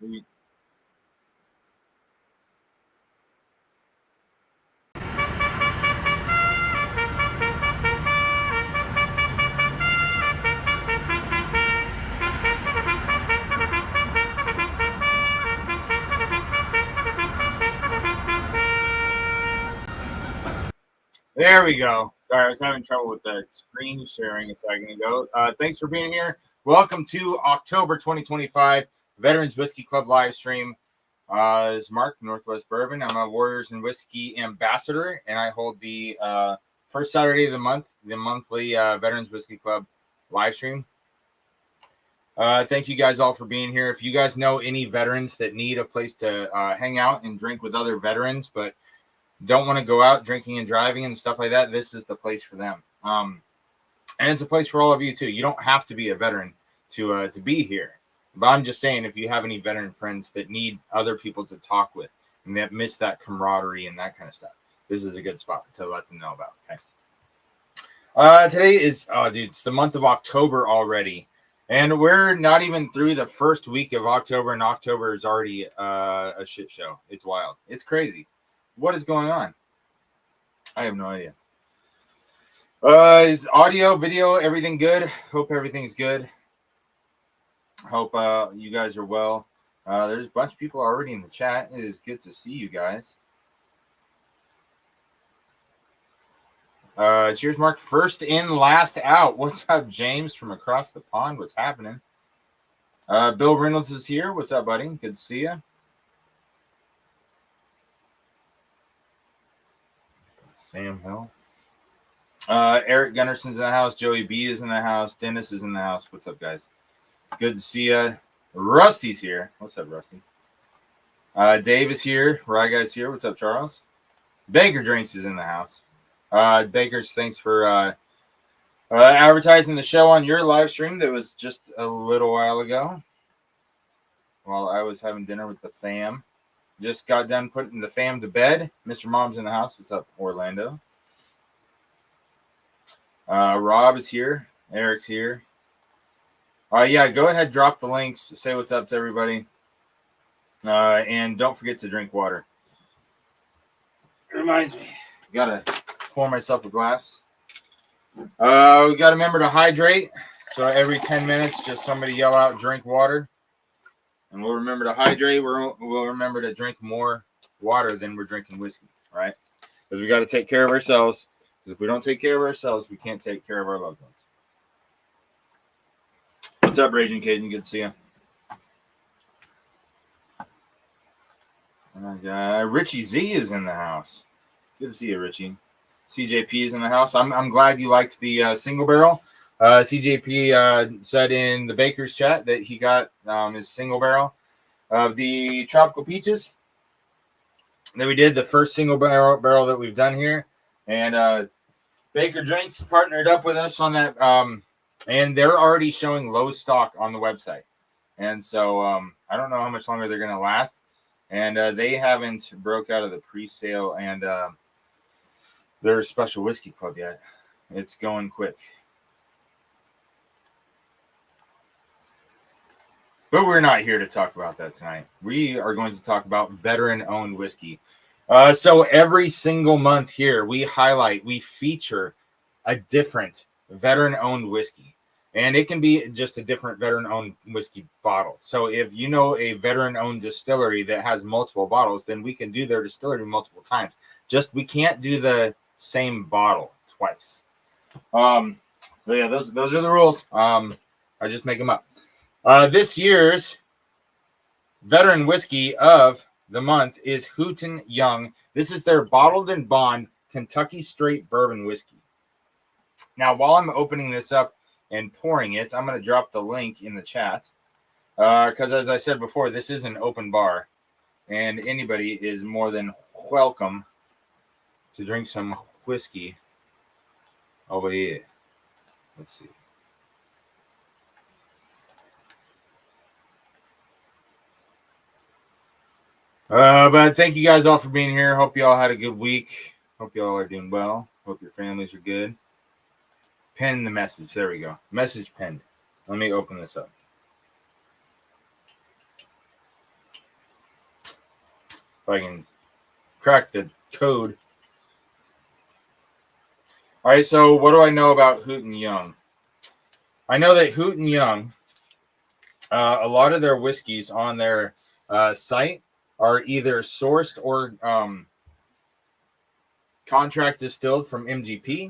There we go. Sorry, I was having trouble with the screen sharing a second ago. Thanks for being here. Welcome to October 2025 Veterans Whiskey Club live stream. This is Mark, Northwest Bourbon. I'm a Warriors and Whiskey ambassador, and I hold the first Saturday of the month, the monthly Veterans Whiskey Club live stream. Thank you guys all for being here. If you guys know any veterans that need a place to hang out and drink with other veterans, but don't want to go out drinking and driving and stuff like that, this is the place for them. And it's a place for all of you too. You don't have to be a veteran to be here. But I'm just saying, if you have any veteran friends that need other people to talk with and that miss that camaraderie and that kind of stuff, this is a good spot to let them know about. Okay. Today is, it's the month of October already. And we're not even through the first week of October, and October is already a shit show. It's wild. It's crazy. What is going on? I have no idea. Is audio, video, everything good? Hope everything's good. Hope you guys are well. There's a bunch of people already in the chat. It is good to see you guys. Cheers, Mark. First in, last out. What's up, James, from across the pond? What's happening? Bill Reynolds is here. What's up, buddy? Good to see you. Sam Hill. Eric Gunnarson's in the house. Joey B is in the house. Dennis is in the house. What's up, guys? Good to see you. Rusty's here. What's up, Rusty? Dave is here. Rye Guy's here. What's up, Charles? Baker Drinks is in the house. Baker's, thanks for advertising the show on your live stream that was just a little while ago while I was having dinner with the fam. Just got done putting the fam to bed. Mr. Mom's in the house. What's up, Orlando? Rob is here. Eric's here. Yeah, go ahead, drop the links. Say what's up to everybody. And don't forget to drink water. It reminds me. Gotta pour myself a glass. We gotta remember to hydrate. So every 10 minutes, just somebody yell out, drink water. And we'll remember to hydrate. We'll remember to drink more water than we're drinking whiskey, right? Because we got to take care of ourselves. Because if we don't take care of ourselves, we can't take care of our loved ones. What's up, Raging Caden? Good to see you. Richie Z is in the house. Good to see you, Richie. CJP is in the house. I'm glad you liked the single barrel. CJP said in the Baker's chat that he got his single barrel of the Tropical Peaches that we did, the first single barrel that we've done here. And Baker Drinks partnered up with us on that. And they're already showing low stock on the website. And so I don't know how much longer they're going to last. And they haven't broke out of the pre-sale and their special whiskey club yet. It's going quick. But we're not here to talk about that tonight. We are going to talk about veteran-owned whiskey. So every single month here, we feature a different veteran-owned whiskey. And it can be just a different veteran-owned whiskey bottle. So if you know a veteran-owned distillery that has multiple bottles, then we can do their distillery multiple times. Just we can't do the same bottle twice. So yeah, those are the rules. I just make them up. This year's veteran whiskey of the month is Hooten Young. This is their bottled and bond Kentucky straight bourbon whiskey. Now, while I'm opening this up and pouring it, I'm going to drop the link in the chat because, as I said before, this is an open bar, and anybody is more than welcome to drink some whiskey over here. Let's see. But thank you guys all for being here. Hope you all had a good week. Hope you all are doing well. Hope your families are good. Pin the message. There we go. Message pinned. Let me open this up. I can crack the code. All right, so what do I know about Hooten Young? I know that Hooten Young, a lot of their whiskeys on their site are either sourced or contract distilled from MGP.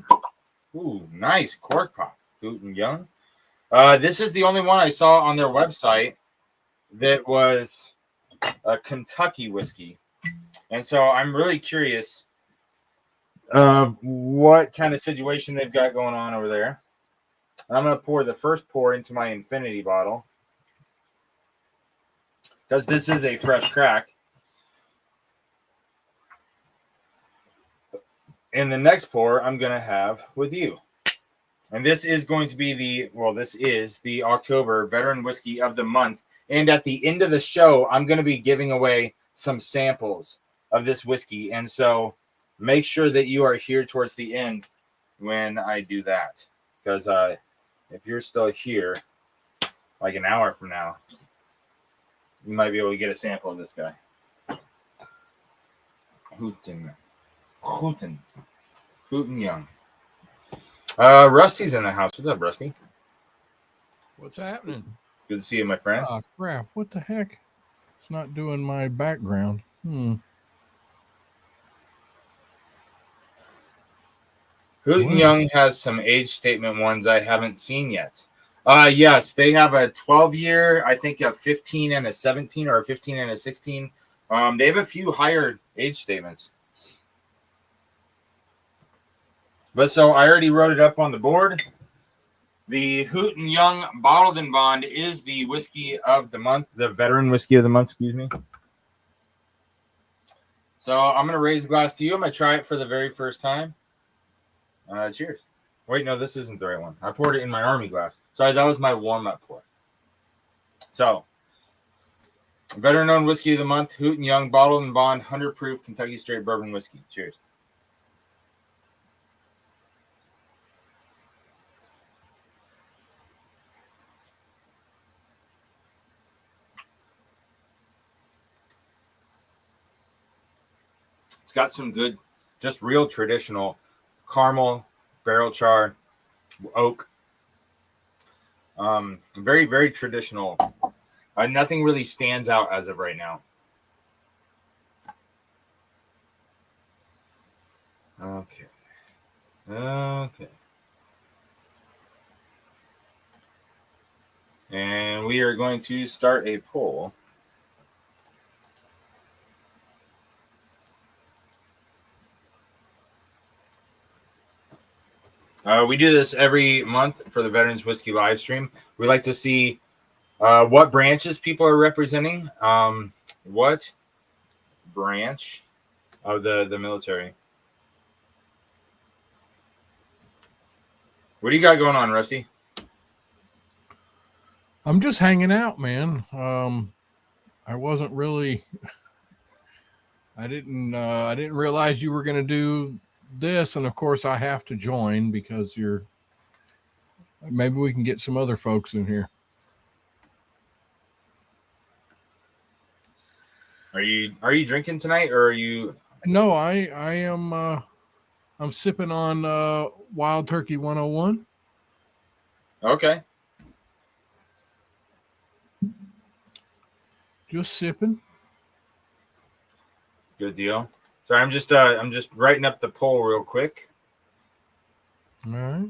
Ooh, nice cork pop, Hooten Young. This is the only one I saw on their website that was a Kentucky whiskey. And so I'm really curious of what kind of situation they've got going on over there. I'm going to pour the first pour into my infinity bottle because this is a fresh crack. And the next pour I'm going to have with you. And this is going to be this is the October Veteran Whiskey of the Month. And at the end of the show, I'm going to be giving away some samples of this whiskey. And so make sure that you are here towards the end when I do that. Because if you're still here, like an hour from now, you might be able to get a sample of this guy. Hooten Young. Rusty's in the house. What's up, Rusty? What's happening? Good to see you, my friend. Oh, crap. What the heck? It's not doing my background. Hooten Young has some age statement ones I haven't seen yet. Yes, they have a 12-year, I think a 15 and a 17 or a 15 and a 16. They have a few higher age statements. But so I already wrote it up on the board. The Hooten Young Bottled and Bond is the whiskey of the month, the veteran whiskey of the month, excuse me. So I'm going to raise a glass to you. I'm going to try it for the very first time. Cheers. Wait, no, this isn't the right one. I poured it in my army glass. Sorry, that was my warm-up pour. So, veteran-owned whiskey of the month, Hooten Young Bottled and Bond, 100 proof Kentucky straight bourbon whiskey. Cheers. It's got some good, just real traditional caramel, barrel char, oak. Very, very traditional. Nothing really stands out as of right now. Okay. And we are going to start a poll. We do this every month for the Veterans Whiskey live stream. We like to see what branches people are representing. What branch of the military? What do you got going on, Rusty? I'm just hanging out, man. I wasn't really. I didn't realize you were going to do this, and of course I have to join because you're. Maybe we can get some other folks in here. Are you drinking tonight, or are you? No, I am. I'm sipping on Wild Turkey 101. Okay. Just sipping. Good deal. Sorry, I'm just writing up the poll real quick. All right.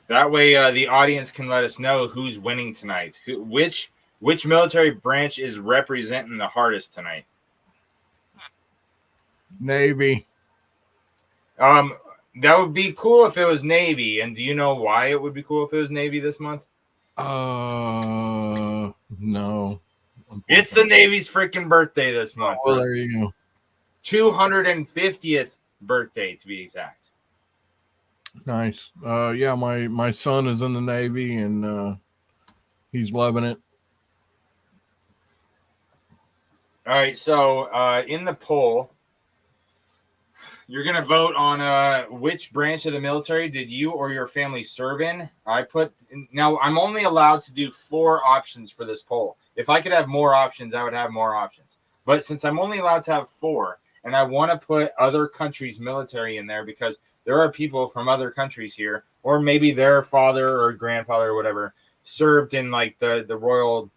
That way, the audience can let us know who's winning tonight. Which military branch is representing the hardest tonight? Navy. That would be cool if it was Navy. And do you know why it would be cool if it was Navy this month? No. It's the Navy's freaking birthday this month. Well, there you go. 250th birthday, to be exact. Nice. Yeah, my son is in the Navy, and he's loving it. All right, so in the poll, You're going to vote on which branch of the military did you or your family serve in. Now, I'm only allowed to do 4 options for this poll. If I could have more options, I would have more options. But since I'm only allowed to have 4, and I want to put other countries' military in there because there are people from other countries here, or maybe their father or grandfather or whatever served in like the Royal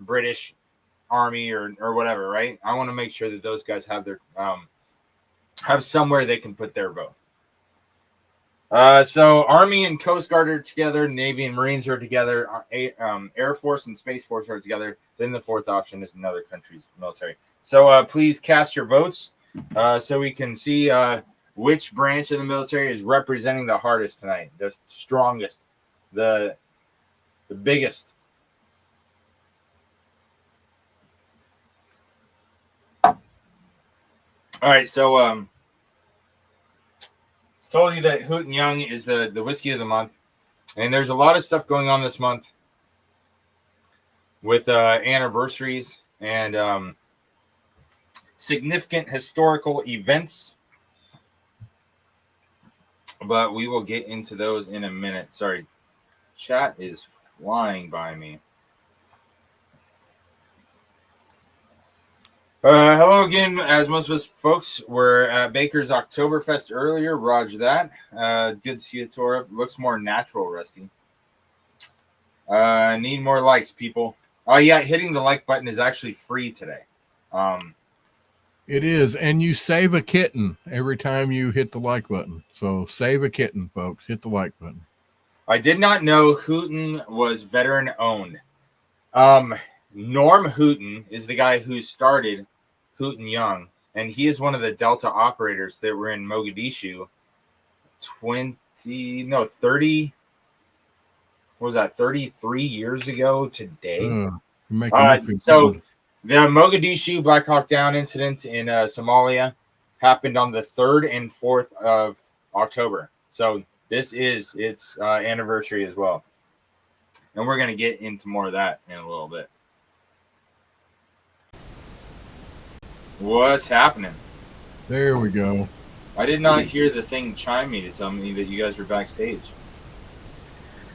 British Army or whatever, right? I want to make sure that those guys have their have somewhere they can put their vote. So Army and Coast Guard are together, Navy and Marines are together, Air Force and Space Force are together. Then the 4th option is another country's military. So please cast your votes so we can see which branch of the military is representing the hardest tonight, the strongest, the biggest. All right, so told you that Hooten Young is the whiskey of the month, and there's a lot of stuff going on this month with anniversaries and significant historical events, but we will get into those in a minute. Sorry, chat is flying by me. Hello again. As most of us folks were at Baker's Oktoberfest earlier. Roger that. Good to see you, Tora. Looks more natural, Rusty. Need more likes, people. Oh, yeah. Hitting the like button is actually free today. It is. And you save a kitten every time you hit the like button. So save a kitten, folks. Hit the like button. I did not know Hooten was veteran owned. Norm Hooten is the guy who started Hooten Young, and he is one of the Delta operators that were in Mogadishu 33 years ago today. So the Mogadishu Black Hawk Down incident in Somalia happened on the 3rd and 4th of October. So this is its anniversary as well. And we're going to get into more of that in a little bit. What's happening? There we go. I did not hear the thing chime me to tell me that you guys were backstage.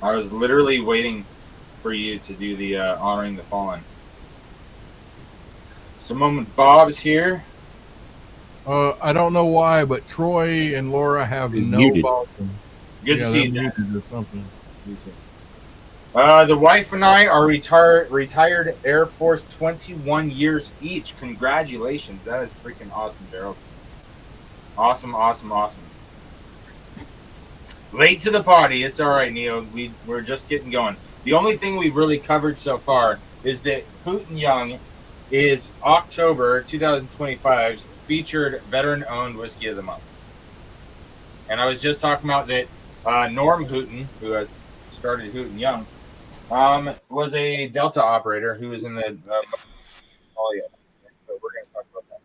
I was literally waiting for you to do the honoring the fallen. So moment Bob is here. I don't know why, but Troy and Laura have no volume. Good to see you. Or something. The wife and I are retired Air Force 21 years each. Congratulations. That is freaking awesome, Gerald. Awesome. Late to the party. It's all right, Neo. We're just getting going. The only thing we've really covered so far is that Hooten Young is October 2025's featured veteran-owned whiskey of the month. And I was just talking about that Norm Hooten, who has started Hooten Young, was a Delta operator who was in the so we're going to talk about that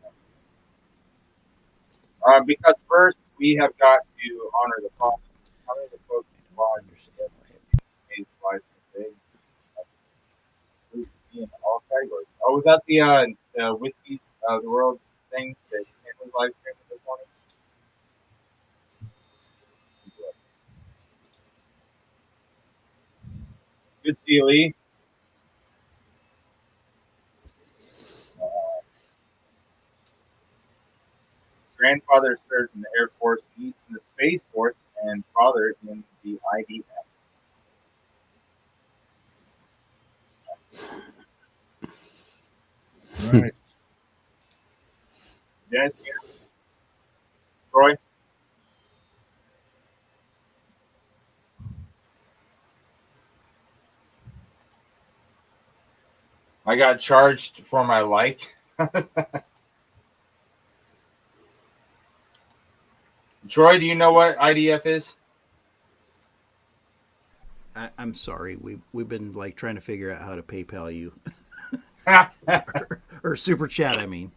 now. Because first we have got to honor the folks who are in all categories. Oh, was that the whiskeys of the world thing that Cameron's live streaming this morning? Good to see you, Lee. Grandfather served in the Air Force, niece in the Space Force, and father in the IDF. Right. Dennis here. Troy. I got charged for my like. Troy, do you know what IDF is? I'm sorry. We've been like trying to figure out how to PayPal you or super chat. I mean,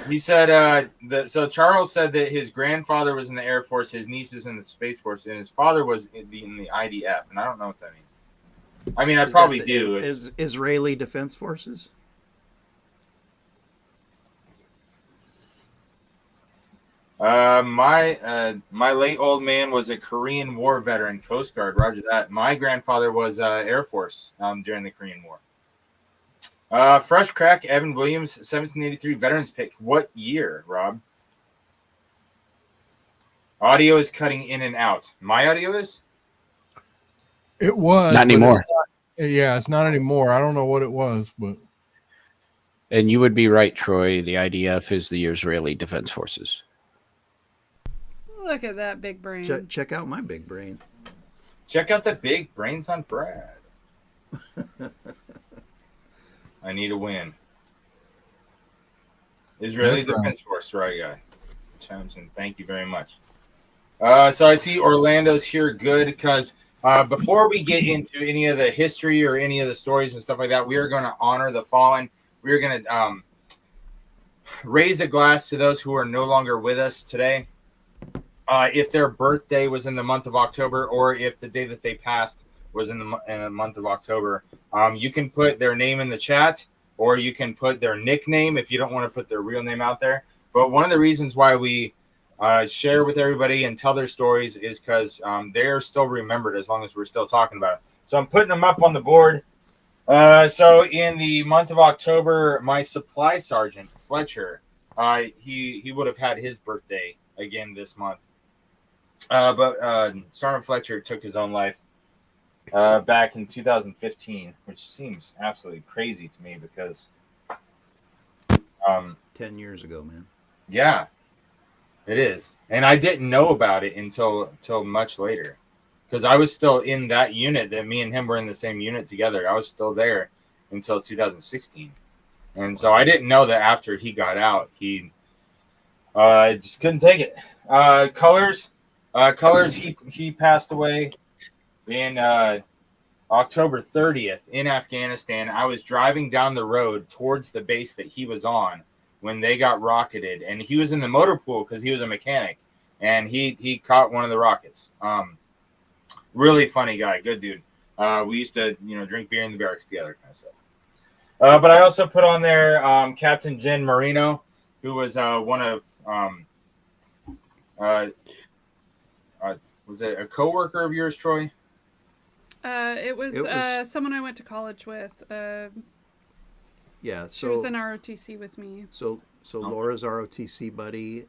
he said so Charles said that his grandfather was in the Air Force, his niece is in the Space Force, and his father was in the IDF, and I don't know what that means. I mean, I probably do. Is Israeli Defense Forces? My late old man was a Korean War veteran, Coast Guard. Roger that. My grandfather was Air Force during the Korean War. Fresh crack, Evan Williams, 1783 veterans pick. What year, Rob? Audio is cutting in and out. My audio is? It was Not but anymore. It's not anymore. I don't know what it was, but And you would be right, Troy. The IDF is the Israeli Defense Forces. Look at that big brain. Check out my big brain. Check out the big brains on Brad. I need a win. Israeli That's right. Defense Force, right guy. Townsend, thank you very much. So I see Orlando's here good because before we get into any of the history or any of the stories and stuff like that, we are going to honor the fallen. We are going to raise a glass to those who are no longer with us today. If their birthday was in the month of October or if the day that they passed was in the month of October, you can put their name in the chat or you can put their nickname if you don't want to put their real name out there. But one of the reasons why we share with everybody and tell their stories is because they are still remembered as long as we're still talking about it. So I'm putting them up on the board. So in the month of October, my supply sergeant, Fletcher, he would have had his birthday again this month. But Sergeant Fletcher took his own life back in 2015, which seems absolutely crazy to me because 10 years ago, man. Yeah, it is. And I didn't know about it until much later because I was still in that unit that me and him were in the same unit together. I was still there until 2016. And so I didn't know that after he got out, he just couldn't take it. Colors, he passed away in October 30th in Afghanistan. I was driving down the road towards the base that he was on when they got rocketed, and he was in the motor pool because he was a mechanic, and he caught one of the rockets. Really funny guy, good dude. We used to drink beer in the barracks together, kind of stuff. But I also put on there Captain Jen Marino, who was one of was it a coworker of yours, Troy? It was someone I went to college with. Yeah, She was in ROTC with me. So Laura's ROTC buddy.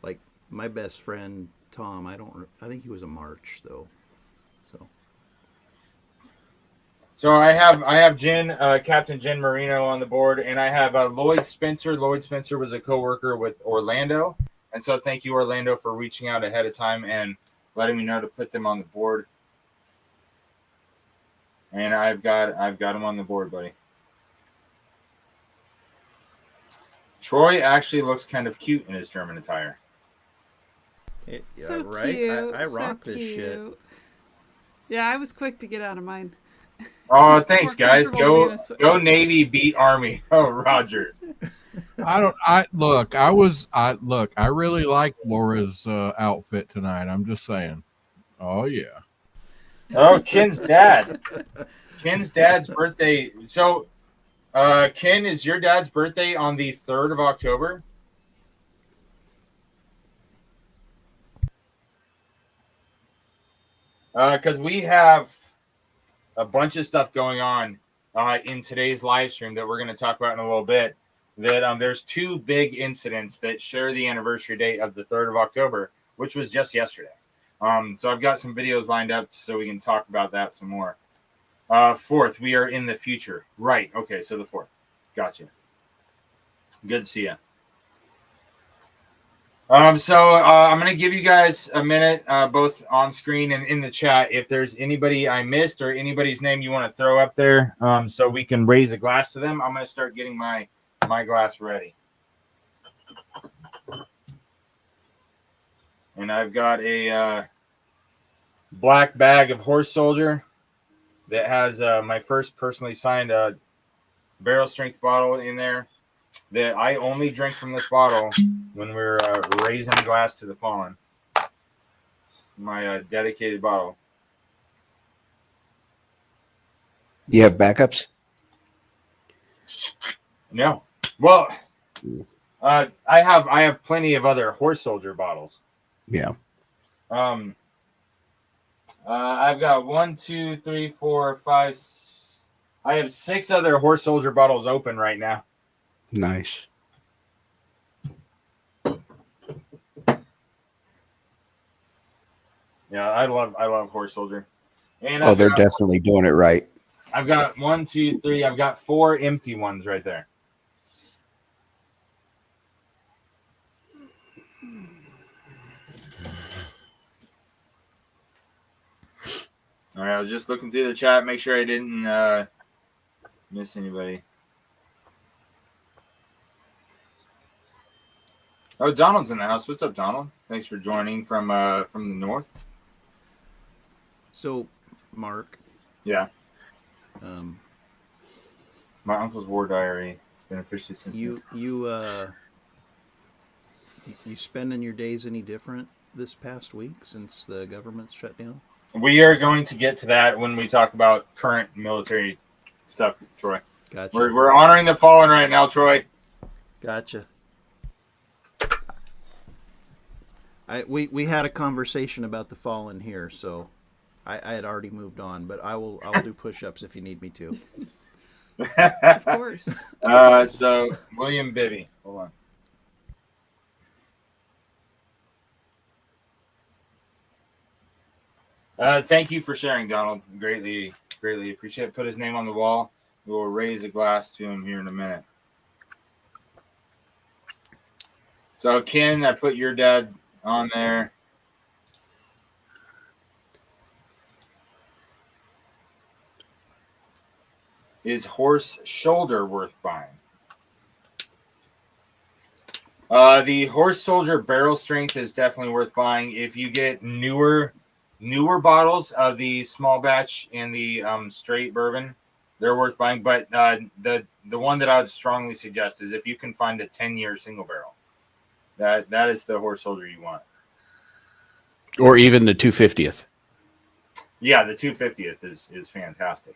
Like my best friend Tom, I think he was a March though. So I have Jen, Captain Jen Marino on the board, and I have Lloyd Spencer. Lloyd Spencer was a coworker with Orlando, and so thank you, Orlando, for reaching out ahead of time and letting me know to put them on the board. And I've got him on the board, buddy. Troy actually looks kind of cute in his German attire. Yeah, So right. cute. I rock so this cute. shit. Yeah, I was quick to get out of mine. Oh, It's thanks, more guys. comfortable being a sweater. Go Navy, beat Army. Oh, Roger. I really like Laura's outfit tonight. I'm just saying. Oh yeah. Oh, Ken's dad. Ken's dad's birthday. So, Ken, is your dad's birthday on the 3rd of October? Because we have a bunch of stuff going on in today's live stream that we're going to talk about in a little bit. That there's two big incidents that share the anniversary date of the 3rd of October, which was just yesterday. So I've got some videos lined up so we can talk about that some more. 4th, we are in the future. Right. Okay, so the 4th. Gotcha. Good to see you. So I'm going to give you guys a minute, both on screen and in the chat, if there's anybody I missed or anybody's name you want to throw up there so we can raise a glass to them. I'm going to start getting my glass ready. And I've got a black bag of Horse Soldier that has my first personally signed barrel strength bottle in there that I only drink from this bottle when we're raising a glass to the fallen. My dedicated bottle. You have backups? No. Well, I have plenty of other horse soldier bottles. Yeah. I've got 1, 2, 3, 4, 5. I have 6 other horse soldier bottles open right now. Nice. Yeah, I love horse soldier. And They're definitely doing it right. I've got 1, 2, 3. I've got 4 empty ones right there. All right, I was just looking through the chat, make sure I didn't miss anybody. Oh, Donald's in the house. What's up, Donald? Thanks for joining from the north. So, Mark. Yeah. My uncle's war diary. It's been officially since you spending your days any different this past week since the government's shut down? We are going to get to that when we talk about current military stuff, Troy. Gotcha. We're honoring the fallen right now, Troy. Gotcha. We had a conversation about the fallen here, so I had already moved on, but I'll do push-ups if you need me to. Of course. So William Bibby, hold on. Thank you for sharing, Donald. Greatly appreciate it. Put his name on the wall. We'll raise a glass to him here in a minute. So, Ken, I put your dad on there. Is horse shoulder worth buying? The horse soldier barrel strength is definitely worth buying. If you get newer bottles of the small batch and the straight bourbon, they're worth buying. But the one that I would strongly suggest is if you can find a 10-year single barrel, that is the horse soldier you want. Or even the 250th. Yeah, the 250th is fantastic.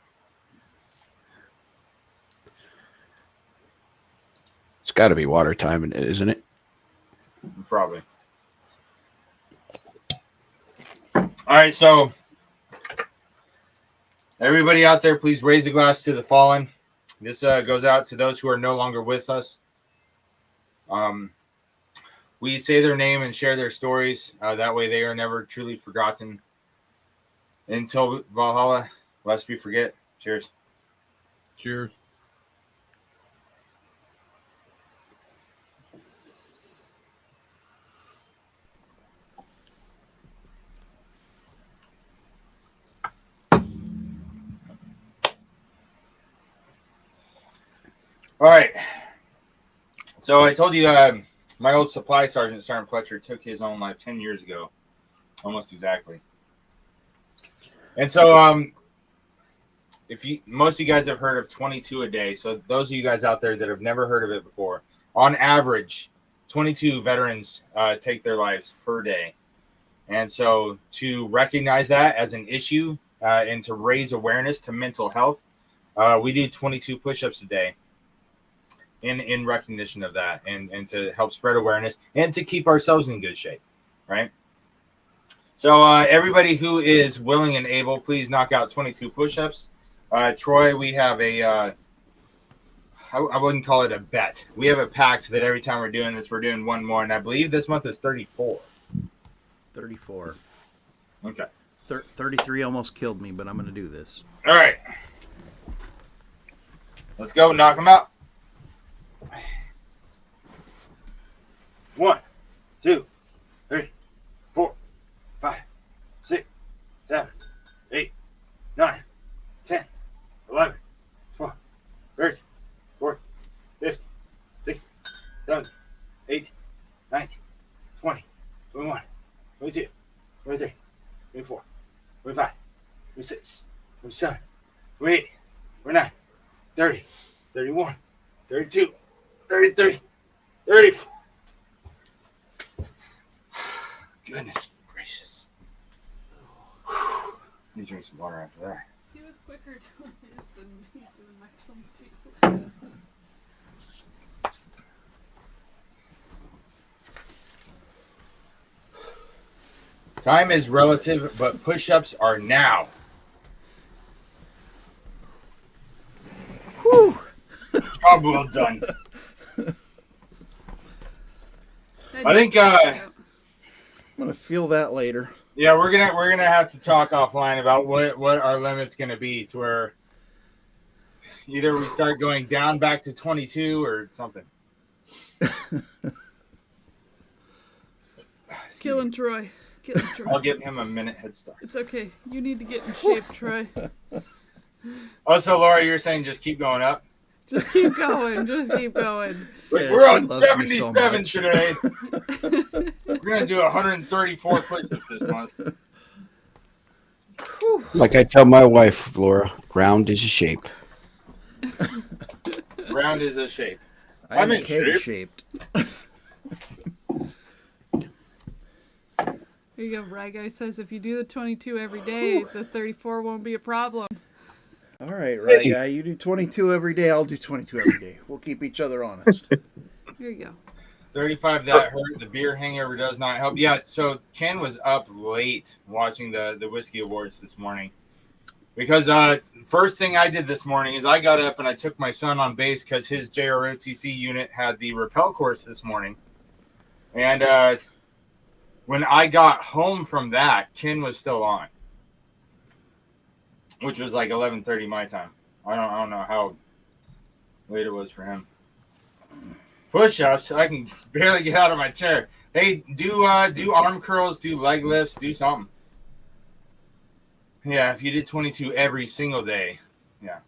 It's got to be water time, isn't it? Probably. All right, so everybody out there, please raise a glass to the fallen. This goes out to those who are no longer with us. We say their name and share their stories. That way they are never truly forgotten. Until Valhalla, lest we forget. Cheers. Cheers. All right. So I told you my old supply sergeant, Sergeant Fletcher, took his own life 10 years ago, almost exactly. And so most of you guys have heard of 22 a day. So those of you guys out there that have never heard of it before, on average, 22 veterans take their lives per day. And so to recognize that as an issue and to raise awareness to mental health, we do 22 push-ups a day. In recognition of that and to help spread awareness and to keep ourselves in good shape, right? So everybody who is willing and able, please knock out 22 push-ups. Troy, we have I wouldn't call it a bet. We have a pact that every time we're doing this, we're doing one more, and I believe this month is 34. 34. Okay. 33 almost killed me, but I'm going to do this. All right. Let's go. Knock them out. 1, 2, 3, 4, 5, 6, 7, 8, 9, 10, 11, 12, 13, 14, 15, 16, 17, 18, 19, 20, 21, 22, 23, 24, 25, 26, 27, 28, 29, 30, 31, 32, 33, 34. Goodness gracious. Whew. Let me drink some water after that. He was quicker doing his than me doing my 22. Time is relative, but push-ups are now. Whew. Job well done. I think I'm gonna feel that later. yeah, we're gonna have to talk offline about what our limit's gonna be, to where either we start going down back to 22 or something. Killing Troy. Killing Troy. I'll give him a minute head start. It's okay. You need to get in shape, Troy. Also, Laura, you're saying just keep going up? Just keep going. Just keep going. Yeah, We're she on loves me so 77 much. today. We're going to do 134 push-ups this month. Like I tell my wife, Laura, round is a shape. Round is a shape. I'm in keg shape. shaped. Here you go. Rye Guy says if you do the 22 every day, the 34 won't be a problem. All right, right, guy. You do 22 every day. I'll do 22 every day. We'll keep each other honest. Here you go. 35, that hurt. The beer hangover does not help. Yeah, so Ken was up late watching the Whiskey Awards this morning. Because first thing I did this morning is I got up and I took my son on base because his JROTC unit had the rappel course this morning. And when I got home from that, Ken was still on, which was like 11:30 my time. I don't know how late it was for him. Push-ups, I can barely get out of my chair. Hey, do arm curls, do leg lifts, do something. Yeah, if you did 22 every single day, yeah.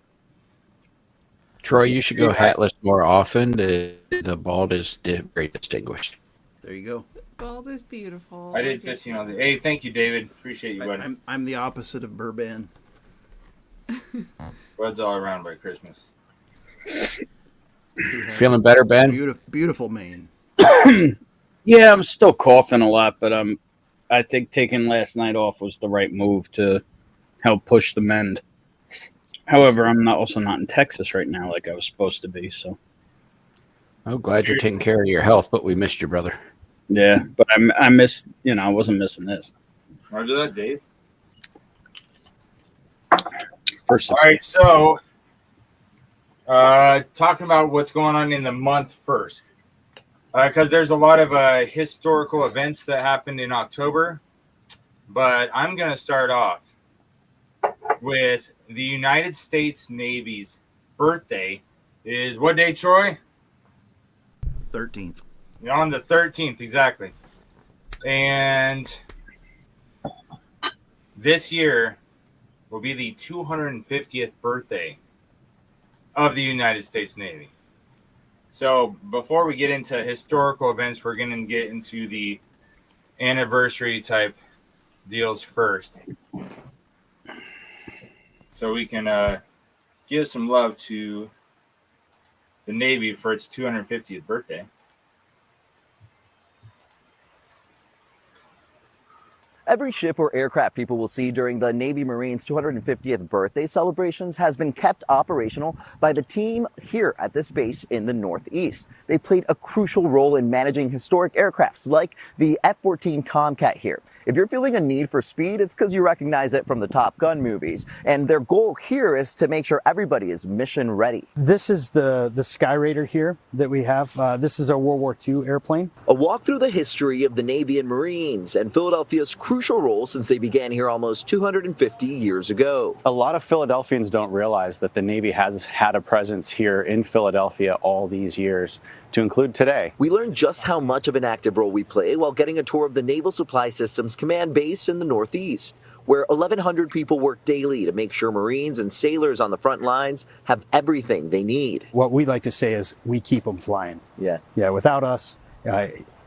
Troy, you should go hatless more often. The bald is very distinguished. There you go. Bald is beautiful. I did 15 on the. Hey, thank you, David. Appreciate you, buddy. I'm the opposite of Bourbon. Buds all around by Christmas. Feeling better, Ben? Beautiful mane. Yeah, I'm still coughing a lot, but I think taking last night off was the right move to help push the mend. However, I'm also not in Texas right now like I was supposed to be, so. I'm glad you're taking care of your health, but we missed you, brother. Yeah, but I missed, I wasn't missing this. Roger that, Dave. First, All right, so talking about what's going on in the month first, because there's a lot of historical events that happened in October, but I'm going to start off with the United States Navy's birthday. Is what day, Troy? 13th. On the 13th, exactly. And this year will be the 250th birthday of the United States Navy. So before we get into historical events, we're going to get into the anniversary type deals first. So we can give some love to the Navy for its 250th birthday. Every ship or aircraft people will see during the Navy Marines' 250th birthday celebrations has been kept operational by the team here at this base in the Northeast. They played a crucial role in managing historic aircrafts like the F-14 Tomcat here. If you're feeling a need for speed, it's because you recognize it from the Top Gun movies. And their goal here is to make sure everybody is mission ready. This is the Sky Raider here that we have. This is a World War II airplane. A walk through the history of the Navy and Marines and Philadelphia's crucial role since they began here almost 250 years ago. A lot of Philadelphians don't realize that the Navy has had a presence here in Philadelphia all these years, to include today. We learned just how much of an active role we play while getting a tour of the Naval Supply Systems command base in the Northeast, where 1,100 people work daily to make sure Marines and sailors on the front lines have everything they need. What we like to say is we keep them flying. Yeah. Yeah, without us,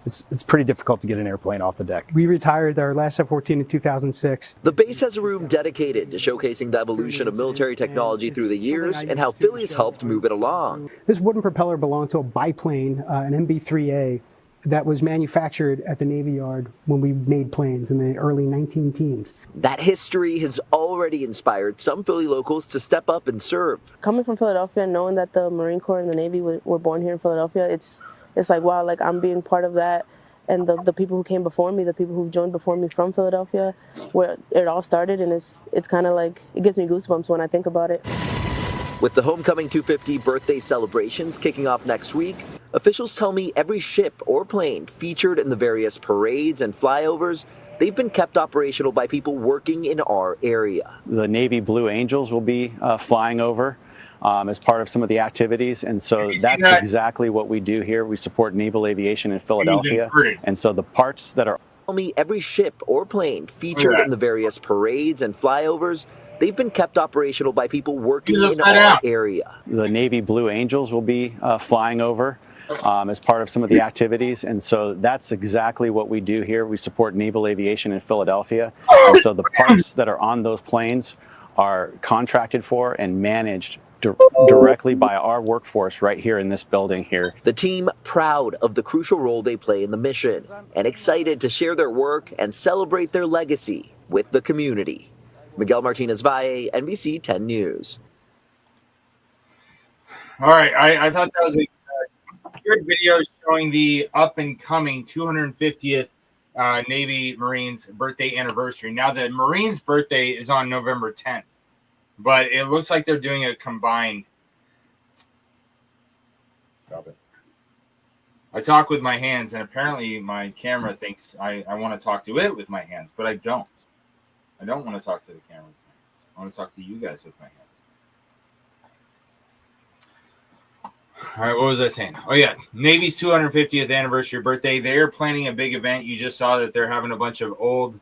it's pretty difficult to get an airplane off the deck. We retired our last F-14 in 2006. The base has a room dedicated to showcasing the evolution of military technology through the years and how Philly's helped move it along. This wooden propeller belonged to a biplane, an MB-3A, that was manufactured at the Navy Yard when we made planes in the early 19-teens. That history has already inspired some Philly locals to step up and serve. Coming from Philadelphia, knowing that the Marine Corps and the Navy were born here in Philadelphia, it's like, wow, like I'm being part of that. and the people who came before me, the people who joined before me from Philadelphia, where it all started. And it's kind of like, it gives me goosebumps when I think about it. With the Homecoming 250 birthday celebrations kicking off next week, officials tell me every ship or plane featured in the various parades and flyovers, they've been kept operational by people working in our area. The Navy Blue Angels will be flying over as part of some of the activities, and so that's exactly what we do here. We support naval aviation in Philadelphia, and so the parts that are Tell me every ship or plane featured in the various parades and flyovers, they've been kept operational by people working in our area. The Navy Blue Angels will be flying over as part of some of the activities, and so that's exactly what we do here. We support naval aviation in Philadelphia, and so the parts that are on those planes are contracted for and managed directly by our workforce right here in this building here. The team proud of the crucial role they play in the mission and excited to share their work and celebrate their legacy with the community. Miguel Martinez Valle, NBC 10 News. All right, I thought that was a good video showing the up and coming 250th Navy Marines birthday anniversary. Now the Marines birthday is on November 10th, but it looks like they're doing a combined. Stop it. I talk with my hands, and apparently my camera thinks I want to talk to it with my hands, but I don't. I don't want to talk to the camera with my hands. I want to talk to you guys with my hands. All right, what was I saying? Oh, yeah, Navy's 250th anniversary birthday. They're planning a big event. You just saw that they're having a bunch of old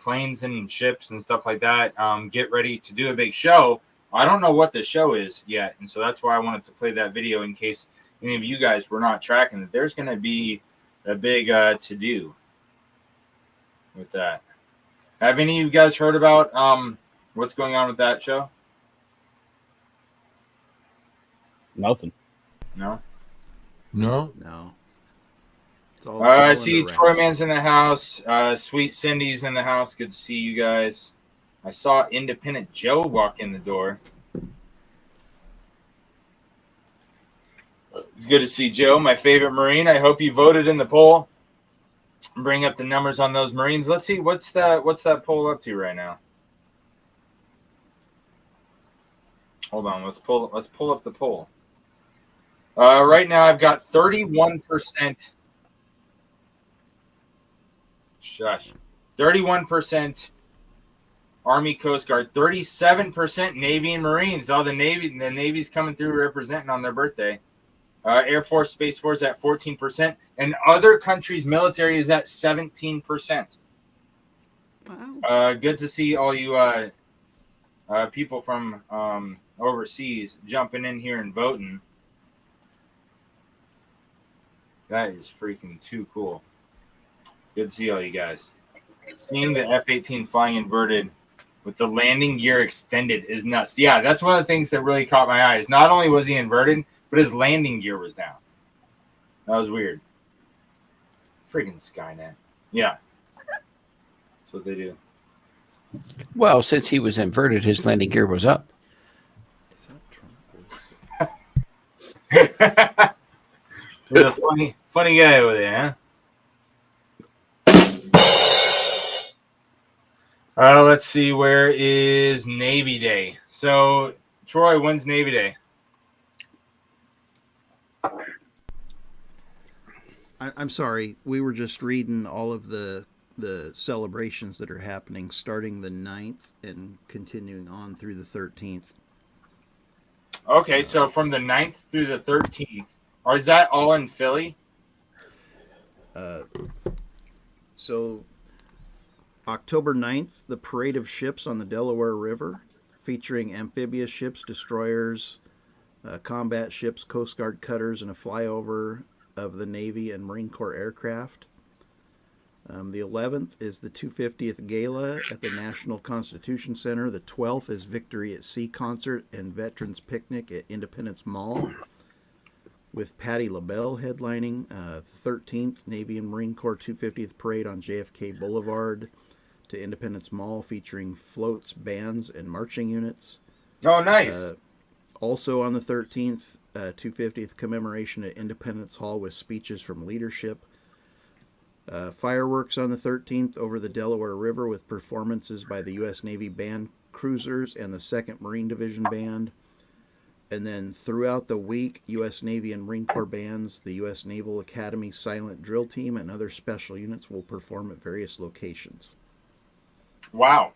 planes and ships and stuff like that. Get ready to do a big show. I don't know what the show is yet, and so that's why I wanted to play that video in case any of you guys were not tracking that. There's going to be a big to-do with that. Have any of you guys heard about what's going on with that show? Nothing. No? No. I see Troy Man's in the house. Sweet Cindy's in the house. Good to see you guys. I saw Independent Joe walk in the door. It's good to see Joe, my favorite Marine. I hope you voted in the poll. Bring up the numbers on those Marines. Let's see what's that poll up to right now. Hold on, let's pull up the poll. Right now I've got 31%. Shush. 31% Army Coast Guard, 37% Navy and Marines. Oh, the Navy's coming through representing on their birthday. Air Force, Space Force at 14%, and other countries' military is at 17%. Wow. Good to see all you people from overseas jumping in here and voting. That is freaking too cool. Good to see all you guys. Seeing the F-18 flying inverted with the landing gear extended is nuts. Yeah, that's one of the things that really caught my eyes. Not only was he inverted, but his landing gear was down. That was weird. Freaking Skynet. Yeah. That's what they do. Well, since he was inverted, his landing gear was up. He's a funny guy over there, huh? Let's see. Where is Navy Day? So, Troy, when's Navy Day? I'm sorry. We were just reading all of the celebrations that are happening starting the 9th and continuing on through the 13th. Okay, so from the 9th through the 13th. Or is that all in Philly? So October 9th, the parade of ships on the Delaware River, featuring amphibious ships, destroyers, combat ships, Coast Guard cutters, and a flyover of the Navy and Marine Corps aircraft. The 11th is the 250th Gala at the National Constitution Center. The 12th is Victory at Sea Concert and Veterans Picnic at Independence Mall, with Patti LaBelle headlining. The 13th, Navy and Marine Corps 250th Parade on JFK Boulevard to Independence Mall, featuring floats, bands, and marching units. Oh, nice. Also on the 13th, 250th commemoration at Independence Hall with speeches from leadership. Fireworks on the 13th over the Delaware River with performances by the U.S. Navy band cruisers and the 2nd Marine Division Band. And then throughout the week, U.S. Navy and Marine Corps bands, the U.S. Naval Academy Silent Drill Team, and other special units will perform at various locations. Wow.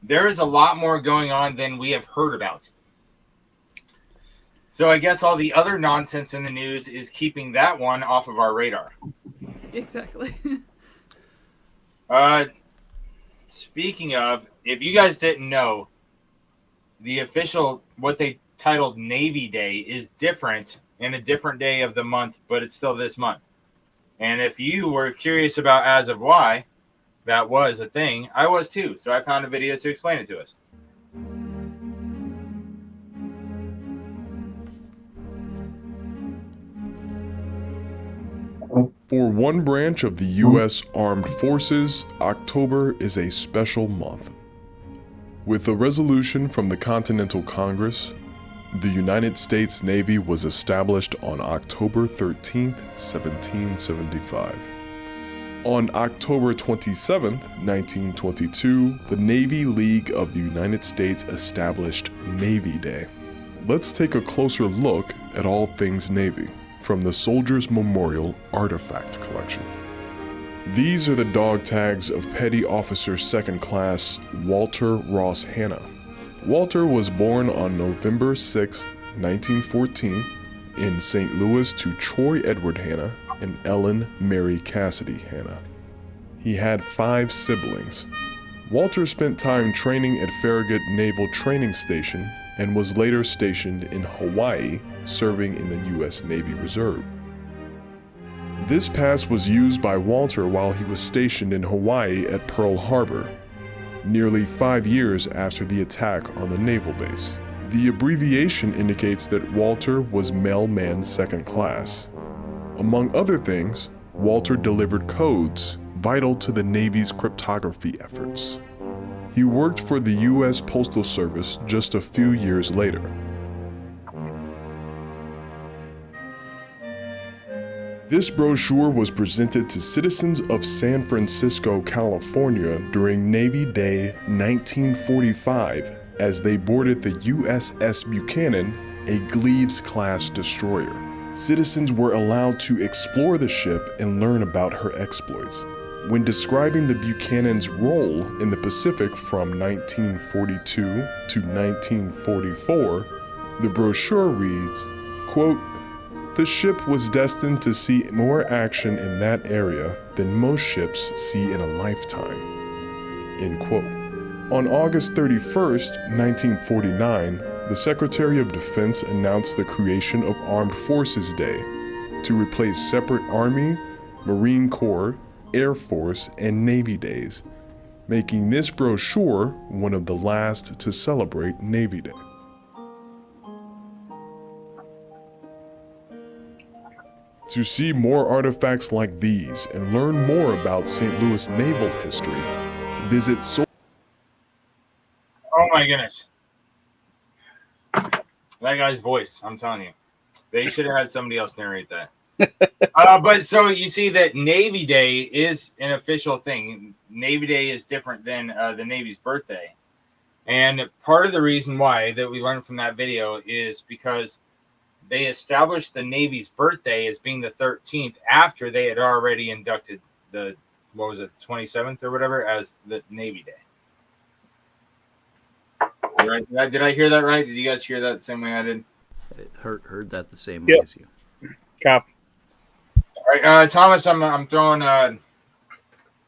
There is a lot more going on than we have heard about. So I guess all the other nonsense in the news is keeping that one off of our radar. Exactly. Speaking of, if you guys didn't know, the official, what they titled Navy Day, is different and a different day of the month, but it's still this month. And if you were curious about as of why that was a thing, I was too. So I found a video to explain it to us. For one branch of the U.S. Armed Forces, October is a special month. With a resolution from the Continental Congress, the United States Navy was established on October 13, 1775. On October 27, 1922, the Navy League of the United States established Navy Day. Let's take a closer look at all things Navy from the Soldiers Memorial Artifact Collection. These are the dog tags of Petty Officer 2nd Class Walter Ross Hanna. Walter was born on November 6, 1914, in St. Louis to Troy Edward Hanna and Ellen Mary Cassidy Hanna. He had 5 siblings. Walter spent time training at Farragut Naval Training Station and was later stationed in Hawaii, serving in the U.S. Navy Reserve. This pass was used by Walter while he was stationed in Hawaii at Pearl Harbor, nearly 5 years after the attack on the naval base. The abbreviation indicates that Walter was Mailman 2nd Class. Among other things, Walter delivered codes vital to the Navy's cryptography efforts. He worked for the U.S. Postal Service just a few years later. This brochure was presented to citizens of San Francisco, California during Navy Day 1945 as they boarded the USS Buchanan, a Gleaves-class destroyer. Citizens were allowed to explore the ship and learn about her exploits. When describing the Buchanan's role in the Pacific from 1942 to 1944, the brochure reads, quote, "The ship was destined to see more action in that area than most ships see in a lifetime." End quote. On August 31st, 1949, the Secretary of Defense announced the creation of Armed Forces Day to replace separate Army, Marine Corps, Air Force, and Navy Days, making this brochure one of the last to celebrate Navy Day. To see more artifacts like these and learn more about St. Louis naval history, visit Oh my goodness. That guy's voice, I'm telling you. They should have had somebody else narrate that. But so you see that Navy Day is an official thing. Navy Day is different than the Navy's birthday. And part of the reason why that we learned from that video is because they established the Navy's birthday as being the 13th after they had already inducted the, what was it, 27th or whatever, as the Navy Day. Did I hear that right? Did you guys hear that the same way I did? I heard that the same way as you. Copy. All right, Thomas, I'm throwing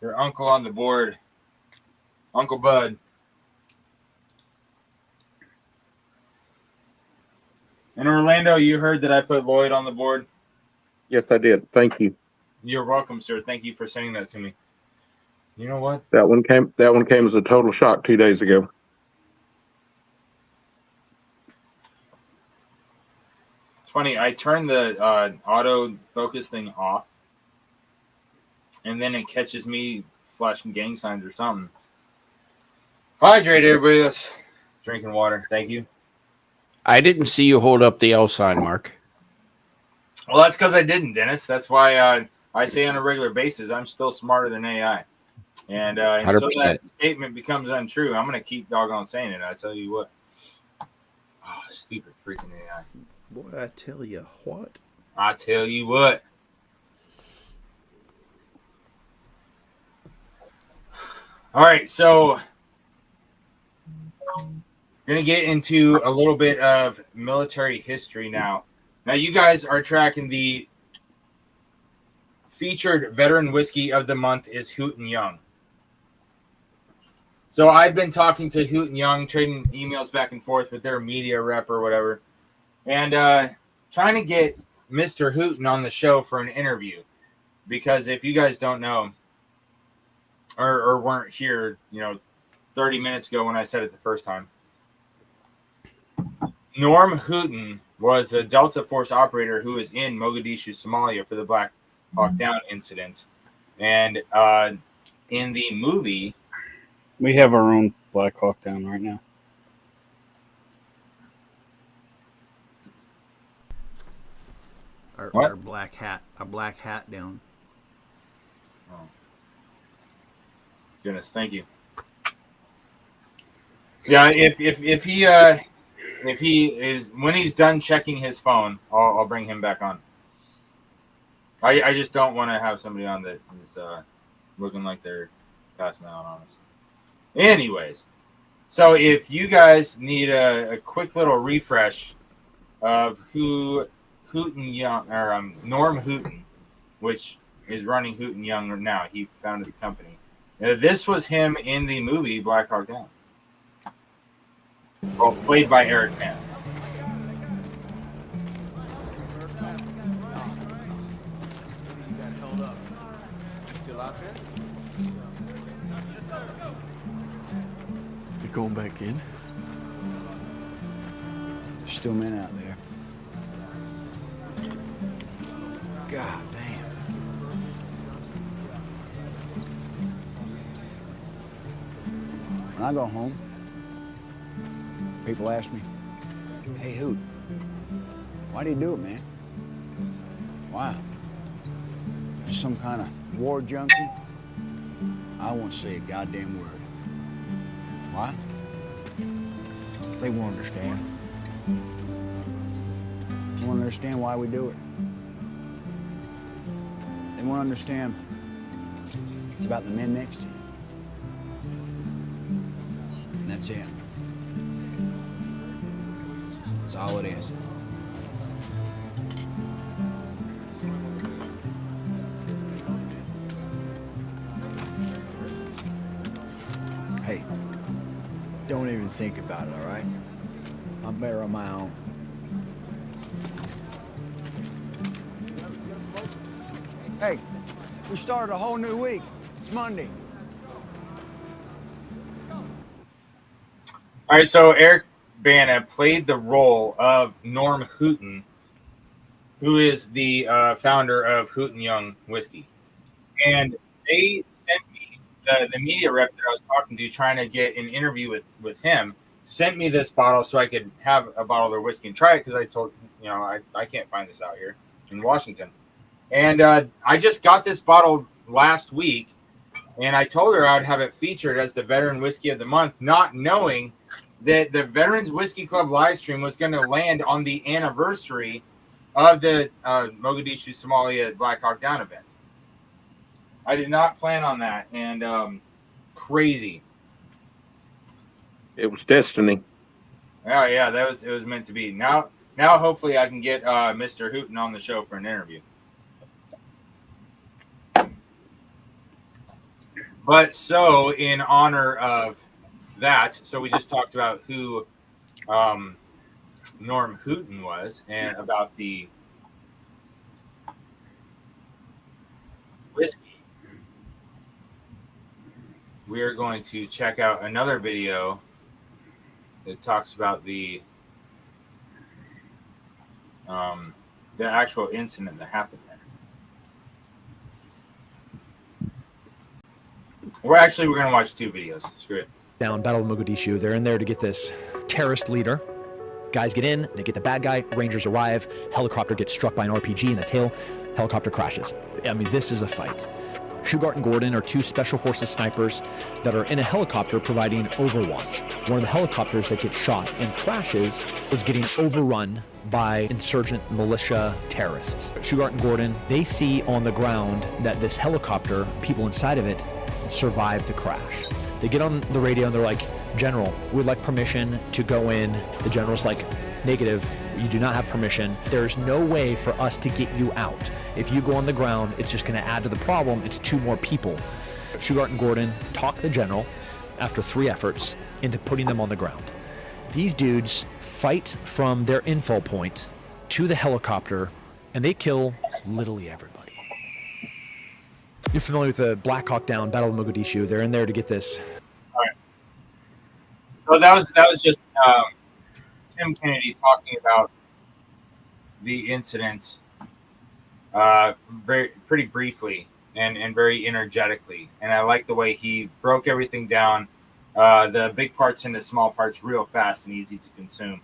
your uncle on the board. Uncle Bud. And Orlando, you heard that I put Lloyd on the board? Yes, I did. Thank you. You're welcome, sir. Thank you for sending that to me. You know what? That one came as a total shock 2 days ago. It's funny. I turned the auto focus thing off, and then it catches me flashing gang signs or something. Hydrate, everybody. That's drinking water. Thank you. I didn't see you hold up the L sign, Mark. Well, that's because I didn't, Dennis. That's why I say on a regular basis, I'm still smarter than AI. And until 100%. that statement becomes untrue, I'm going to keep doggone saying it. I tell you what. Oh, stupid freaking AI. Boy, I tell you what. I tell you what. All right, so going to get into a little bit of military history now. Now, you guys are tracking the featured veteran whiskey of the month is Hooten Young. So I've been talking to Hooten Young, trading emails back and forth with their media rep or whatever, and trying to get Mr. Hooten on the show for an interview. Because if you guys don't know or weren't here, 30 minutes ago when I said it the first time, Norm Hooten was a Delta Force operator who was in Mogadishu, Somalia for the Black Hawk Down incident. And in the movie... We have our own Black Hawk Down right now. Our black hat down. Oh. Goodness, thank you. Yeah, if he is, when he's done checking his phone, I'll bring him back on. I just don't want to have somebody on that is looking like they're passing out on us. Anyways, so if you guys need a quick little refresh of who Hooten Young or Norm Hooten, which is running Hooten Young now, he founded the company. This was him in the movie Black Hawk Down. Well, played by Eric Mann. You're going back in? There's still men out there. God damn. When I go home, people ask me, "Hey, Hoot, why do you do it, man? Why? Just some kind of war junkie?" I won't say a goddamn word. Why? They won't understand. They won't understand why we do it. They won't understand it's about the men next to you. And that's it. That's all it is. Hey, don't even think about it, all right? I'm better on my own. Hey, we started a whole new week. It's Monday. All right, so Eric Bana played the role of Norm Hooten, who is the founder of Hooten Young whiskey. And they sent me, the media rep that I was talking to, trying to get an interview with him, sent me this bottle so I could have a bottle of their whiskey and try it, because I told, I can't find this out here in Washington. And I just got this bottle last week, and I told her I would have it featured as the Veteran Whiskey of the Month, not knowing that the Veterans Whiskey Club live stream was going to land on the anniversary of the Mogadishu, Somalia Black Hawk Down event. I did not plan on that, and crazy. It was destiny. Oh yeah, it was meant to be. Now hopefully I can get Mr. Hooten on the show for an interview. But so in honor of that, so we just talked about who Norm Hooten was and about the whiskey. We are going to check out another video that talks about the actual incident that happened there. We're going to watch two videos. Screw it. Down Battle of Mogadishu. They're in there to get this terrorist leader. Guys get in, they get the bad guy, Rangers arrive, helicopter gets struck by an RPG in the tail, helicopter crashes. I mean, this is a fight. Shugart and Gordon are two Special Forces snipers that are in a helicopter providing overwatch. One of the helicopters that gets shot and crashes is getting overrun by insurgent militia terrorists. Shugart and Gordon, they see on the ground that this helicopter, people inside of it, survived the crash. They get on the radio and they're like, General, we'd like permission to go in. The general's like, negative, you do not have permission. There's no way for us to get you out. If you go on the ground, it's just gonna add to the problem. It's 2 more people. Shugart and Gordon talk the general, after 3 efforts, into putting them on the ground. These dudes fight from their info point to the helicopter, and they kill literally everybody. You're familiar with the Black Hawk Down, Battle of Mogadishu. They're in there to get this. All right. So that was just Tim Kennedy talking about the incident pretty briefly and very energetically. And I like the way he broke everything down, the big parts into small parts real fast and easy to consume.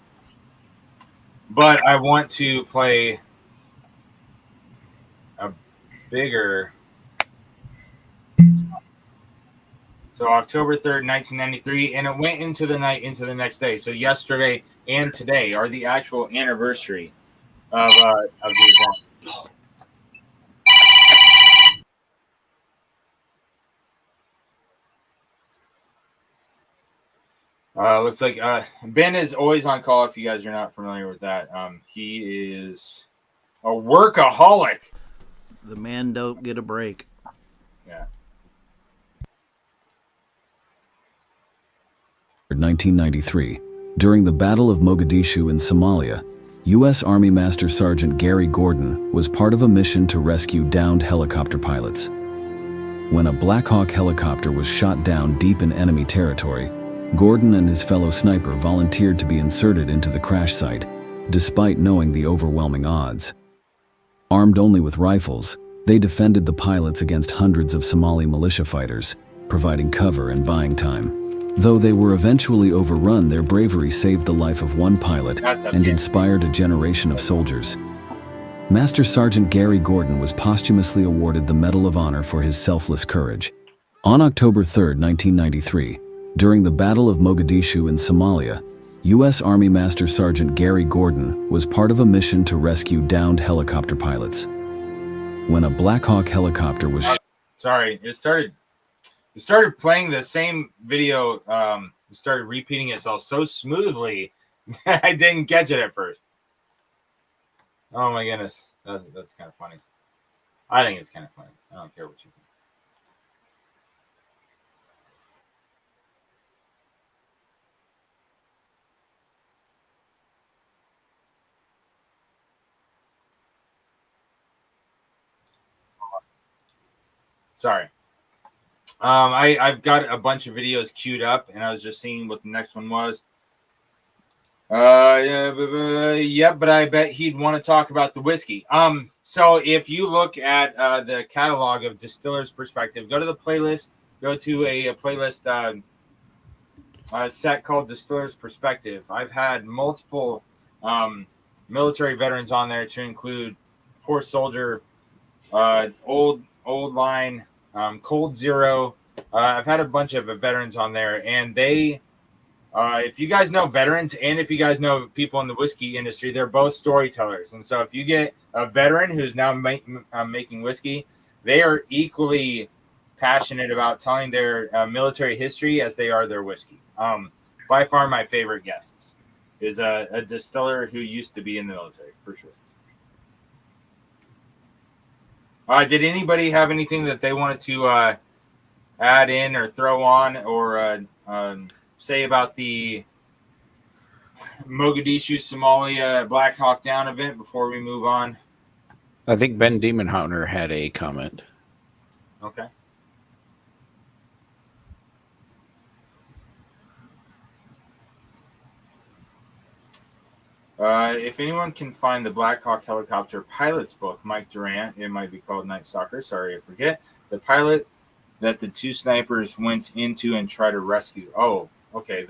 But I want to play a bigger... So October 3rd, 1993, and it went into the night into the next day. So yesterday and today are the actual anniversary of the event. Looks like Ben is always on call. If you guys are not familiar with that, he is a workaholic. The man don't get a break. Yeah. 1993, during the Battle of Mogadishu in Somalia, U.S. Army Master Sergeant Gary Gordon was part of a mission to rescue downed helicopter pilots. When a Black Hawk helicopter was shot down deep in enemy territory, Gordon and his fellow sniper volunteered to be inserted into the crash site, despite knowing the overwhelming odds. Armed only with rifles, they defended the pilots against hundreds of Somali militia fighters, providing cover and buying time. Though they were eventually overrun, their bravery saved the life of one pilot and inspired a generation of soldiers. Master Sergeant Gary Gordon was posthumously awarded the Medal of Honor for his selfless courage. On October 3, 1993, during the Battle of Mogadishu in Somalia, U.S. Army Master Sergeant Gary Gordon was part of a mission to rescue downed helicopter pilots. When a Black Hawk helicopter was Sorry, it started playing the same video. It started repeating itself so smoothly I didn't catch it at first. Oh my goodness, that's kind of funny. I think it's kind of funny. I don't care what you think. Sorry. I've got a bunch of videos queued up, and I was just seeing what the next one was. Yeah, but I bet he'd want to talk about the whiskey. So if you look at the catalog of Distiller's Perspective, go to the playlist. Go to a playlist set called Distiller's Perspective. I've had multiple military veterans on there to include Horse Soldier, Old Line, Cold Zero. I've had a bunch of veterans on there, and they, if you guys know veterans and if you guys know people in the whiskey industry, they're both storytellers. And so if you get a veteran who's now making whiskey, they are equally passionate about telling their military history as they are their whiskey. By far my favorite guests is a distiller who used to be in the military, for sure. Did anybody have anything that they wanted to add in or throw on or say about the Mogadishu, Somalia, Black Hawk Down event before we move on? I think Ben Demonhauner had a comment. Okay. If anyone can find the Black Hawk helicopter pilot's book, Mike Durant, it might be called Night Stalker. Sorry, I forget. The pilot that the two snipers went into and tried to rescue. Oh, okay.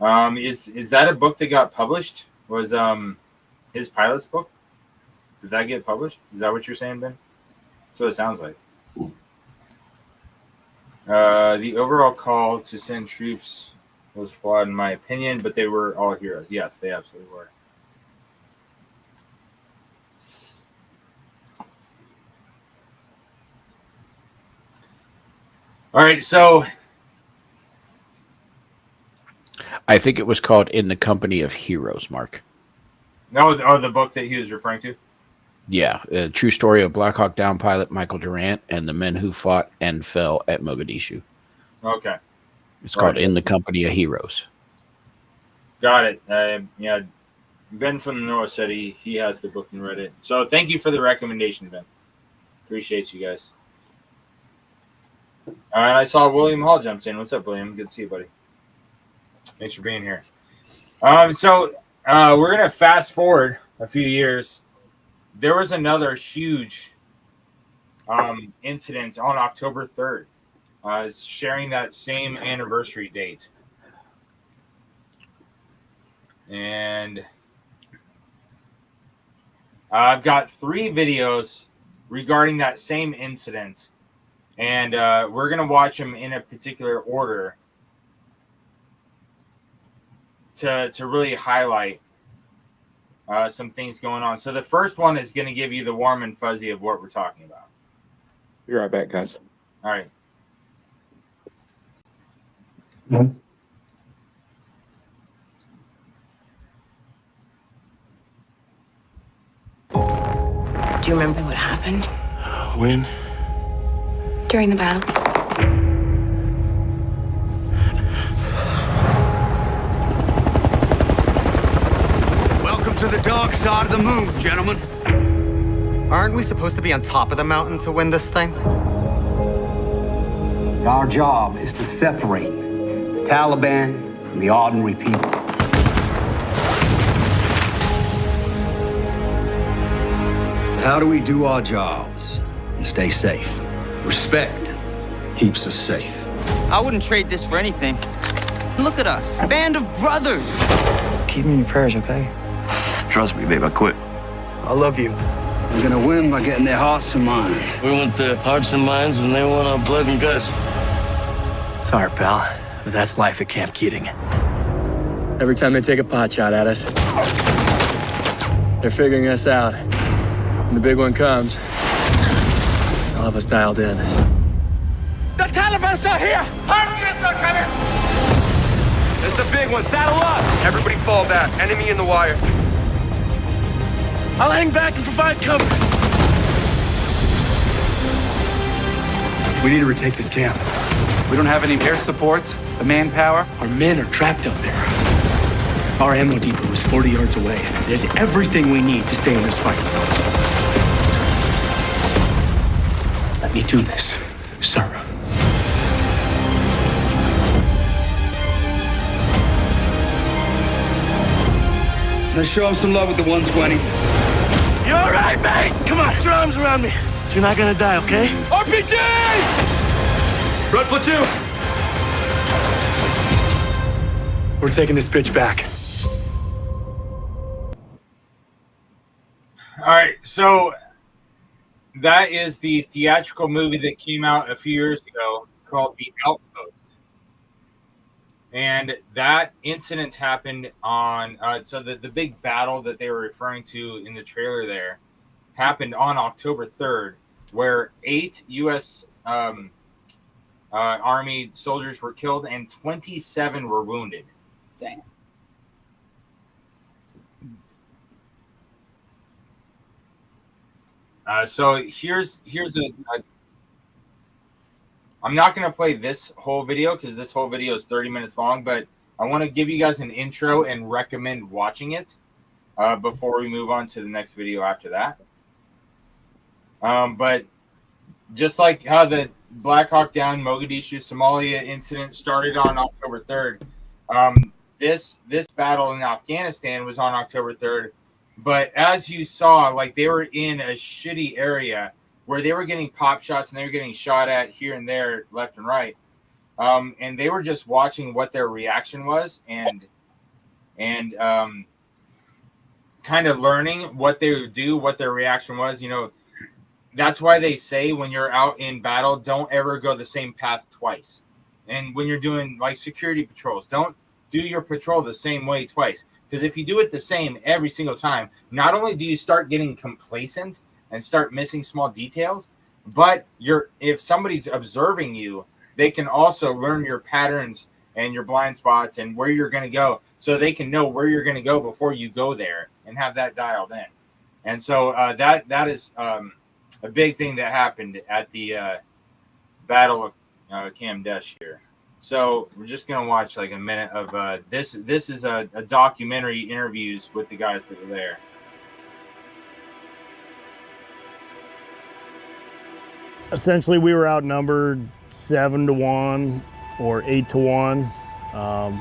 Is that a book that got published? Was his pilot's book? Did that get published? Is that what you're saying, Ben? That's what it sounds like. The overall call to send troops was flawed in my opinion, but they were all heroes. Yes, they absolutely were. All right, so I think it was called In the Company of Heroes, Mark. no, the book that he was referring to. Yeah, a true story of Black Hawk Down pilot Michael Durant and the men who fought and fell at Mogadishu. Okay, It's called In the Company of Heroes. got it. Yeah, Ben from the North said he has the book and read it. So thank you for the recommendation, Ben. Appreciate you guys. And I saw William Hall jumped in. What's up, William? Good to see you, buddy. Thanks for being here. So we're gonna fast forward a few years. There was another huge incident on October 3rd, sharing that same anniversary date. And I've got 3 videos regarding that same incident. And we're going to watch them in a particular order to really highlight some things going on. So the first one is going to give you the warm and fuzzy of what we're talking about. Be right back, guys. All right. Do you remember what happened When? during the battle? Welcome to the dark side of the moon, gentlemen. Aren't we supposed to be on top of the mountain to win this thing? Our job is to separate the Taliban from the ordinary people. How do we do our jobs and stay safe? Respect keeps us safe. I wouldn't trade this for anything. Look at us, band of brothers. Keep me in your prayers, okay? Trust me, babe, I quit. I love you. We're gonna win by getting their hearts and minds. We want their hearts and minds, and they want our blood and guts. Sorry, pal, but that's life at Camp Keating. Every time they take a pot shot at us, they're figuring us out. When the big one comes, they'll have us dialed in. The Taliban's are here! Hundreds are coming! It's the big one. Saddle up! Everybody fall back. Enemy in the wire. I'll hang back and provide cover. We need to retake this camp. We don't have any air support, the manpower. Our men are trapped up there. Our ammo depot is 40 yards away. There's everything we need to stay in this fight. Let me do this, sir. Let's show them some love with the 120s. You all right, mate? Come on, put your arms around me. You're not gonna die, okay? RPG! Red platoon! We're taking this bitch back. All right, so that is the theatrical movie that came out a few years ago called The Outpost. And that incident happened on, so the big battle that they were referring to in the trailer there happened on October 3rd, where 8 U.S. Army soldiers were killed and 27 were wounded. Dang. So here's a I'm not going to play this whole video because this whole video is 30 minutes long, but I want to give you guys an intro and recommend watching it before we move on to the next video after that. But just like how the Black Hawk Down Mogadishu, Somalia incident started on October 3rd, this battle in Afghanistan was on October 3rd. But as you saw, like they were in a shitty area where they were getting pop shots and they were getting shot at here and there, left and right. and they were just watching what their reaction was and kind of learning what they would do, what their reaction was. You know, that's why they say when you're out in battle, don't ever go the same path twice. And when you're doing like security patrols, don't do your patrol the same way twice. Because if you do it the same every single time, not only do you start getting complacent and start missing small details, but if somebody's observing you, they can also learn your patterns and your blind spots and where you're going to go, so they can know where you're going to go before you go there and have that dialed in. And so that is a big thing that happened at the Battle of Kamdesh here. So we're just going to watch like a minute of this. This is a documentary interviews with the guys that were there. Essentially, we were outnumbered 7-1 or 8-1,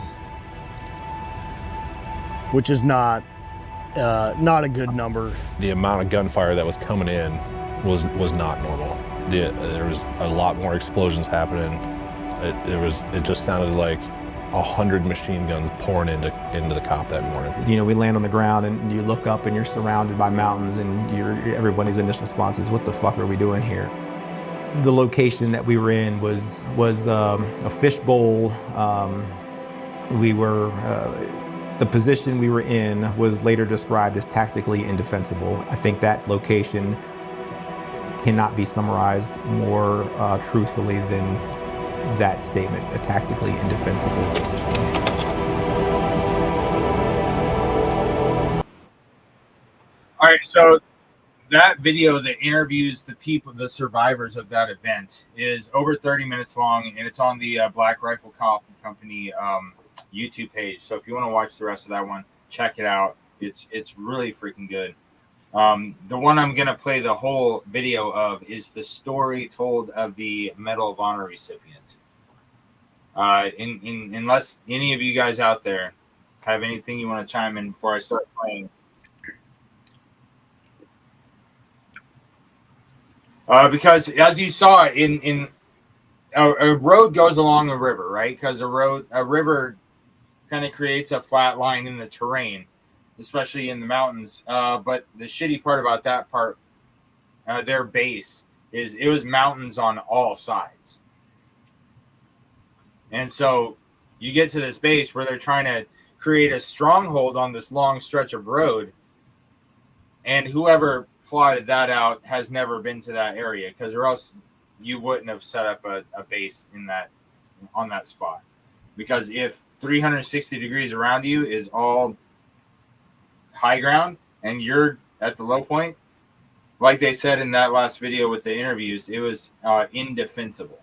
which is not a good number. The amount of gunfire that was coming in was not normal. There was a lot more explosions happening. It just sounded like 100 machine guns pouring into the cop that morning. You know, we land on the ground and you look up and you're surrounded by mountains, and everybody's initial response is, "What the fuck are we doing here?" The location that we were in was a fishbowl. The position we were in was later described as tactically indefensible. I think that location cannot be summarized more truthfully than that statement, a tactically indefensible position. All right, so that video that interviews the people, the survivors of that event, is over 30 minutes long, and it's on the Black Rifle Coffee Company YouTube page. So if you want to watch the rest of that one, check it out. It's really freaking good. The one I'm going to play the whole video of is the story told of the Medal of Honor recipient. Unless any of you guys out there have anything you want to chime in before I start playing. Because as you saw a road goes along a river, right? Because a river kind of creates a flat line in the terrain, especially in the mountains. But the shitty part about that part, their base, is it was mountains on all sides. And so you get to this base where they're trying to create a stronghold on this long stretch of road, and whoever plotted that out has never been to that area, because or else you wouldn't have set up a base on that spot. Because if 360 degrees around you is all high ground and you're at the low point, like they said in that last video with the interviews, it was indefensible.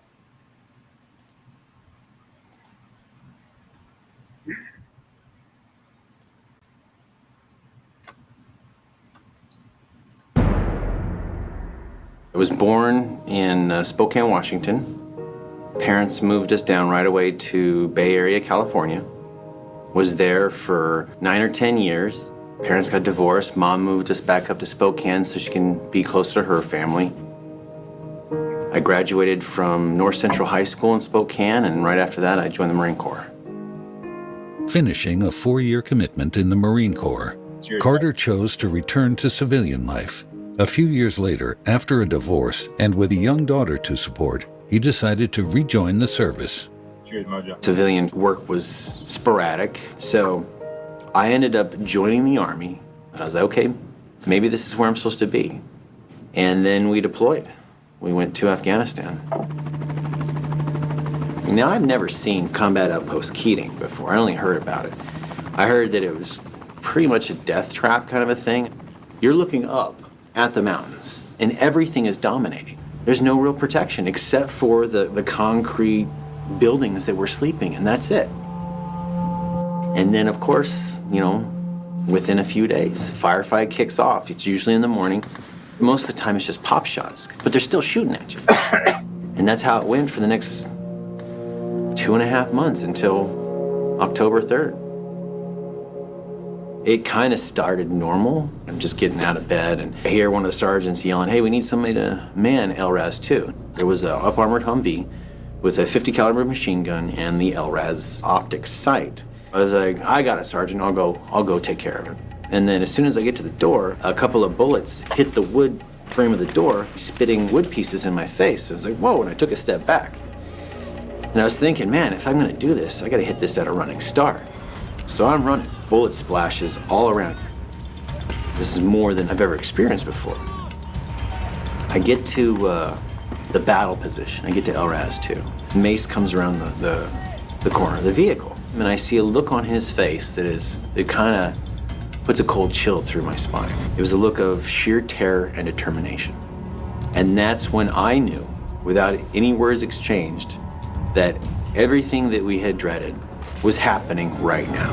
I was born in Spokane, Washington. Parents moved us down right away to Bay Area, California. Was there for 9 or 10 years. Parents got divorced. Mom moved us back up to Spokane so she can be closer to her family. I graduated from North Central High School in Spokane, and right after that, I joined the Marine Corps. Finishing a 4-year commitment in the Marine Corps, Carter chose to return to civilian life. A few years later, after a divorce and with a young daughter to support, he decided to rejoin the service. Cheers, Mojo. Civilian work was sporadic, so I ended up joining the Army. I was like, okay, maybe this is where I'm supposed to be. And then we deployed. We went to Afghanistan. Now, I've never seen Combat Outpost Keating before. I only heard about it. I heard that it was pretty much a death trap kind of a thing. You're looking up at the mountains, and everything is dominating. There's no real protection except for the concrete buildings that we're sleeping in. That's it. And then, of course, within a few days, firefight kicks off. It's usually in the morning. Most of the time, it's just pop shots, but they're still shooting at you. And that's how it went for the next 2.5 months until October 3rd. It kind of started normal. I'm just getting out of bed, and I hear one of the sergeants yelling, "Hey, we need somebody to man LRAS 2." There was an up-armored Humvee with a 50 caliber machine gun and the LRAS optic sight. I was like, I got it, Sergeant, I'll go take care of it. And then as soon as I get to the door, a couple of bullets hit the wood frame of the door, spitting wood pieces in my face. I was like, whoa, and I took a step back. And I was thinking, man, if I'm gonna do this, I gotta hit this at a running start. So I'm running, bullet splashes all around. This is more than I've ever experienced before. I get to the battle position. I get to LRAS 2. Mace comes around the corner of the vehicle. And I see a look on his face it kind of puts a cold chill through my spine. It was a look of sheer terror and determination. And that's when I knew, without any words exchanged, that everything that we had dreaded was happening right now.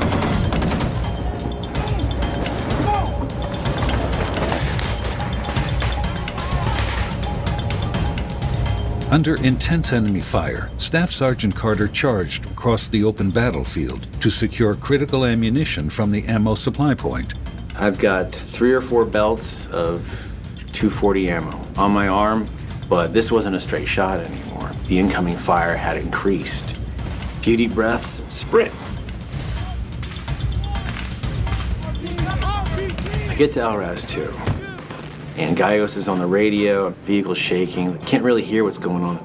Under intense enemy fire, Staff Sergeant Carter charged across the open battlefield to secure critical ammunition from the ammo supply point. I've got 3 or 4 belts of 240 ammo on my arm, but this wasn't a straight shot anymore. The incoming fire had increased. Few deep breaths and sprint. I get to LRAS 2. And Gallegos is on the radio, vehicle's shaking, can't really hear what's going on.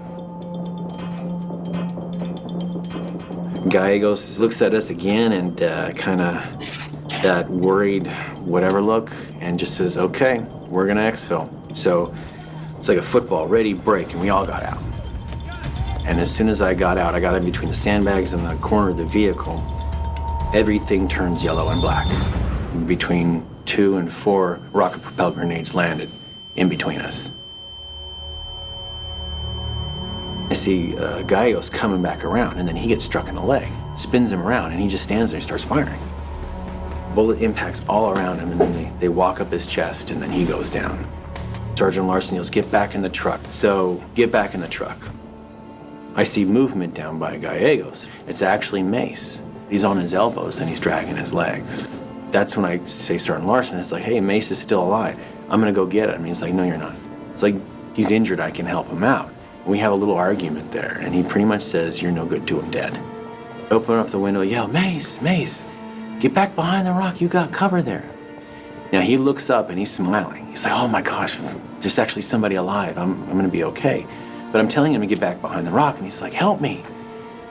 Gallegos looks at us again and kind of that worried whatever look and just says, okay, we're gonna exfil. So it's like a football, ready, break, and we all got out. And as soon as I got out, I got in between the sandbags and the corner of the vehicle, everything turns yellow and black. Between 2 and 4 rocket-propelled grenades landed in between us. I see Gallegos coming back around, and then he gets struck in the leg, spins him around, and he just stands there and starts firing. Bullet impacts all around him, and then they walk up his chest, and then he goes down. Sergeant Larson yells, get back in the truck. So, get back in the truck. I see movement down by Gallegos. It's actually Mace. He's on his elbows, and he's dragging his legs. That's when I say Sergeant Larson, it's like, hey, Mace is still alive. I'm gonna go get him. He's like, no, you're not. It's like, he's injured, I can help him out. We have a little argument there, and he pretty much says, you're no good to him dead. Open up the window, yell, Mace, Mace, get back behind the rock, you got cover there. Now he looks up and he's smiling. He's like, oh my gosh, there's actually somebody alive, I'm gonna be okay. But I'm telling him to get back behind the rock, and he's like, help me.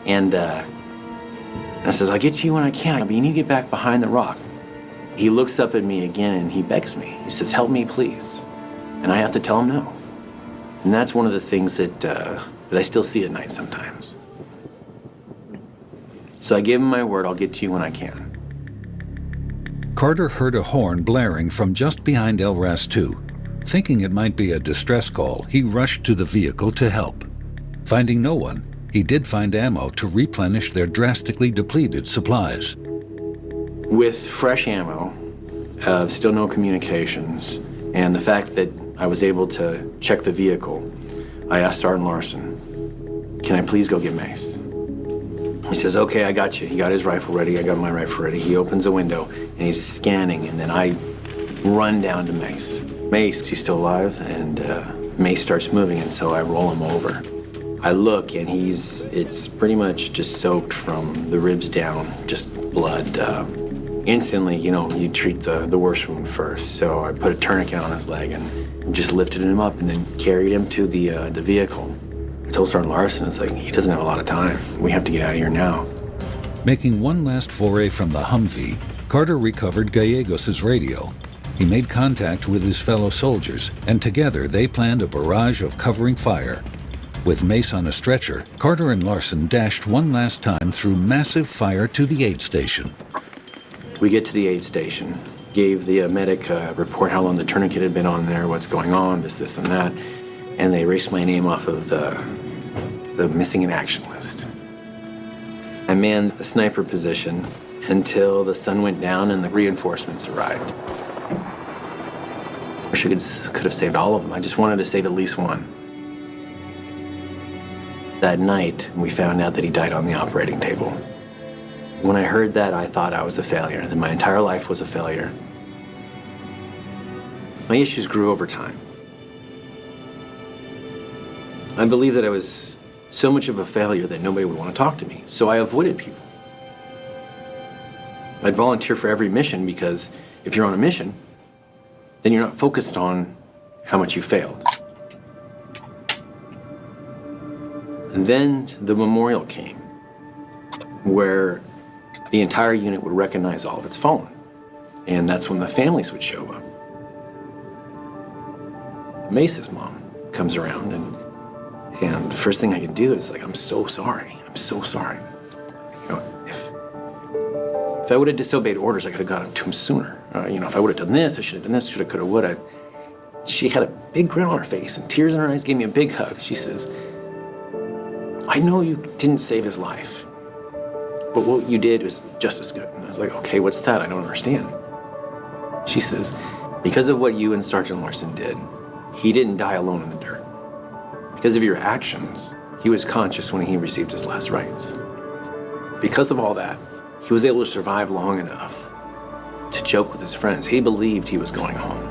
And I says, I'll get to you when I can, but you need to get back behind the rock. He looks up at me again and he begs me. He says, help me, please. And I have to tell him no. And that's one of the things that I still see at night sometimes. So I give him my word, I'll get to you when I can. Carter heard a horn blaring from just behind LRAS 2. Thinking it might be a distress call, he rushed to the vehicle to help. Finding no one, he did find ammo to replenish their drastically depleted supplies. With fresh ammo, still no communications, and the fact that I was able to check the vehicle, I asked Sergeant Larson, can I please go get Mace? He says, okay, I got you. He got his rifle ready, I got my rifle ready. He opens a window and he's scanning, and then I run down to Mace. Mace, he's still alive, and Mace starts moving, and so I roll him over. I look, and it's pretty much just soaked from the ribs down, just blood. Instantly, you treat the worst wound first. So I put a tourniquet on his leg and just lifted him up and then carried him to the vehicle. I told Sergeant Larson, it's like, he doesn't have a lot of time. We have to get out of here now. Making one last foray from the Humvee, Carter recovered Gallegos' radio. He made contact with his fellow soldiers, and together they planned a barrage of covering fire. With Mace on a stretcher, Carter and Larson dashed one last time through massive fire to the aid station. We get to the aid station, gave the medic a report how long the tourniquet had been on there, what's going on, this, and that, and they erased my name off of the missing in action list. I manned the sniper position until the sun went down and the reinforcements arrived. I wish I could have saved all of them. I just wanted to save at least one. That night, we found out that he died on the operating table. When I heard that, I thought I was a failure, that my entire life was a failure. My issues grew over time. I believe that I was so much of a failure that nobody would want to talk to me. So I avoided people. I'd volunteer for every mission because if you're on a mission, then you're not focused on how much you failed. And then the memorial came, where the entire unit would recognize all of its fallen. And that's when the families would show up. Mace's mom comes around, and the first thing I can do is like, I'm so sorry. I'm so sorry. You know, if I would have disobeyed orders, I could have got to him sooner. If I would have done this, I should have done this, should have, could have, would have. She had a big grin on her face and tears in her eyes, gave me a big hug. She says, I know you didn't save his life, but what you did was just as good. And I was like, okay, what's that? I don't understand. She says, because of what you and Sergeant Larson did, he didn't die alone in the dirt. Because of your actions, he was conscious when he received his last rites. Because of all that, he was able to survive long enough to joke with his friends. He believed he was going home.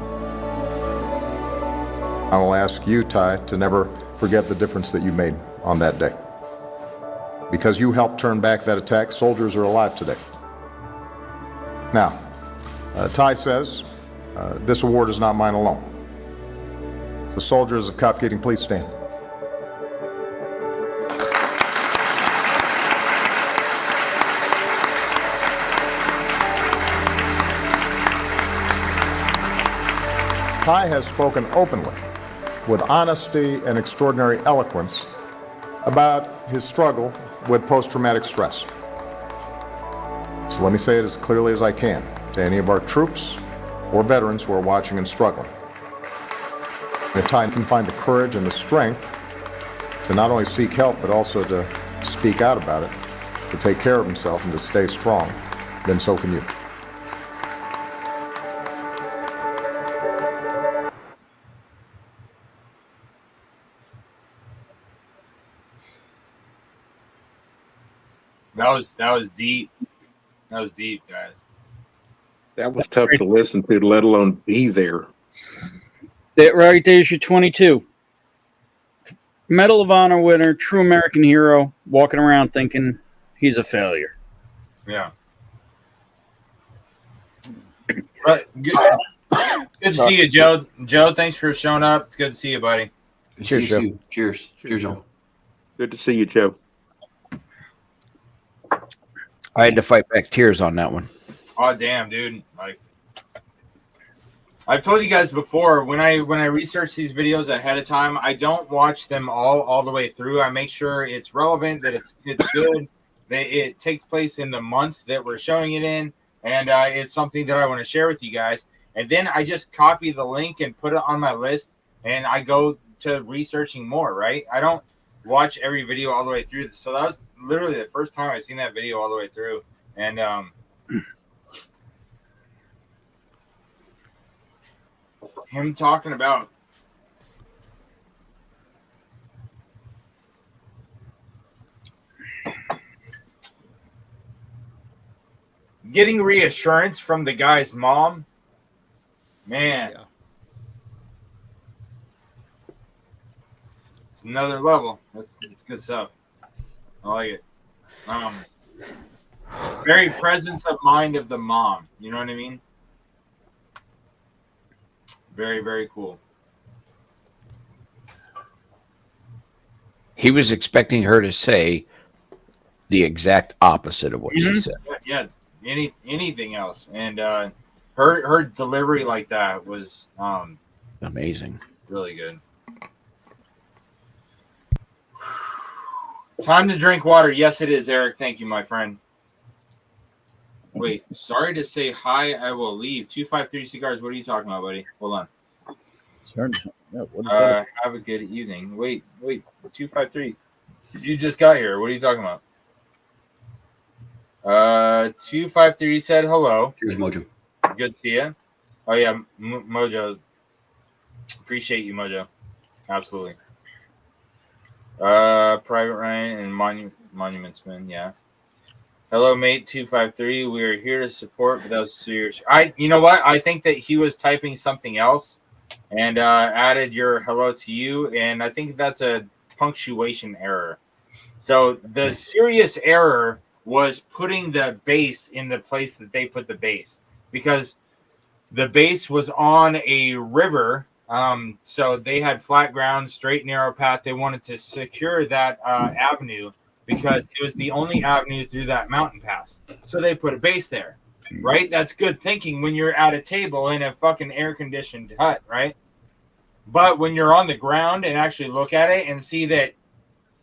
I will ask you, Ty, to never forget the difference that you made on that day. Because you helped turn back that attack, soldiers are alive today. Now, Ty says, this award is not mine alone. The soldiers of Cop Keating, please stand. Ty has spoken openly, with honesty and extraordinary eloquence, about his struggle with post-traumatic stress. So let me say it as clearly as I can to any of our troops or veterans who are watching and struggling. If Ty can find the courage and the strength to not only seek help, but also to speak out about it, to take care of himself and to stay strong, then so can you. That was deep. That was deep, guys. That was tough to listen to, let alone be there. That right there's your 22. Medal of Honor winner, true American hero, walking around thinking he's a failure. Yeah. But good to see you, Joe. Joe, thanks for showing up. It's good to see you, buddy. Cheers, Joe. Cheers. Cheers, Joe. Good to see you, Joe. I had to fight back tears on that one. Oh damn, dude! Like I've told you guys before, when I research these videos ahead of time, I don't watch them all the way through. I make sure it's relevant, that it's good, that it takes place in the month that we're showing it in, and it's something that I want to share with you guys. And then I just copy the link and put it on my list, and I go to researching more. Right? I don't watch every video all the way through. So that was literally the first time I seen that video all the way through, and him talking about getting reassurance from the guy's mom, man. Yeah. It's another level. It's good stuff. I like it. Very presence of mind of the mom. You know what I mean? Very, very cool. He was expecting her to say the exact opposite of what she said. Yeah, anything else. And her delivery like that was amazing. Really good. Time to drink water. Yes, it is, Eric. Thank you, my friend. Wait, sorry to say hi. I will leave. 253 cigars. What are you talking about, buddy? Hold on. Have a good evening. Wait. 253. You just got here. What are you talking about? 253 said hello. Cheers, Mojo. Good to see you. Oh yeah, Mojo. Appreciate you, Mojo. Absolutely. Private Ryan and Monumentsman. Yeah. Hello, mate. 253. We are here to support, but that was serious. You know what? I think that he was typing something else and added your hello to you, and I think that's a punctuation error. So the serious error was putting the base in the place that they put the base, because the base was on a river. So they had flat ground, straight, narrow path. They wanted to secure that avenue because it was the only avenue through that mountain pass. So they put a base there, right? That's good thinking when you're at a table in a fucking air-conditioned hut, right? But when you're on the ground and actually look at it and see that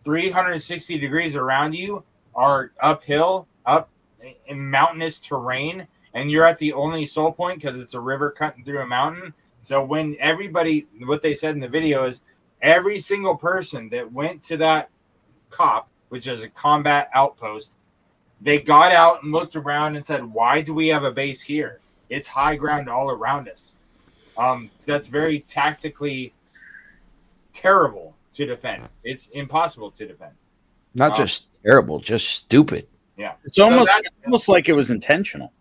360 degrees around you are uphill, up in mountainous terrain, and you're at the only soul point because it's a river cutting through a mountain. So when everybody, what they said in the video is every single person that went to that COP, which is a combat outpost, they got out and looked around and said, why do we have a base here? It's high ground all around us. That's very tactically terrible to defend. It's impossible to defend. Not just terrible, just stupid. Yeah. It's almost like it was intentional.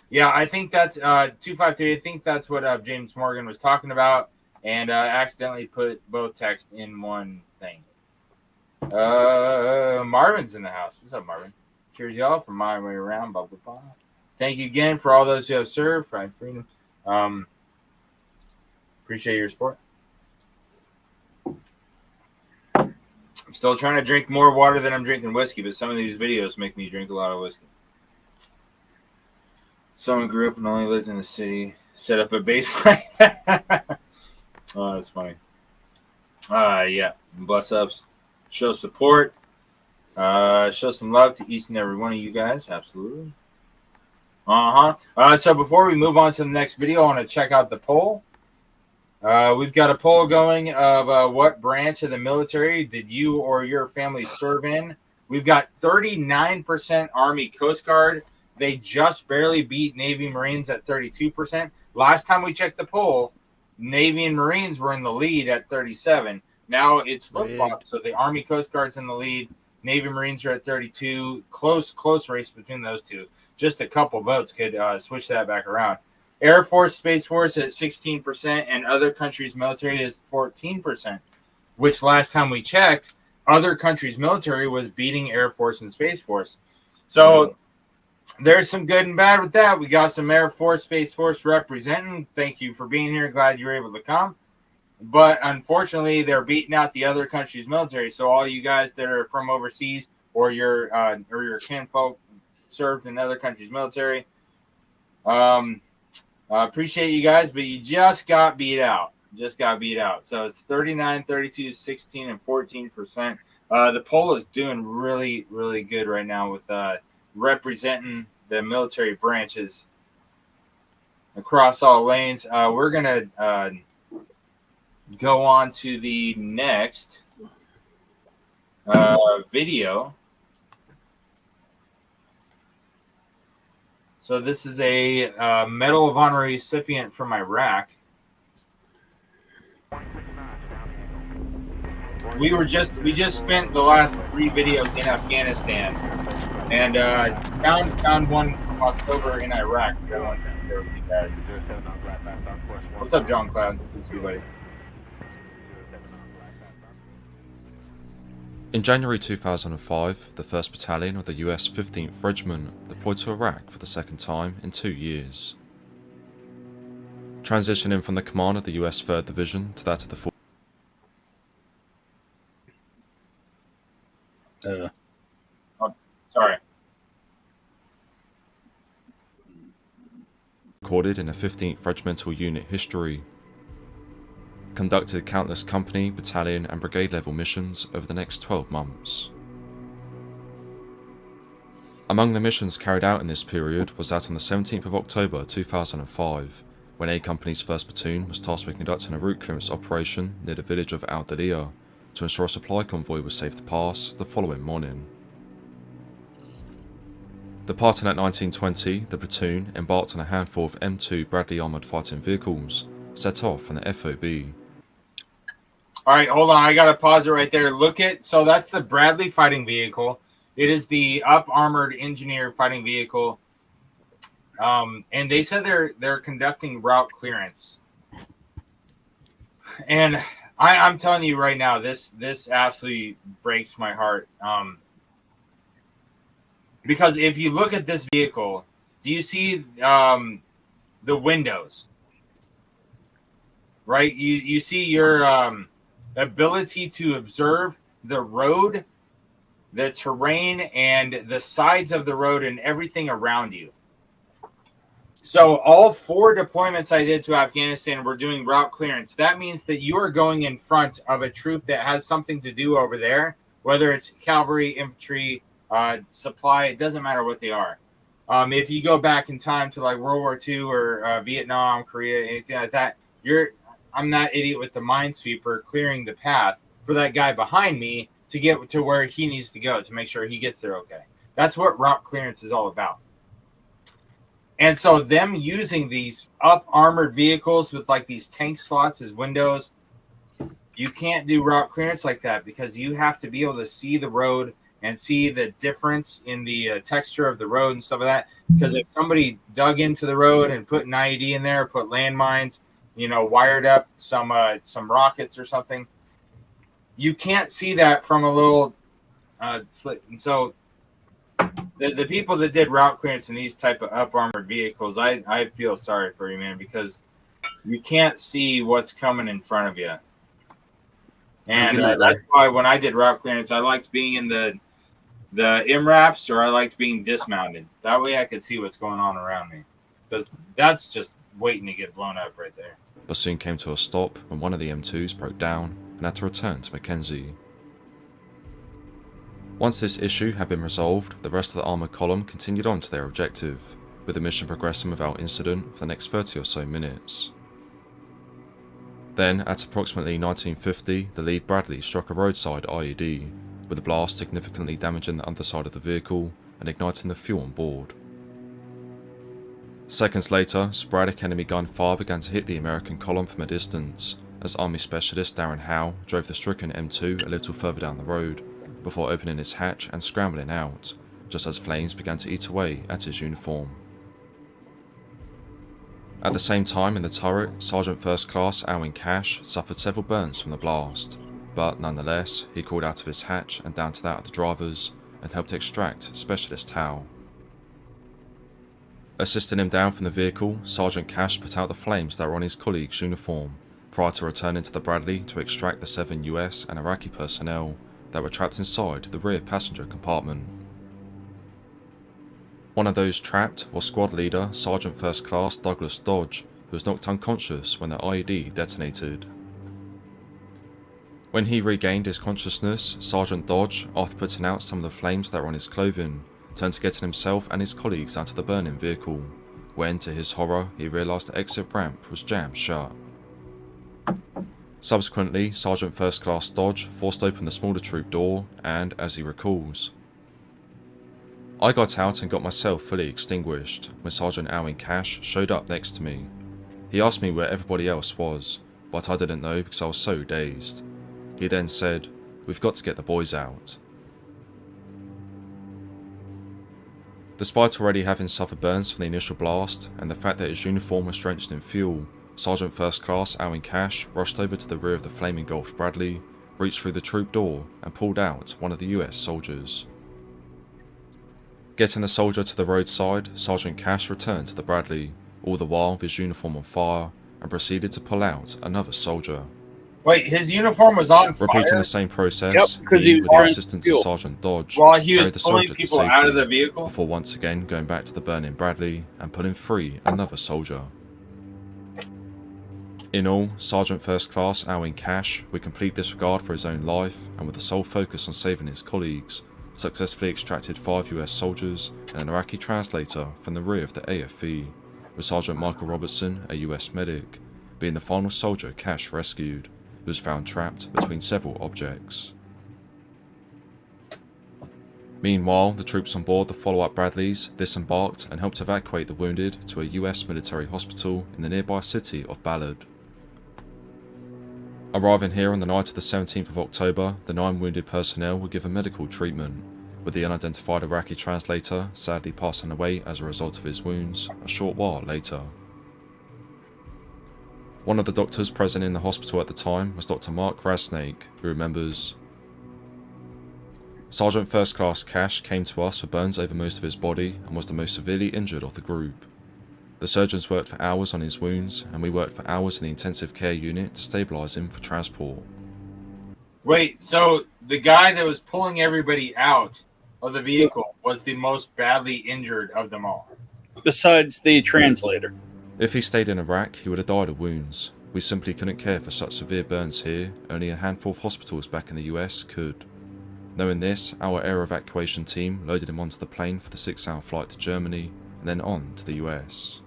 Yeah, I think that's 253. I think that's what James Morgan was talking about, and accidentally put both texts in one thing. Marvin's in the house. What's up, Marvin? Cheers, y'all, from my way around. Blah blah blah. Thank you again for all those who have served. Pride, freedom. Appreciate your support. I'm still trying to drink more water than I'm drinking whiskey, but some of these videos make me drink a lot of whiskey. Someone grew up and only lived in the city, set up a base like that. Oh, that's funny. Yeah. Bless ups. Show support. Show some love to each and every one of you guys. Absolutely. So before we move on to the next video, I want to check out the poll. We've got a poll going of what branch of the military did you or your family serve in? We've got 39% Army Coast Guard. They just barely beat Navy Marines at 32%. Last time we checked the poll, Navy and Marines were in the lead at 37. Now it's flip-flopped, so the Army Coast Guard's in the lead. Navy Marines are at 32. Close race between those two. Just a couple votes could switch that back around. Air Force, Space Force at 16%, and other countries' military is 14%, which last time we checked, other countries' military was beating Air Force and Space Force. So there's some good and bad with that. We got some Air Force, Space Force representing. Thank you for being here. Glad you were able to come. But unfortunately, they're beating out the other countries' military. So all you guys that are from overseas or your kinfolk served in other countries' military, appreciate you guys, but you just got beat out. So it's 39, 32, 16, and 14%. The poll is doing really, really good right now with representing the military branches across all lanes. We're going to go on to the next video. So this is a Medal of Honor recipient from Iraq. We just spent the last 3 videos in Afghanistan, and found one from October in Iraq. I want to share with you guys. What's up, John Cloud? Good to see you, buddy. In January 2005, the 1st Battalion of the US 15th Regiment deployed to Iraq for the second time in 2 years. Transitioning from the command of the US 3rd Division to that of the 4th. Sorry. Recorded in a 15th Regimental Unit history. Conducted countless company, battalion and brigade level missions over the next 12 months. Among the missions carried out in this period was that on the 17th of October 2005, when A Company's 1st Platoon was tasked with conducting a route clearance operation near the village of Al Dalia to ensure a supply convoy was safe to pass the following morning. Departing at 1920, the platoon, embarked on a handful of M2 Bradley armoured fighting vehicles, set off from the FOB. All right, hold on. I got to pause it right there. So that's the Bradley fighting vehicle. It is the up-armored engineer fighting vehicle. And they said they're conducting route clearance. And I'm telling you right now, this absolutely breaks my heart. Because if you look at this vehicle, do you see the windows? Right? You see your ability to observe the road, the terrain, and the sides of the road and everything around you. So all 4 deployments I did to Afghanistan were doing route clearance. That means that you are going in front of a troop that has something to do over there, whether it's cavalry, infantry, supply, it doesn't matter what they are. If you go back in time to like World War II or Vietnam, Korea, anything like that, I'm that idiot with the minesweeper clearing the path for that guy behind me to get to where he needs to go to make sure he gets there okay. That's what route clearance is all about. And so them using these up armored vehicles with like these tank slots as windows, you can't do route clearance like that because you have to be able to see the road and see the difference in the texture of the road and stuff like that. Because if somebody dug into the road and put an IED in there, put landmines, wired up some rockets or something, you can't see that from a little slit. And so the people that did route clearance in these type of up armored vehicles, I feel sorry for you, man, because you can't see what's coming in front of you. And that's why when I did route clearance, I liked being in the MRAPs, or I liked being dismounted. That way I could see what's going on around me, because that's just waiting to get blown up right there. But soon came to a stop when one of the M2s broke down and had to return to Mackenzie. Once this issue had been resolved, the rest of the armoured column continued on to their objective, with the mission progressing without incident for the next 30 or so minutes. Then, at approximately 1950, the lead Bradley struck a roadside IED, with the blast significantly damaging the underside of the vehicle and igniting the fuel on board. Seconds later, sporadic enemy gunfire began to hit the American column from a distance, as Army Specialist Darren Howe drove the stricken M2 a little further down the road, before opening his hatch and scrambling out, just as flames began to eat away at his uniform. At the same time in the turret, Sergeant First Class Alwyn Cash suffered several burns from the blast, but nonetheless, he crawled out of his hatch and down to that of the drivers and helped extract Specialist Howe. Assisting him down from the vehicle, Sergeant Cash put out the flames that were on his colleague's uniform, prior to returning to the Bradley to extract the 7 US and Iraqi personnel that were trapped inside the rear passenger compartment. One of those trapped was squad leader Sergeant First Class Douglas Dodge, who was knocked unconscious when the IED detonated. When he regained his consciousness, Sergeant Dodge, after putting out some of the flames that were on his clothing, turned to getting himself and his colleagues out of the burning vehicle, when to his horror he realised the exit ramp was jammed shut. Subsequently, Sergeant First Class Dodge forced open the smaller troop door and, as he recalls, "I got out and got myself fully extinguished when Sergeant Alwyn Cash showed up next to me. He asked me where everybody else was, but I didn't know because I was so dazed. He then said, 'We've got to get the boys out.'" Despite already having suffered burns from the initial blast and the fact that his uniform was drenched in fuel, Sergeant First Class Alwyn Cash rushed over to the rear of the flaming engulfed Bradley, reached through the troop door and pulled out one of the US soldiers. Getting the soldier to the roadside, Sergeant Cash returned to the Bradley, all the while with his uniform on fire, and proceeded to pull out another soldier. Wait, his uniform was on fire? Repeating the same process, because he was with the assistance of Sergeant Dodge, while he was carried the pulling soldier to people safety, out of the vehicle? before once again going back to the burning Bradley and pulling free another soldier. In all, Sergeant First Class Alwyn Cash, with complete disregard for his own life and with the sole focus on saving his colleagues, successfully extracted 5 US soldiers and an Iraqi translator from the rear of the AFV, with Sergeant Michael Robertson, a US medic, being the final soldier Cash rescued, who was found trapped between several objects. Meanwhile, the troops on board the follow-up Bradleys disembarked and helped evacuate the wounded to a US military hospital in the nearby city of Balad. Arriving here on the night of the 17th of October, the 9 wounded personnel were given medical treatment, with the unidentified Iraqi translator sadly passing away as a result of his wounds a short while later. One of the doctors present in the hospital at the time was Dr. Mark Rasnake, who remembers, Sergeant First Class Cash came to us for burns over most of his body and was the most severely injured of the group. The surgeons worked for hours on his wounds, and we worked for hours in the intensive care unit to stabilize him for transport. Wait, so the guy that was pulling everybody out of the vehicle was the most badly injured of them all? Besides the translator. If he stayed in Iraq, he would have died of wounds. We simply couldn't care for such severe burns here. Only a handful of hospitals back in the US could. Knowing this, our air evacuation team loaded him onto the plane for the 6-hour flight to Germany, and then on to the US.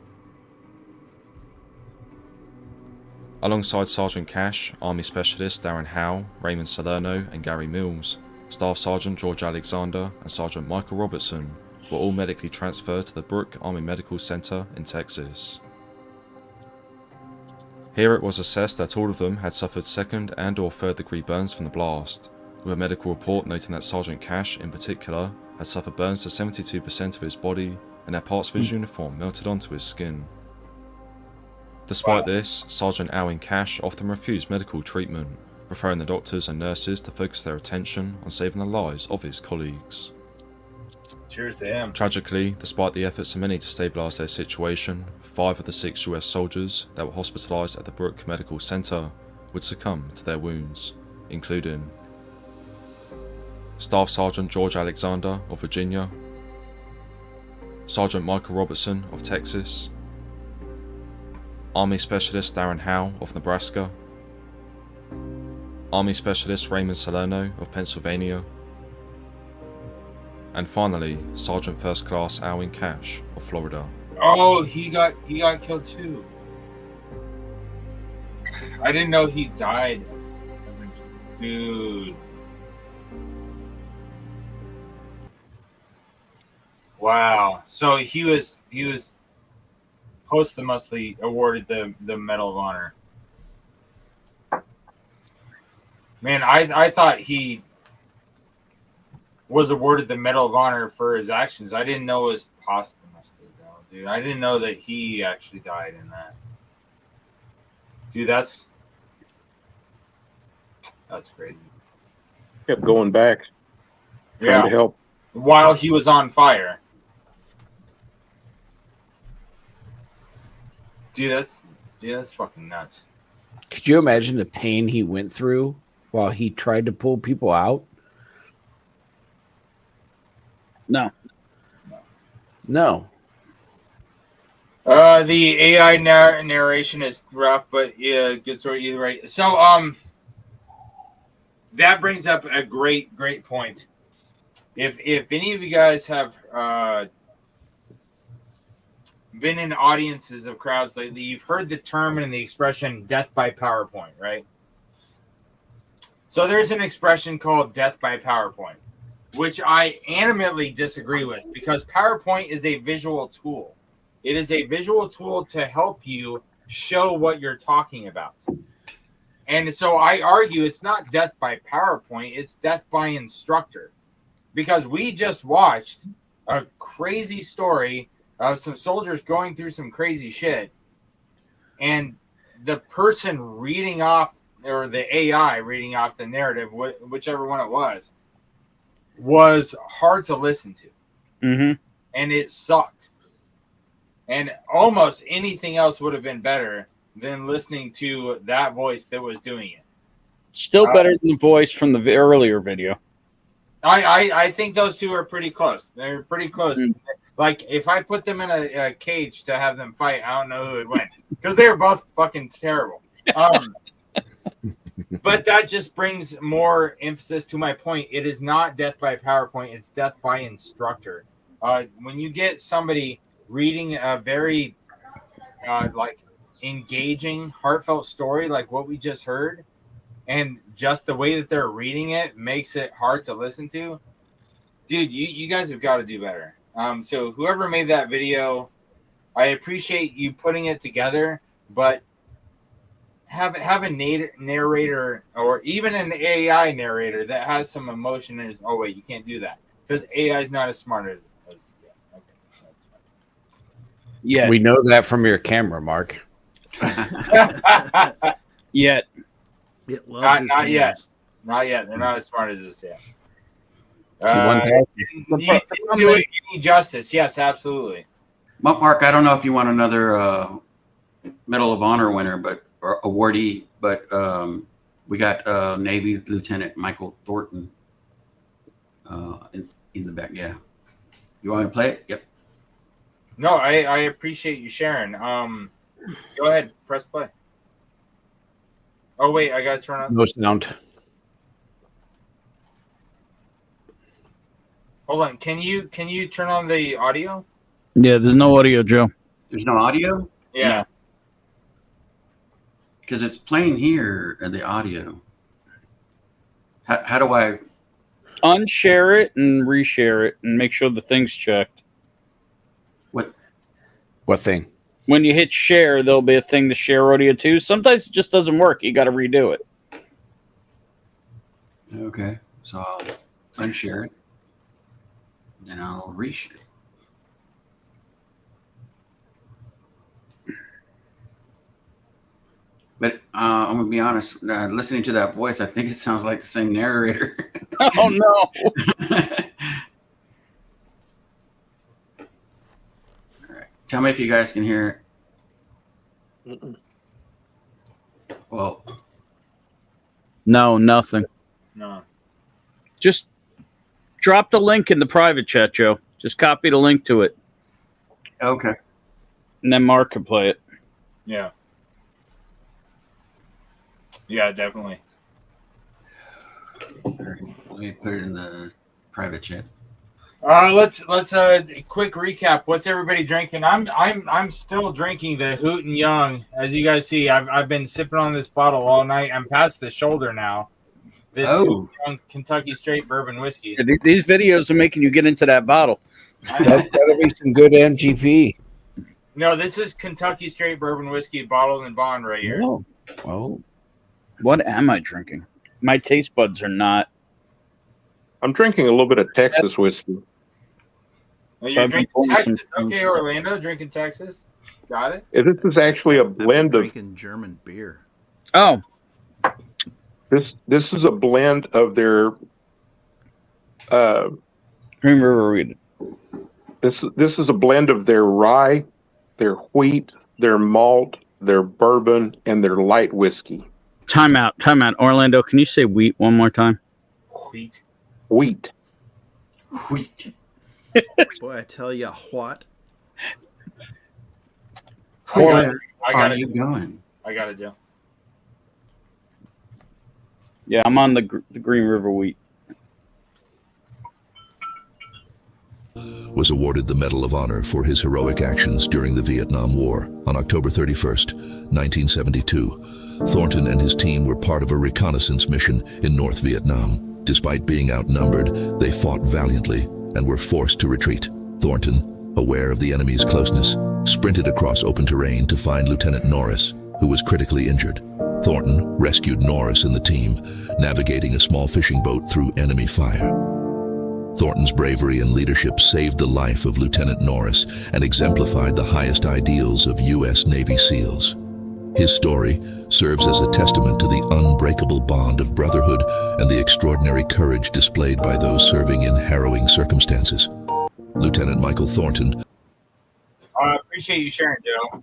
Alongside Sergeant Cash, Army Specialist Darren Howe, Raymond Salerno and Gary Mills, Staff Sergeant George Alexander and Sergeant Michael Robertson were all medically transferred to the Brooke Army Medical Center in Texas. Here it was assessed that all of them had suffered second and or third degree burns from the blast, with a medical report noting that Sergeant Cash in particular had suffered burns to 72% of his body and that parts of his uniform melted onto his skin. Despite this, Sergeant Owen Cash often refused medical treatment, preferring the doctors and nurses to focus their attention on saving the lives of his colleagues. Cheers to him. Tragically, despite the efforts of many to stabilise their situation, 5 of the 6 US soldiers that were hospitalised at the Brooke Medical Center would succumb to their wounds, including Staff Sergeant George Alexander of Virginia, Sergeant Michael Robertson of Texas, Army Specialist Darren Howe of Nebraska, Army Specialist Raymond Salerno of Pennsylvania, and finally Sergeant First Class Owen Cash of Florida. Oh, he got killed too. I didn't know he died. Dude. Wow. So he was posthumously awarded the Medal of Honor. Man, I thought he was awarded the Medal of Honor for his actions. I didn't know it was posthumously, though, dude. I didn't know that he actually died in that. Dude, that's crazy. Kept going back, trying to help. While he was on fire. Dude, that's fucking nuts. Could you imagine the pain he went through while he tried to pull people out? No. The AI narration is rough, but yeah, good story either way. So, that brings up a great point. If any of you guys have been in audiences of crowds lately, you've heard the term and the expression "death by PowerPoint," right? So there's an expression called "death by PowerPoint," which I animately disagree with, because PowerPoint is a visual tool. It is a visual tool to help you show what you're talking about. And so I argue it's not death by PowerPoint, it's death by instructor. Because we just watched a crazy story of some soldiers going through some crazy shit, and the person reading off, or the AI reading off the narrative, whichever one it was hard to listen to. Mm-hmm. And it sucked. And almost anything else would have been better than listening to that voice that was doing it. Still better than the voice from the earlier video. I think those two are pretty close. They're pretty close. Mm. Like, if I put them in a cage to have them fight, I don't know who would win, because they were both fucking terrible. But that just brings more emphasis to my point. It is not death by PowerPoint. It's death by instructor. When you get somebody reading a very engaging, heartfelt story like what we just heard, and just the way that they're reading it makes it hard to listen to, dude, you guys have got to do better. So whoever made that video, I appreciate you putting it together, but have a narrator, or even an AI narrator that has some emotion in his. Oh wait, you can't do that because AI is not as smart as yeah. We know that from your camera, Mark. It loves not yet. Not yet. They're not as smart as this yet. You didn't do it any justice. Yes, absolutely. Mark, I don't know if you want another Medal of Honor winner, or awardee, but we got Navy Lieutenant Michael Thornton in the back. Yeah, you want to play it? Yep. No, I appreciate you sharing. Go ahead, press play. Oh wait, I gotta turn on. No sound. Hold on. Can you turn on the audio? Yeah, there's no audio, Joe. There's no audio? Yeah. Because it's playing here in the audio. How do I unshare it and reshare it and make sure the thing's checked? What thing? When you hit share, there'll be a thing to share audio to. Sometimes it just doesn't work. You got to redo it. Okay, so I'll unshare it, then I'll reshare it. But I'm gonna be honest. Listening to that voice, I think it sounds like the same narrator. Oh no! All right, tell me if you guys can hear it. Well, no, nothing. No. Just drop the link in the private chat, Joe. Just copy the link to it. Okay. And then Mark can play it. Yeah. Yeah, definitely. All right, let me put it in the private chat. Let's quick recap. What's everybody drinking? I'm still drinking the Hooten Young. As you guys see, I've been sipping on this bottle all night. I'm past the shoulder now. This Hooten Young Kentucky Straight Bourbon Whiskey. Yeah, these videos are making you get into that bottle. That's gotta be some good MGP. No, this is Kentucky Straight Bourbon Whiskey bottled in bond right here. Oh. What am I drinking? My taste buds are not. I'm drinking a little bit of Texas whiskey. Oh, you're drinking Texas. Okay, Orlando, drinking Texas. Got it. This is actually a blend of drinking German beer. Oh. This is a blend of their Green River Wheat. This is a blend of their rye, their wheat, their malt, their bourbon, and their light whiskey. Time out. Orlando, can you say wheat one more time? Wheat. Boy, I tell you what. Where are you going? I got it, Joe. Yeah, I'm on the Green River Wheat. Was awarded the Medal of Honor for his heroic actions during the Vietnam War on October 31st, 1972. Thornton and his team were part of a reconnaissance mission in North Vietnam. Despite being outnumbered, they fought valiantly and were forced to retreat. Thornton, aware of the enemy's closeness, sprinted across open terrain to find Lieutenant Norris, who was critically injured. Thornton rescued Norris and the team, navigating a small fishing boat through enemy fire. Thornton's bravery and leadership saved the life of Lieutenant Norris and exemplified the highest ideals of U.S. Navy SEALs. His story serves as a testament to the unbreakable bond of brotherhood and the extraordinary courage displayed by those serving in harrowing circumstances. Lieutenant Michael Thornton. I appreciate you sharing, Joe.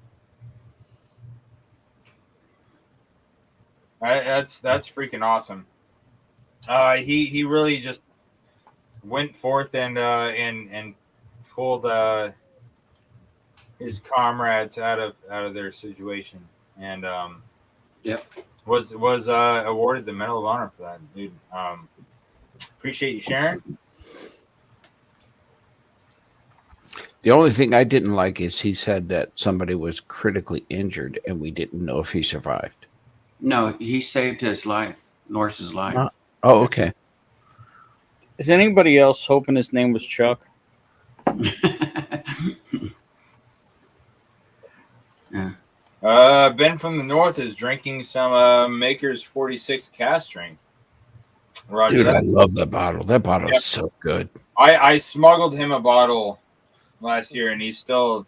That's freaking awesome. He really just went forth and pulled his comrades out of their situation, and was awarded the Medal of Honor for that, dude. Appreciate you sharing. The only thing I didn't like is he said that somebody was critically injured and we didn't know if he survived. No, he saved his life, Norris's life. Oh, okay. Is anybody else hoping his name was Chuck? Yeah. Ben from the North is drinking some Maker's 46 cast strength. Roger. Dude, I love that bottle. That bottle is so good. I smuggled him a bottle last year, and he's still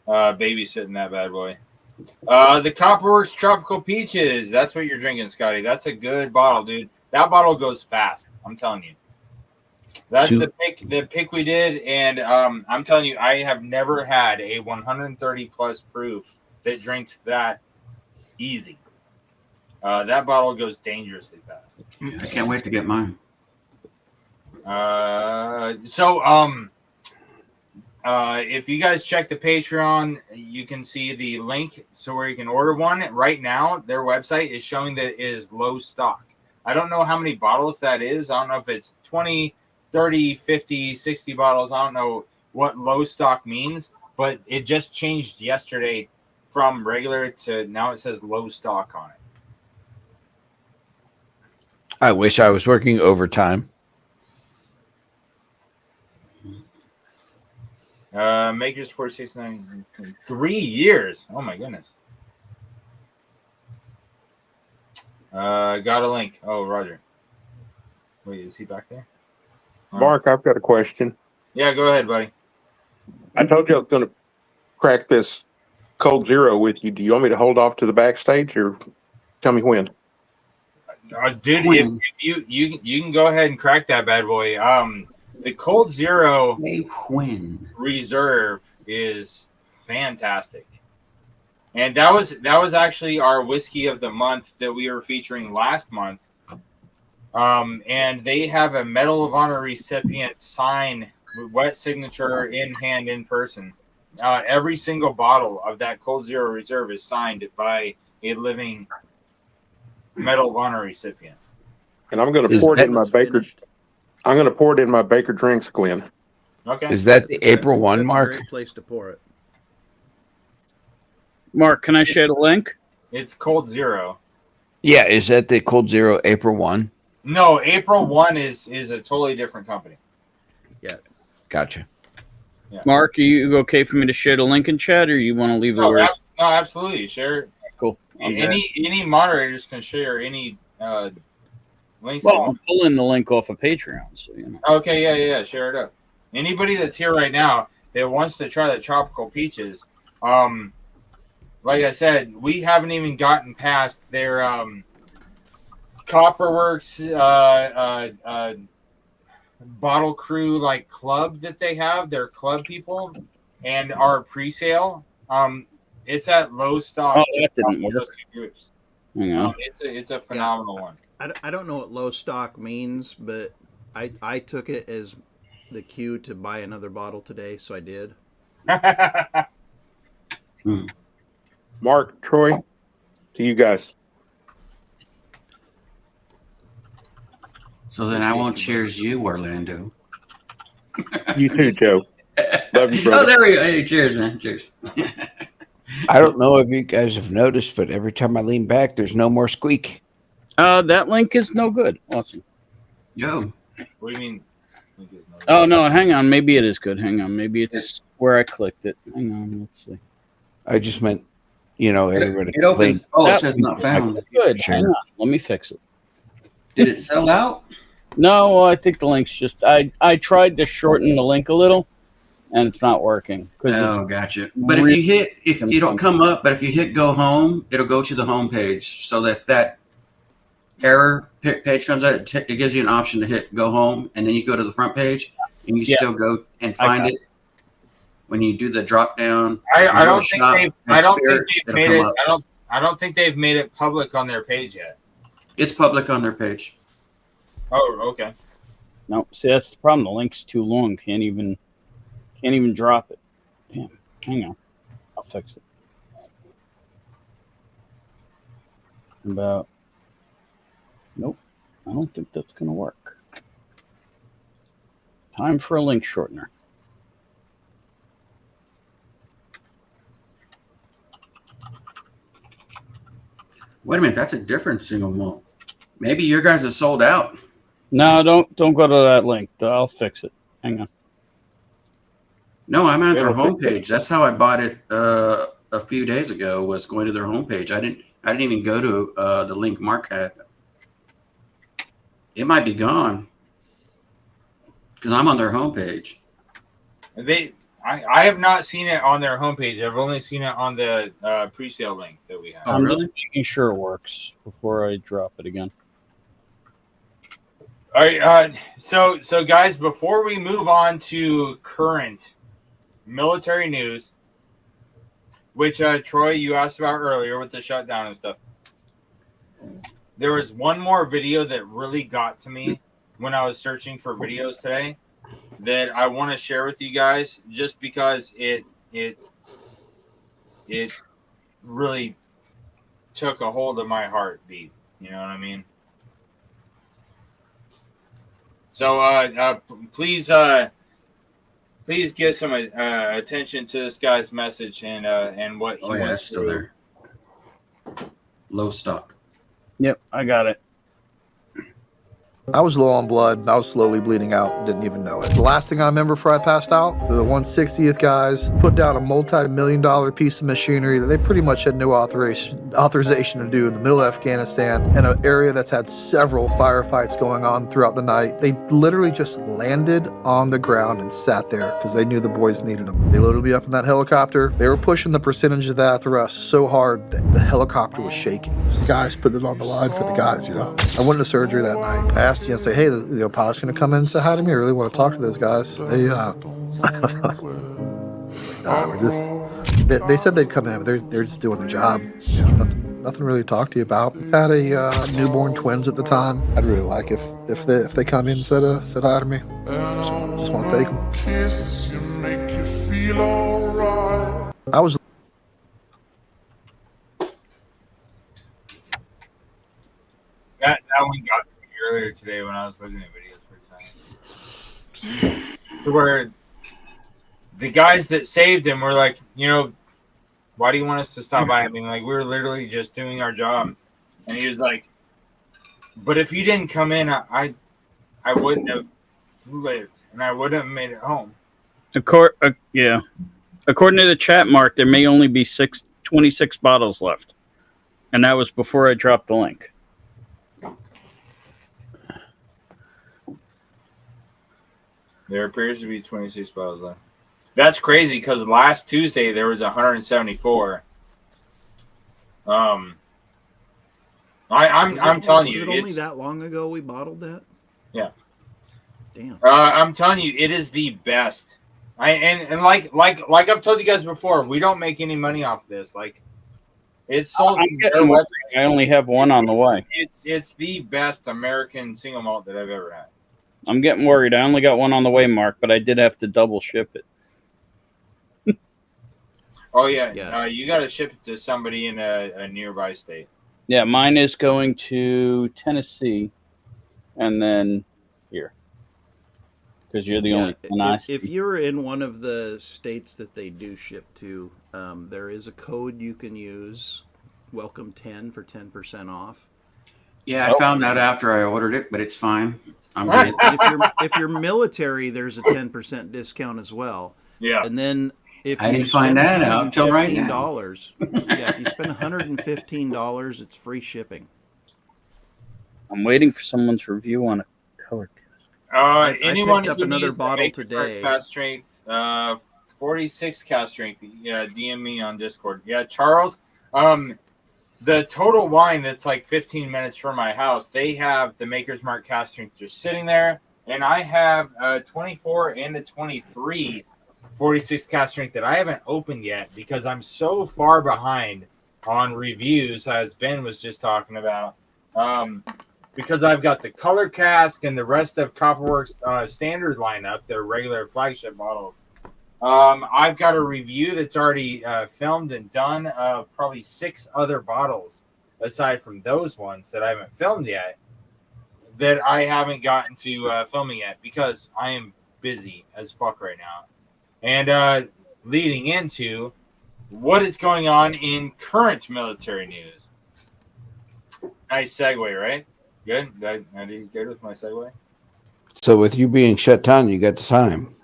babysitting that bad boy. The Copperworks Tropical Peaches. That's what you're drinking, Scotty. That's a good bottle, dude. That bottle goes fast. I'm telling you. That's the pick we did, and I'm telling you, I have never had a 130 plus proof that drinks that easy. That bottle goes dangerously fast. I can't wait to get mine. If you guys check the Patreon, you can see the link where you can order one. Right now, their website is showing that it is low stock. I don't know how many bottles that is. I don't know if it's 20, 30, 50, 60 bottles. I don't know what low stock means, but it just changed yesterday from regular to now it says low stock on it. I wish I was working overtime. Makers 469, 3 years. Oh my goodness. Got a link. Oh, Roger. Wait, is he back there? Mark, I've got a question. Yeah, go ahead, buddy. I told you I was going to crack this Cold Zero with you. Do you want me to hold off to the backstage, or tell me when? Dude, if you can go ahead and crack that bad boy. The Cold Zero Reserve is fantastic, and that was actually our whiskey of the month that we were featuring last month. And they have a Medal of Honor recipient sign, wet signature in hand in person. Every single bottle of that Cold Zero Reserve is signed by a living Medal of Honor recipient. And I'm going to pour it in my Baker. I'm going to pour it in my Baker drinks, Glenn. Okay. Is that the April 1, Mark? That's a great place to pour it. Mark, can I share the link? It's Cold Zero. Yeah, is that the Cold Zero April 1? No, April 1 is a totally different company. Yeah. Gotcha. Yeah. Mark, are you okay for me to share the link in chat, or you want to leave it where? No, absolutely. Share. Cool. Any moderators can share any links. Well, I'm pulling the link off of Patreon, so you know. Okay, yeah. Share it up. Anybody that's here right now that wants to try the tropical peaches, like I said, we haven't even gotten past their Copperworks bottle crew like club that they have. Their club people and our pre-sale. It's at low stock. Oh, that didn't work. Groups. Hang on. It's a phenomenal one. I don't know what low stock means, but I took it as the cue to buy another bottle today, so I did. Mark, Troy, to you guys. So then I won't cheers you, Orlando. You too, Joe. Love you, brother. Oh, there we go. Hey, cheers, man. Cheers. I don't know if you guys have noticed, but every time I lean back, there's no more squeak. That link is no good. Awesome. Yo. What do you mean? Oh, no, hang on. Maybe it is good. Hang on. Maybe it's where I clicked it. Hang on. Let's see. I just meant, everybody. It opened. Oh, it says not found. Good. Hang on. Let me fix it. Did it sell out? No, I think the link's just. I tried to shorten the link a little, and it's not working. Oh, gotcha. But if you don't come up, but if you hit go home, it'll go to the home page. So that if that error page comes out, it gives you an option to hit go home, and then you go to the front page, and you still go and find it. When you do the drop down, I don't think they've made it. I don't think they've made it public on their page yet. It's public on their page. Oh, okay. No, see, that's the problem. The link's too long. Can't even drop it. Damn. Hang on. I'll fix it. Nope. I don't think that's going to work. Time for a link shortener. Wait a minute. That's a different single malt. Maybe your guys are sold out. No, don't go to that link. I'll fix it. Hang on. No, I'm at their homepage. That's how I bought it a few days ago. Was going to their homepage. I didn't even go to the link Mark had. It might be gone because I'm on their homepage. I have not seen it on their homepage. I've only seen it on the pre-sale link that we have. I'm just making sure it works before I drop it again. All right. So guys, before we move on to current military news, which Troy, you asked about earlier with the shutdown and stuff, there was one more video that really got to me when I was searching for videos today that I want to share with you guys, just because it really took a hold of my heartbeat. You know what I mean? So please give some attention to this guy's message and what he wants it's still to. there. Low stock. Yep, I got it. I was low on blood. I was slowly bleeding out. Didn't even know it. The last thing I remember before I passed out, the 160th guys put down a multi-million-dollar piece of machinery that they pretty much had no authorization to do in the middle of Afghanistan, in an area that's had several firefights going on throughout the night. They literally just landed on the ground and sat there because they knew the boys needed them. They loaded me up in that helicopter. They were pushing the percentage of that thrust so hard that the helicopter was shaking. The guys put it on the line for the guys, you know. I went to surgery that night. I asked, say, hey, the pilot's going to come in and say hi to me. I really want to talk to those guys. They said they'd come in, but they're just doing the job. Nothing really to talk to you about. Had a newborn twins at the time. I'd really like if they come in and said hi to me. Just want to thank them. I was. That one got to me earlier today when I was looking at videos for time. To where the guys that saved him were like, why do you want us to stop by? I mean, like, we were literally just doing our job. And he was like, but if you didn't come in, I wouldn't have lived, and I wouldn't have made it home. Yeah. According to the chat, Mark, there may only be 26 bottles left. And that was before I dropped the link. There appears to be 26 bottles left. That's crazy because last Tuesday there was 174. I'm telling you, was it only that long ago we bottled that? Yeah. Damn. I'm telling you, it is the best. And like I've told you guys before, we don't make any money off this. Like, it's sold. I only have one on the way. It's the best American single malt that I've ever had. I'm getting worried. I only got one on the way, Mark, but I did have to double ship it. Oh, yeah. You got to ship it to somebody in a nearby state. Yeah, mine is going to Tennessee and then here. Because you're the only one I see. If you're in one of the states that they do ship to, there is a code you can use, Welcome 10 for 10% off. Yeah, I found out after I ordered it, but it's fine. I'm good. If you're military, there's a 10% discount as well. Yeah. And then if I you didn't find that out until right now. If you spend $115, it's free shipping. I'm waiting for someone's review on a color cast. Anyone picked up who another needs bottle to today. Cast strength, 46 cast strength. Yeah, DM me on Discord. Yeah, Charles. The Total Wine that's like 15 minutes from my house, they have the Maker's Mark cast strength just sitting there. And I have a 24 and a 23 46 cast strength that I haven't opened yet because I'm so far behind on reviews, as Ben was just talking about. Because I've got the color cask and the rest of Copperworks standard lineup, their regular flagship model. I've got a review that's already filmed and done of probably 6 other bottles aside from those ones that I haven't filmed yet that I haven't gotten to filming yet because I am busy as fuck right now. And leading into what is going on in current military news. Nice segue, right? Good? I did good with my segue? So with you being shut down, you got the time.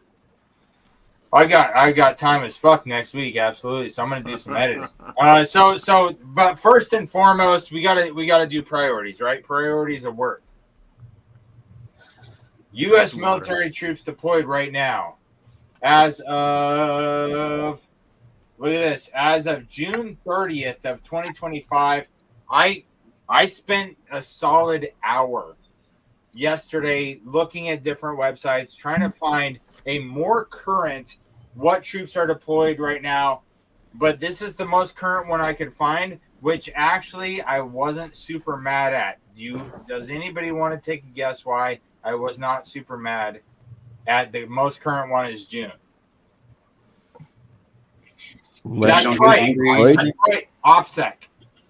I got time as fuck next week, absolutely. So I'm gonna do some editing. But first and foremost, we gotta do priorities, right? Priorities of work. U.S. military troops deployed right now, as of look at this, as of June 30th of 2025. I spent a solid hour yesterday looking at different websites, trying to find a more current what troops are deployed right now. But this is the most current one I could find, which actually I wasn't super mad at. Does anybody want to take a guess why I was not super mad at the most current one is June? That's right. OPSEC.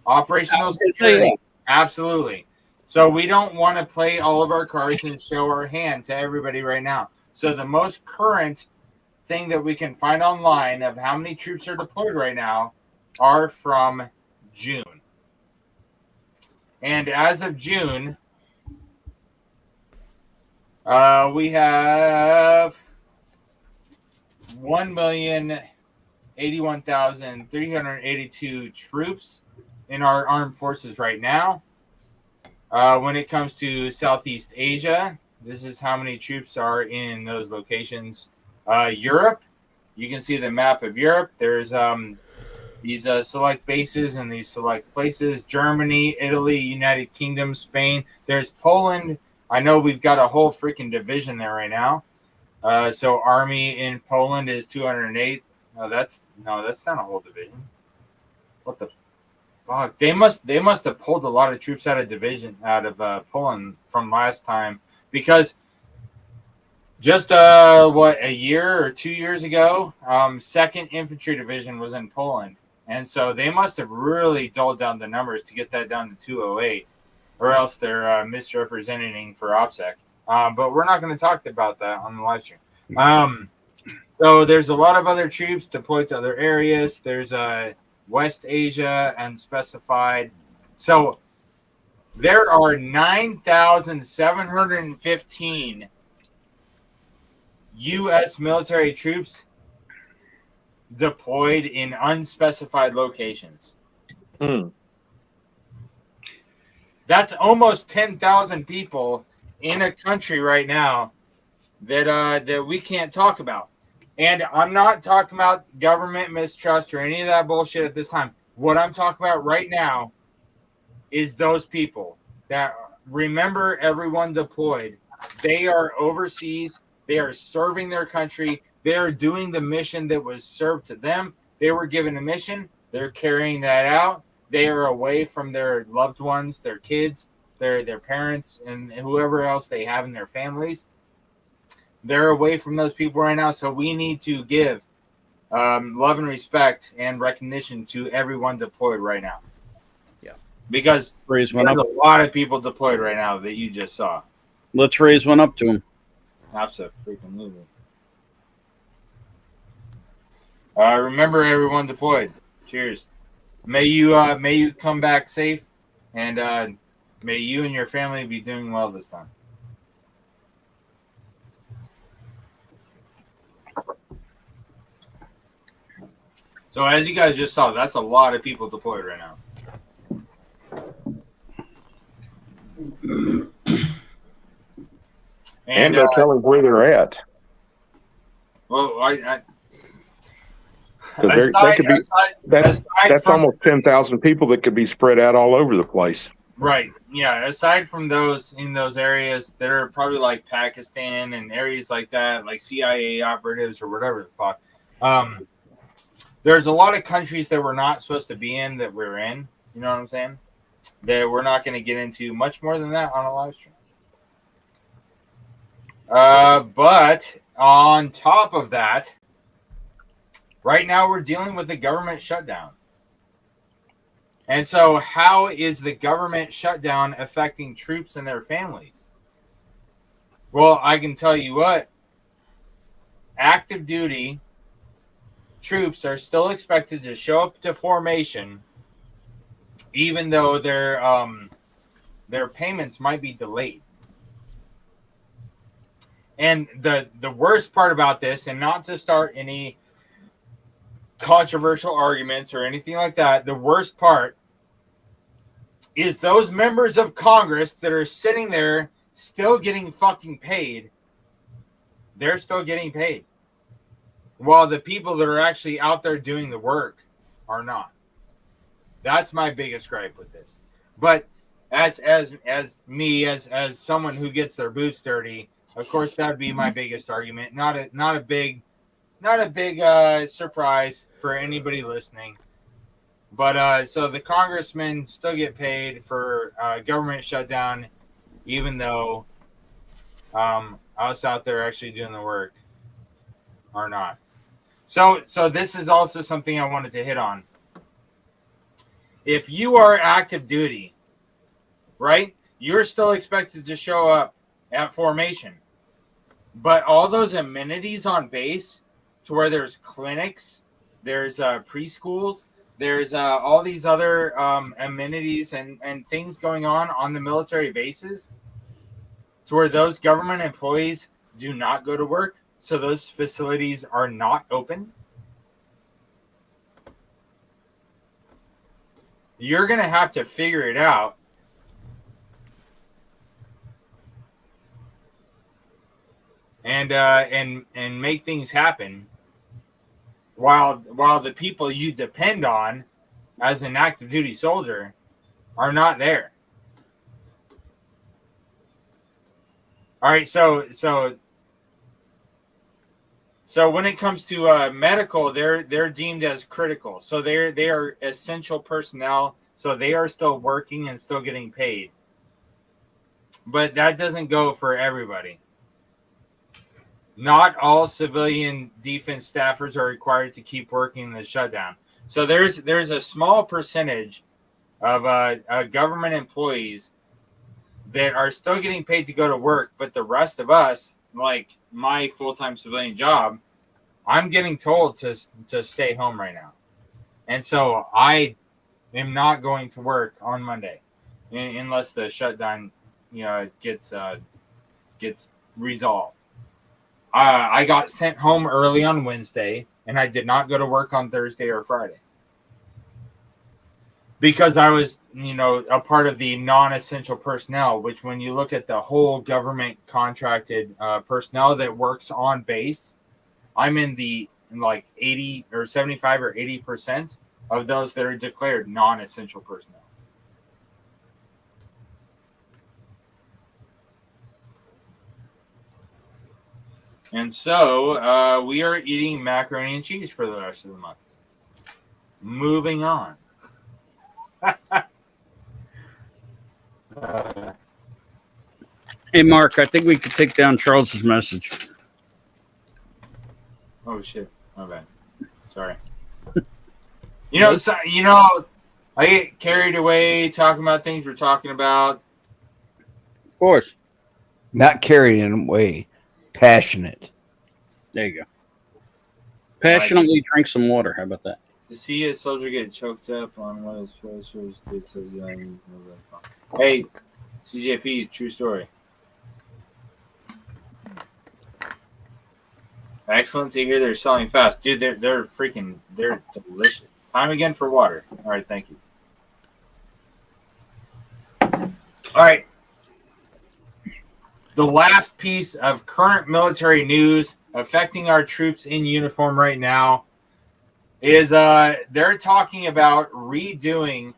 Operational security. Absolutely. So we don't want to play all of our cards and show our hand to everybody right now. So the most current thing that we can find online of how many troops are deployed right now are from June. And as of June, we have 1,081,382 troops in our armed forces right now. When it comes to Southeast Asia, this is how many troops are in those locations. Europe, you can see the map of Europe. There's these select bases and these select places. Germany, Italy, United Kingdom, Spain. There's Poland. I know we've got a whole freaking division there right now. So Army in Poland is 208. That's not a whole division. What the fuck? They must have pulled a lot of troops out of Poland from last time, because just a year or 2 years ago, 2nd Infantry Division was in Poland, and so they must have really dulled down the numbers to get that down to 208, or else they're misrepresenting for OPSEC. But we're not going to talk about that on the live stream. So there's a lot of other troops deployed to other areas. There's West Asia unspecified. So there are 9,715 U.S. military troops deployed in unspecified locations. That's almost 10,000 people in a country right now that we can't talk about. And I'm not talking about government mistrust or any of that bullshit at this time. What I'm talking about right now is those people that remember everyone deployed. They are overseas. They are serving their country. They are doing the mission that was served to them. They were given a mission. They're carrying that out. They are away from their loved ones, their kids, their parents, and whoever else they have in their families. They're away from those people right now. So we need to give love and respect and recognition to everyone deployed right now. Yeah. Because there's a lot of people deployed right now that you just saw. Let's raise one up to him. Absolutely. Remember everyone deployed. Cheers. May you come back safe, and may you and your family be doing well this time. So as you guys just saw, that's a lot of people deployed right now. And they're telling where they're at. Well, that's almost 10,000 people that could be spread out all over the place. Right. Yeah. Aside from those in those areas that are probably like Pakistan and areas like that, like CIA operatives or whatever the fuck, there's a lot of countries that we're not supposed to be in that we're in. You know what I'm saying? That we're not going to get into much more than that on a live stream. But on top of that, right now we're dealing with a government shutdown. And so how is the government shutdown affecting troops and their families? Well, I can tell you what, active duty troops are still expected to show up to formation, even though their payments might be delayed. And the worst part about this, and not to start any controversial arguments or anything like that, the worst part is those members of Congress that are sitting there still getting fucking paid. They're still getting paid, while the people that are actually out there doing the work are not. That's my biggest gripe with this. But as me as someone who gets their boots dirty, of course that'd be my biggest argument. Not a big surprise for anybody listening. But so the congressmen still get paid for government shutdown, even though us out there actually doing the work are not. So this is also something I wanted to hit on. If you are active duty, right, you're still expected to show up at formation. But all those amenities on base, to where there's clinics, there's preschools, there's all these other amenities and things going on the military bases, to where those government employees do not go to work, so those facilities are not open. You're going to have to figure it out. And make things happen while the people you depend on as an active duty soldier are not there. All right, so when it comes to medical, they're deemed as critical. So they are essential personnel, so they are still working and still getting paid. But that doesn't go for everybody. Not all civilian defense staffers are required to keep working in the shutdown. So there's a small percentage of government employees that are still getting paid to go to work, but the rest of us, like my full-time civilian job, I'm getting told to stay home right now. And so I am not going to work on Monday unless the shutdown, gets resolved. I got sent home early on Wednesday, and I did not go to work on Thursday or Friday because I was, a part of the non-essential personnel, which when you look at the whole government contracted personnel that works on base, I'm in like 80 or 75 or 80% of those that are declared non-essential personnel. And so we are eating macaroni and cheese for the rest of the month. Moving on. Hey, Mark, I think we could take down Charles's message. Oh, shit. My bad. Sorry. I get carried away talking about things we're talking about. Of course. Not carrying away. Passionate. There you go. Passionately drink some water. How about that? To see a soldier get choked up on one of his soldiers did so young. Hey, CJP, true story. Excellent to hear they're selling fast. Dude, they're delicious. Time again for water. All right, thank you. All right. The last piece of current military news affecting our troops in uniform right now is they're talking about resetting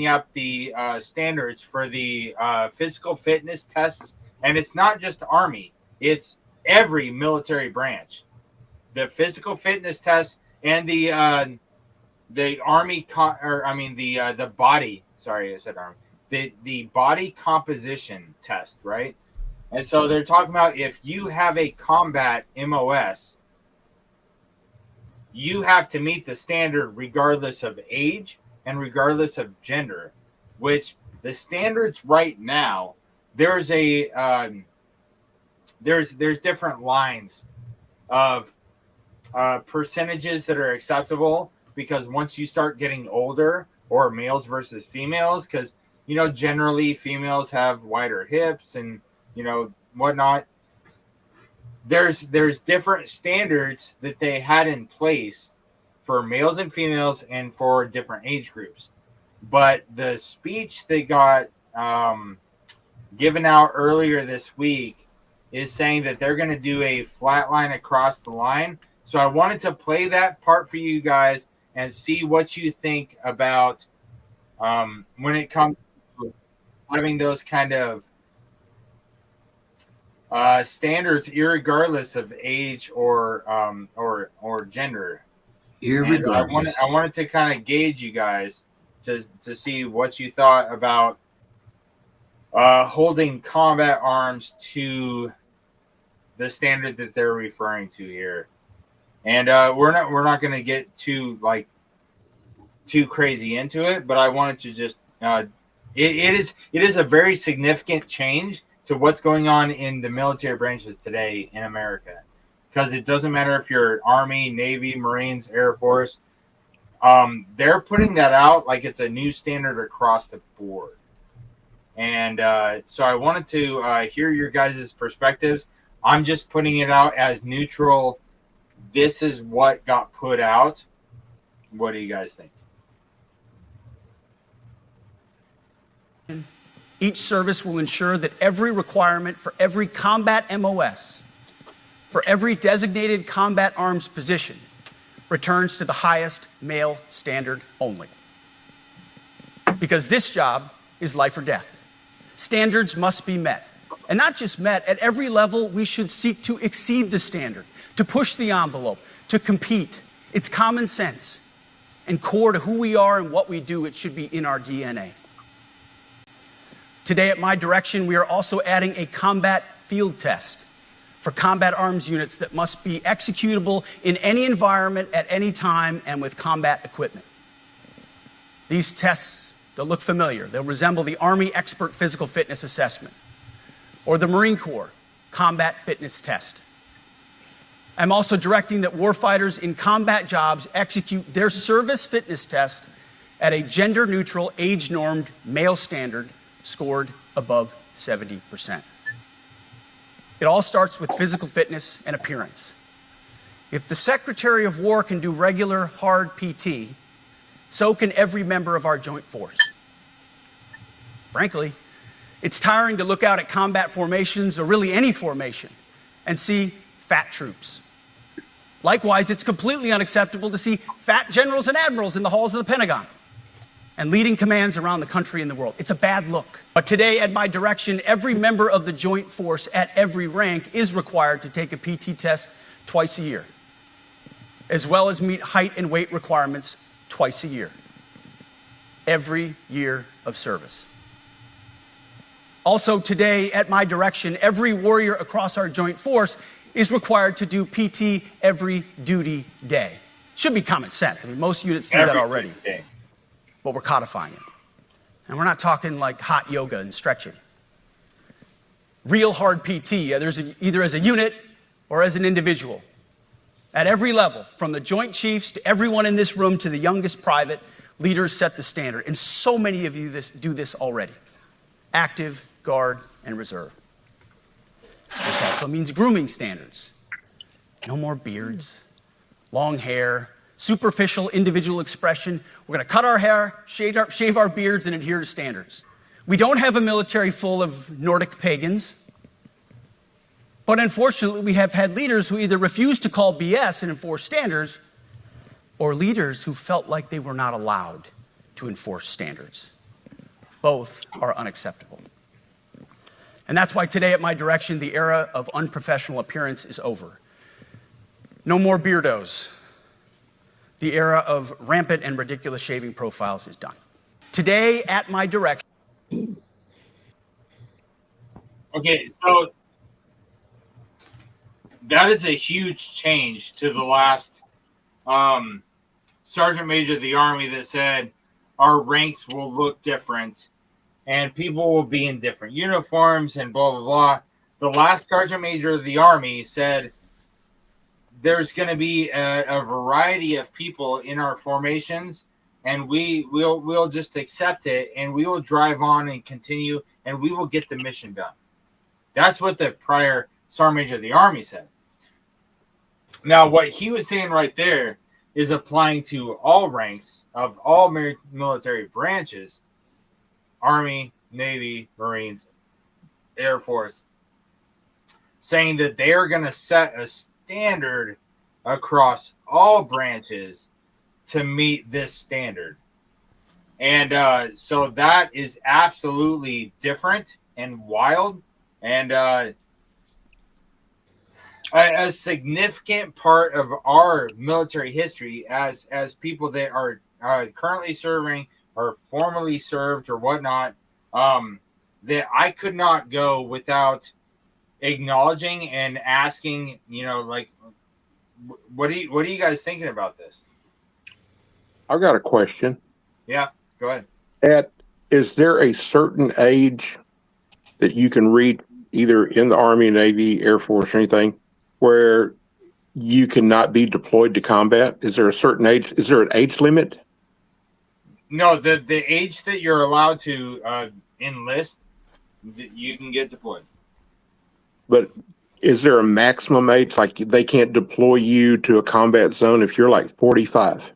up the standards for the physical fitness tests. And it's not just Army. It's every military branch. The physical fitness tests and the Army, the body, sorry, I said Army. The body composition test, right? And so they're talking about if you have a combat MOS, you have to meet the standard regardless of age and regardless of gender, which the standards right now, there's different lines of percentages that are acceptable, because once you start getting older, or males versus females, because generally females have wider hips and, whatnot. There's different standards that they had in place for males and females and for different age groups. But the speech they got given out earlier this week is saying that they're going to do a flat line across the line. So I wanted to play that part for you guys and see what you think about when it comes to having those kind of standards, irregardless of age or gender. And I wanted to kind of gauge you guys to see what you thought about holding combat arms to the standard that they're referring to here. And we're not going to get too crazy into it, but I wanted to just it is a very significant change to what's going on in the military branches today in America, because it doesn't matter if you're Army, Navy, Marines, Air Force. They're putting that out like it's a new standard across the board. And so I wanted to hear your guys' perspectives. I'm just putting it out as neutral. This is what got put out. What do you guys think? Each service will ensure that every requirement for every combat MOS, for every designated combat arms position, returns to the highest male standard only. Because this job is life or death. Standards must be met. And not just met, at every level we should seek to exceed the standard, to push the envelope, to compete. It's common sense and core to who we are and what we do. It should be in our DNA. Today, at my direction, we are also adding a combat field test for combat arms units that must be executable in any environment at any time and with combat equipment. These tests, they'll look familiar. They'll resemble the Army Expert Physical Fitness Assessment or the Marine Corps Combat Fitness Test. I'm also directing that warfighters in combat jobs execute their service fitness test at a gender-neutral, age-normed male standard scored above 70%. It all starts with physical fitness and appearance. If the Secretary of War can do regular, hard PT, so can every member of our joint force. Frankly, it's tiring to look out at combat formations, or really any formation, and see fat troops. Likewise, it's completely unacceptable to see fat generals and admirals in the halls of the Pentagon and leading commands around the country and the world. It's a bad look. But today, at my direction, every member of the joint force at every rank is required to take a PT test twice a year, as well as meet height and weight requirements twice a year, every year of service. Also today, at my direction, every warrior across our joint force is required to do PT every duty day. Should be common sense. I mean, most units do that already. But we're codifying it. And we're not talking like hot yoga and stretching. Real hard PT, either as a unit or as an individual. At every level, from the Joint Chiefs to everyone in this room to the youngest private, leaders set the standard. And so many of you do this already. Active, Guard, and Reserve. This also means grooming standards. No more beards, long hair, superficial individual expression. We're going to cut our hair, shave our beards, and adhere to standards. We don't have a military full of Nordic pagans. But unfortunately, we have had leaders who either refused to call BS and enforce standards, or leaders who felt like they were not allowed to enforce standards. Both are unacceptable. And that's why today, at my direction, the era of unprofessional appearance is over. No more beardos. The era of rampant and ridiculous shaving profiles is done. Today, at my direction. Okay, so that is a huge change to the last Sergeant Major of the Army that said our ranks will look different and people will be in different uniforms and blah, blah, blah. The last Sergeant Major of the Army said there's going to be a variety of people in our formations, and we'll just accept it, and we will drive on and continue, and we will get the mission done. That's what the prior Sergeant Major of the Army said. Now, what he was saying right there is applying to all ranks of all military branches, Army, Navy, Marines, Air Force, saying that they are going to set a standard across all branches to meet this standard. And so that is absolutely different and wild, and a significant part of our military history as people that are currently serving or formerly served or whatnot, that I could not go without acknowledging and asking, like, what are you guys thinking about this? I've got a question. Yeah, go ahead. Is there a certain age that you can reach, either in the Army, Navy, Air Force, or anything, where you cannot be deployed to combat? Is there a certain age? Is there an age limit? No, the age that you're allowed to enlist, you can get deployed. But is there a maximum age? Like they can't deploy you to a combat zone if you're like 45?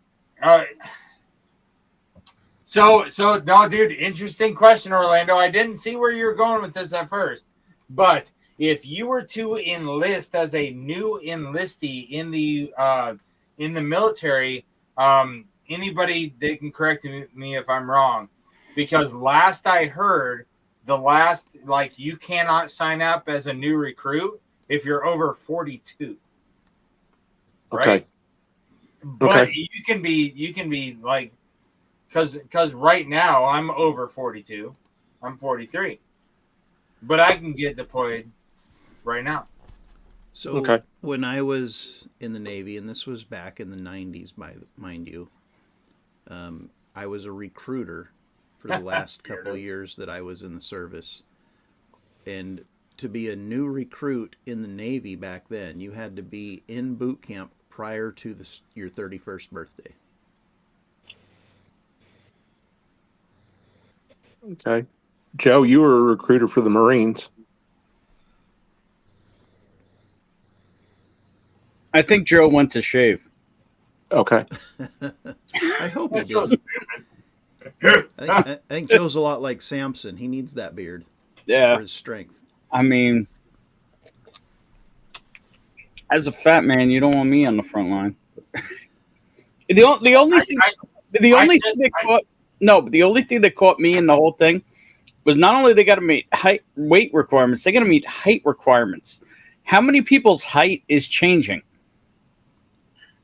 So no, dude, interesting question, Orlando. I didn't see where you were going with this at first, but if you were to enlist as a new enlistee in the military, anybody, they can correct me if I'm wrong, because last I heard, you cannot sign up as a new recruit if you're over 42. Right? Okay. But Okay. you can be like, because right now I'm over 42. I'm 43. But I can get deployed right now. So when I was in the Navy, and this was back in the 90s, mind you, I was a recruiter for the last couple of years that I was in the service. And to be a new recruit in the Navy back then, you had to be in boot camp prior to your 31st birthday. Okay. Joe, you were a recruiter for the Marines. I think Joe went to shave. Okay. I hope he did. I think Joe's a lot like Samson. He needs that beard for his strength. I mean, as a fat man, you don't want me on the front line. The only thing that caught me in the whole thing was not only they got to meet weight requirements, they got to meet height requirements. How many people's height is changing?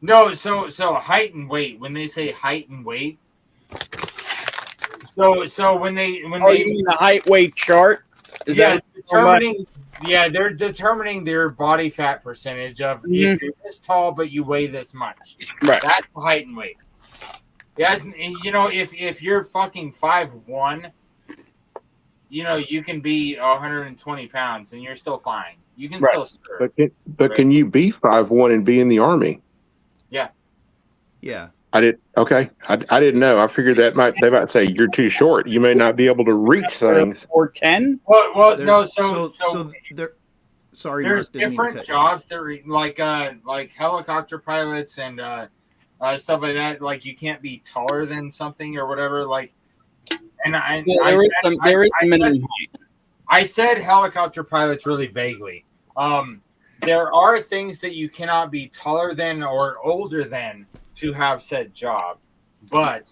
No, so height and weight. When they say height and weight, so when they you mean the height weight chart? Is that determining? Yeah, they're determining their body fat percentage of if you're this tall but you weigh this much. Right. That's height and weight. Yes, if you're fucking 5'1", you can be 120 pounds and you're still fine. You can still serve. But can you be 5'1" and be in the Army? Yeah. Yeah. I didn't know. I figured they might say you're too short. You may not be able to reach things. Or 10. Well, no. So sorry, there's Mark, didn't mean to different cut jobs that are like helicopter pilots and stuff like that. Like you can't be taller than something or whatever. Like, and there is a minimum height. I said helicopter pilots really vaguely. There are things that you cannot be taller than or older than to have said job. But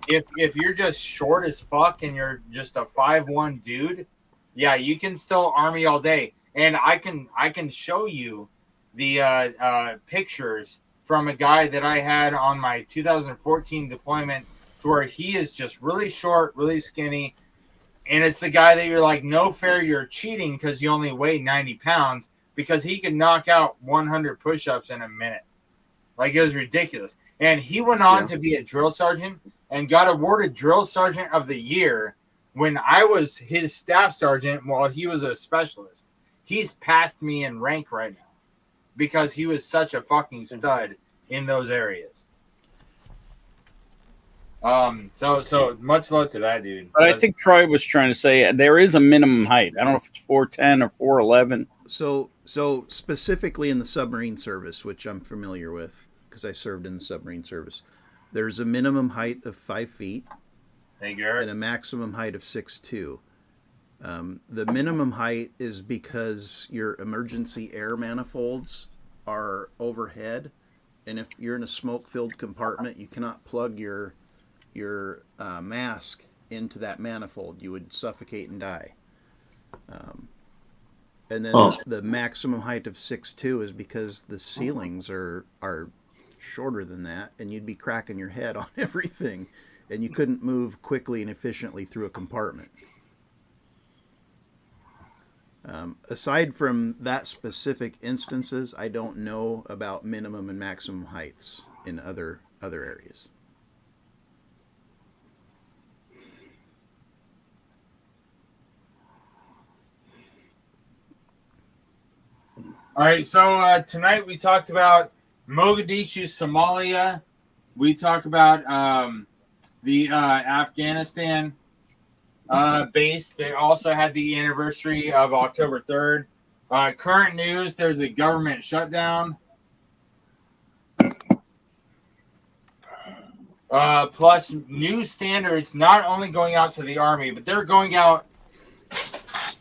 if you're just short as fuck and you're just a 5'1" dude, yeah, you can still Army all day. And I can show you the pictures from a guy that I had on my 2014 deployment to where he is just really short, really skinny. And it's the guy that you're like, no fair, you're cheating because you only weigh 90 pounds, because he could knock out 100 push-ups in a minute. Like, it was ridiculous. And he went on to be a drill sergeant and got awarded Drill Sergeant of the Year when I was his staff sergeant while he was a specialist. He's passed me in rank right now because he was such a fucking stud in those areas. So much love to that dude. But I think Troy was trying to say there is a minimum height. I don't know if it's 4'10" or 4'11". So specifically in the submarine service, which I'm familiar with because I served in the submarine service, there's a minimum height of 5 feet and a maximum height of 6'2". The minimum height is because your emergency air manifolds are overhead, and if you're in a smoke-filled compartment, you cannot plug your your mask into that manifold, you would suffocate and die. And then the maximum height of 6'2" is because the ceilings are shorter than that, and you'd be cracking your head on everything, and you couldn't move quickly and efficiently through a compartment. Aside from that specific instances, I don't know about minimum and maximum heights in other areas. All right, so tonight we talked about Mogadishu, Somalia. We talked about the Afghanistan base. They also had the anniversary of October 3rd. Current news, there's a government shutdown. Plus new standards, not only going out to the Army, but they're going out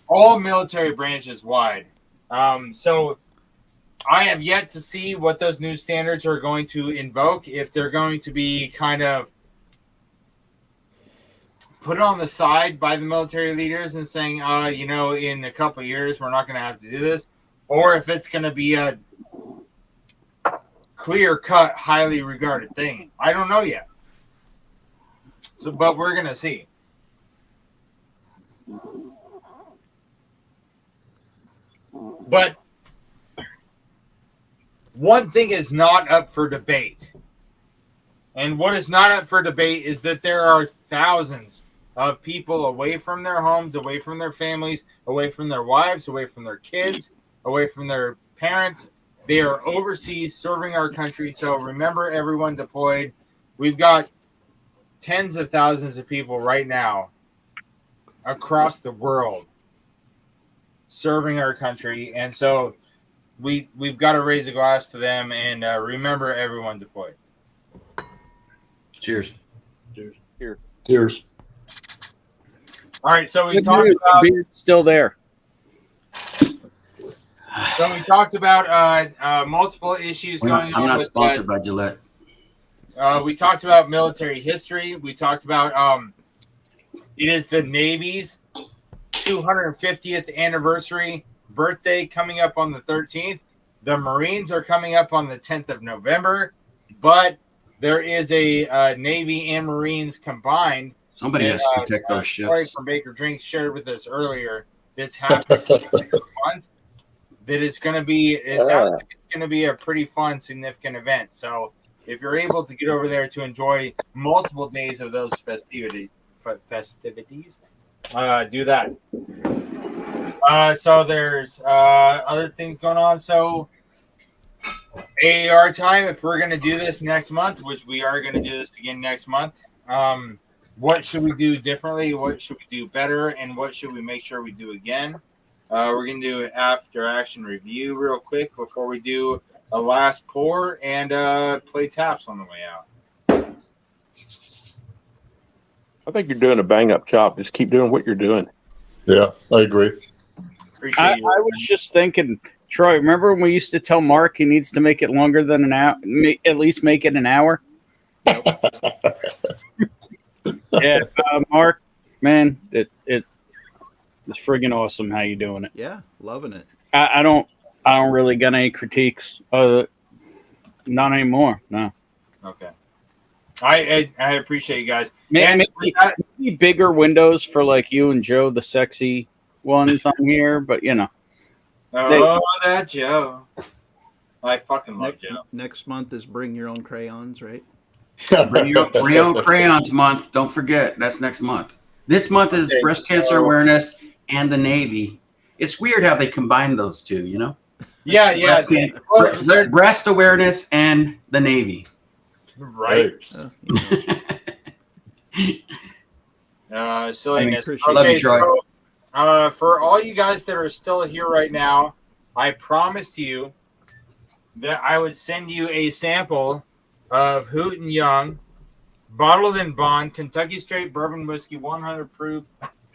all military branches wide. So I have yet to see what those new standards are going to invoke, if they're going to be kind of put on the side by the military leaders and saying, in a couple of years, we're not going to have to do this, or if it's going to be a clear-cut, highly regarded thing. I don't know yet. So, but we're going to see. But one thing is not up for debate. And what is not up for debate is that there are thousands of people away from their homes, away from their families, away from their wives, away from their kids, away from their parents. They are overseas serving our country. So remember, everyone deployed. We've got tens of thousands of people right now across the world serving our country. And so we've got to raise a glass to them and remember, everyone deployed. Cheers. Cheers. Cheers. Cheers. All right, so we Good talked news, about the beer's still there. So we talked about multiple issues going on. I'm not with sponsored by Gillette. We talked about military history. We talked about it is the Navy's 250th anniversary birthday coming up on the 13th. The Marines are coming up on the 10th of November, but there is a Navy and Marines combined. Somebody has to protect those Troy ships. from Baker Drinks shared with us earlier. That's happening next month. That is going to be. It sounds like it's going to be a pretty fun, significant event. So if you're able to get over there to enjoy multiple days of those festivities, do that. So there's other things going on. So AAR time, if we're going to do this next month, which we are going to do this again next month, what should we do differently? What should we do better? And what should we make sure we do again? We're going to do an after action review real quick before we do a last pour and play taps on the way out. I think you're doing a bang up job. Just keep doing what you're doing. Yeah, I agree. I was just thinking, Troy, remember when we used to tell Mark he needs to make it longer than an hour, at least make it an hour? Yeah, Mark, man, it's friggin' awesome how you doing it. Yeah, loving it. I don't really got any critiques. Not anymore. No. Okay. I appreciate you guys. Maybe bigger windows for like you and Joe, the sexy ones on here, but that Joe. I fucking love Joe. Next month is Bring Your Own Crayons, right? Bring your own crayons month. Don't forget, that's next month. This month is breast cancer awareness and the Navy. It's weird how they combine those two, Yeah. Breast awareness and the Navy. Right. Silliness. Love you, Troy. So, for all you guys that are still here right now, I promised you that I would send you a sample of Hooten Young, bottled in bond, Kentucky Straight Bourbon Whiskey, 100 proof.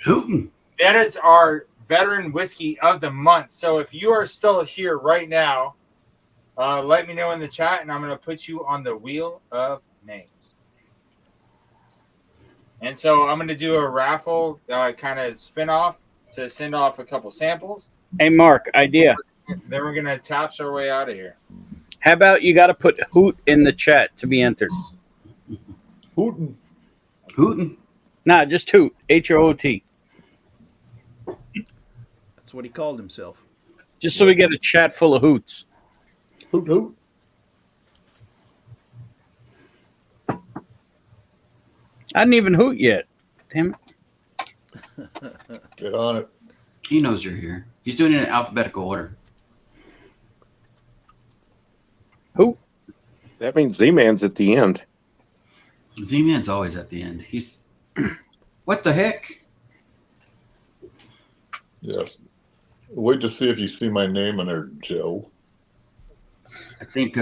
Hooten. That is our veteran whiskey of the month. So if you are still here right now, let me know in the chat, and I'm going to put you on the wheel of names. And so I'm going to do a raffle kind of spin off to send off a couple samples. Hey, Mark, idea. Then we're going to taps our way out of here. How about you got to put Hoot in the chat to be entered? Hooten. Nah, just Hoot. Hoot. That's what he called himself. Just so we get a chat full of hoots. Hoot hoot. I didn't even hoot yet. Damn it. Get on it. He knows you're here. He's doing it in alphabetical order. Who? That means Z-Man's at the end. Z-Man's always at the end. He's... What the heck? Yes. Wait to see if you see my name in there, Joe. I think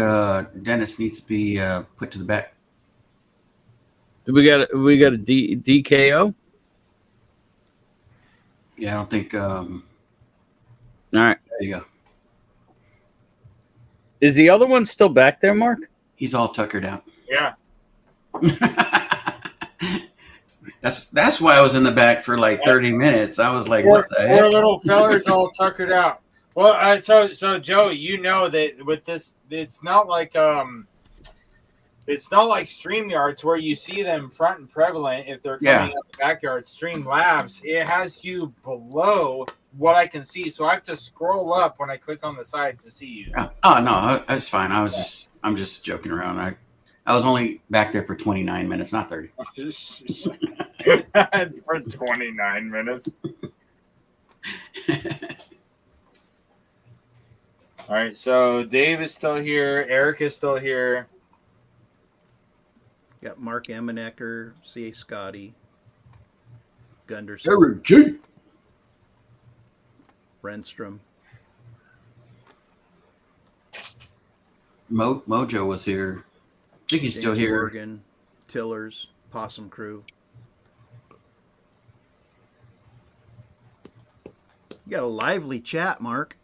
Dennis needs to be put to the back. We got a DKO? Yeah, I don't think... All right. There you go. Is the other one still back there, Mark? He's all tuckered out. Yeah. That's why I was in the back for like 30 minutes. I was like, what the heck? Poor little feller's all tuckered out. Well, so Joe, you know that with this, it's not like StreamYards where you see them front and prevalent if they're coming out the backyard. Streamlabs, it has you below what I can see, so I have to scroll up when I click on the side to see you. Oh no, that's fine. I'm just joking around. I was only back there for 29 minutes, not 30. For 29 minutes. All right, so Dave is still here. Eric is still here. Got Mark Emmenecker, C.A. Scotty, Gunderson, Eric G. Renstrom. Mojo was here. I think he's still here. Morgan, Tillers, Possum Crew. You got a lively chat, Mark.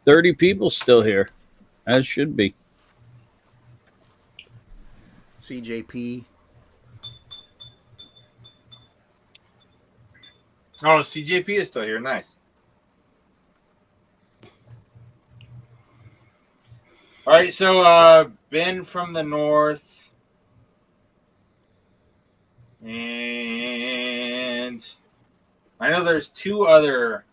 30 people still here, as should be. CJP. Oh, CJP is still here. Nice. All right, so Ben from the north, and I know there's two other.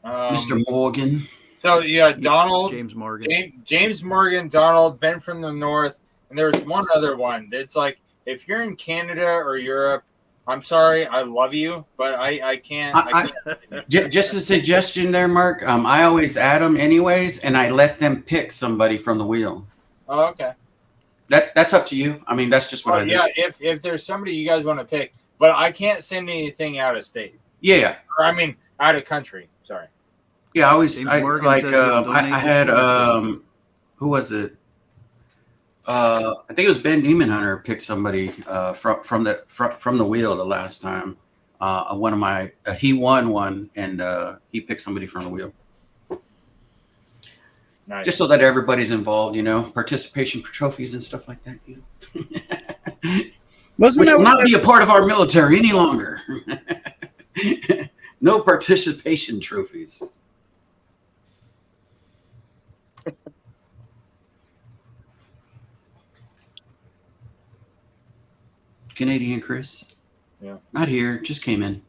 Mr. Morgan. So yeah, Donald, James Morgan, James Morgan, Donald, Ben from the north, and there's one other one. It's like if you're in Canada or Europe, I'm sorry, I love you, but I can't. Just a suggestion there, Mark. I always add them anyways, and I let them pick somebody from the wheel. Oh, okay. That's up to you. I mean, that's just what I do. Yeah, if there's somebody you guys want to pick, but I can't send anything out of state. Yeah. Or, I mean, out of country. Sorry. Yeah, I had who was it? I think it was Ben Niemanhunter picked somebody from the wheel the last time. One of my he won one, and he picked somebody from the wheel. Nice. Just so that everybody's involved, participation trophies and stuff like that. Which will not be a part of our military any longer. No participation trophies. Canadian Chris. Yeah. Not here. Just came in.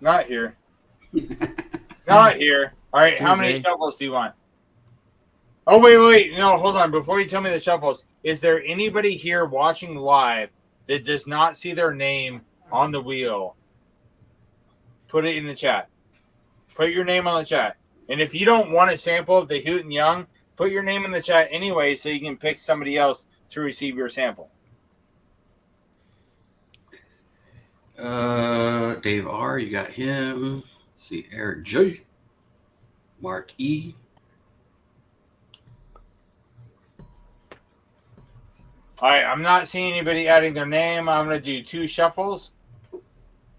Not here. Not here. All right. How many Tuesday. shuffles do you want? Oh, wait. No, hold on. Before you tell me the shuffles, is there anybody here watching live that does not see their name on the wheel? Put it in the chat. Put your name on the chat. And if you don't want a sample of the Hooten Young, put your name in the chat anyway so you can pick somebody else to receive your sample. Dave R, you got him. Let's see, Eric J, Mark E. All right, I'm not seeing anybody adding their name. I'm going to do 2 shuffles,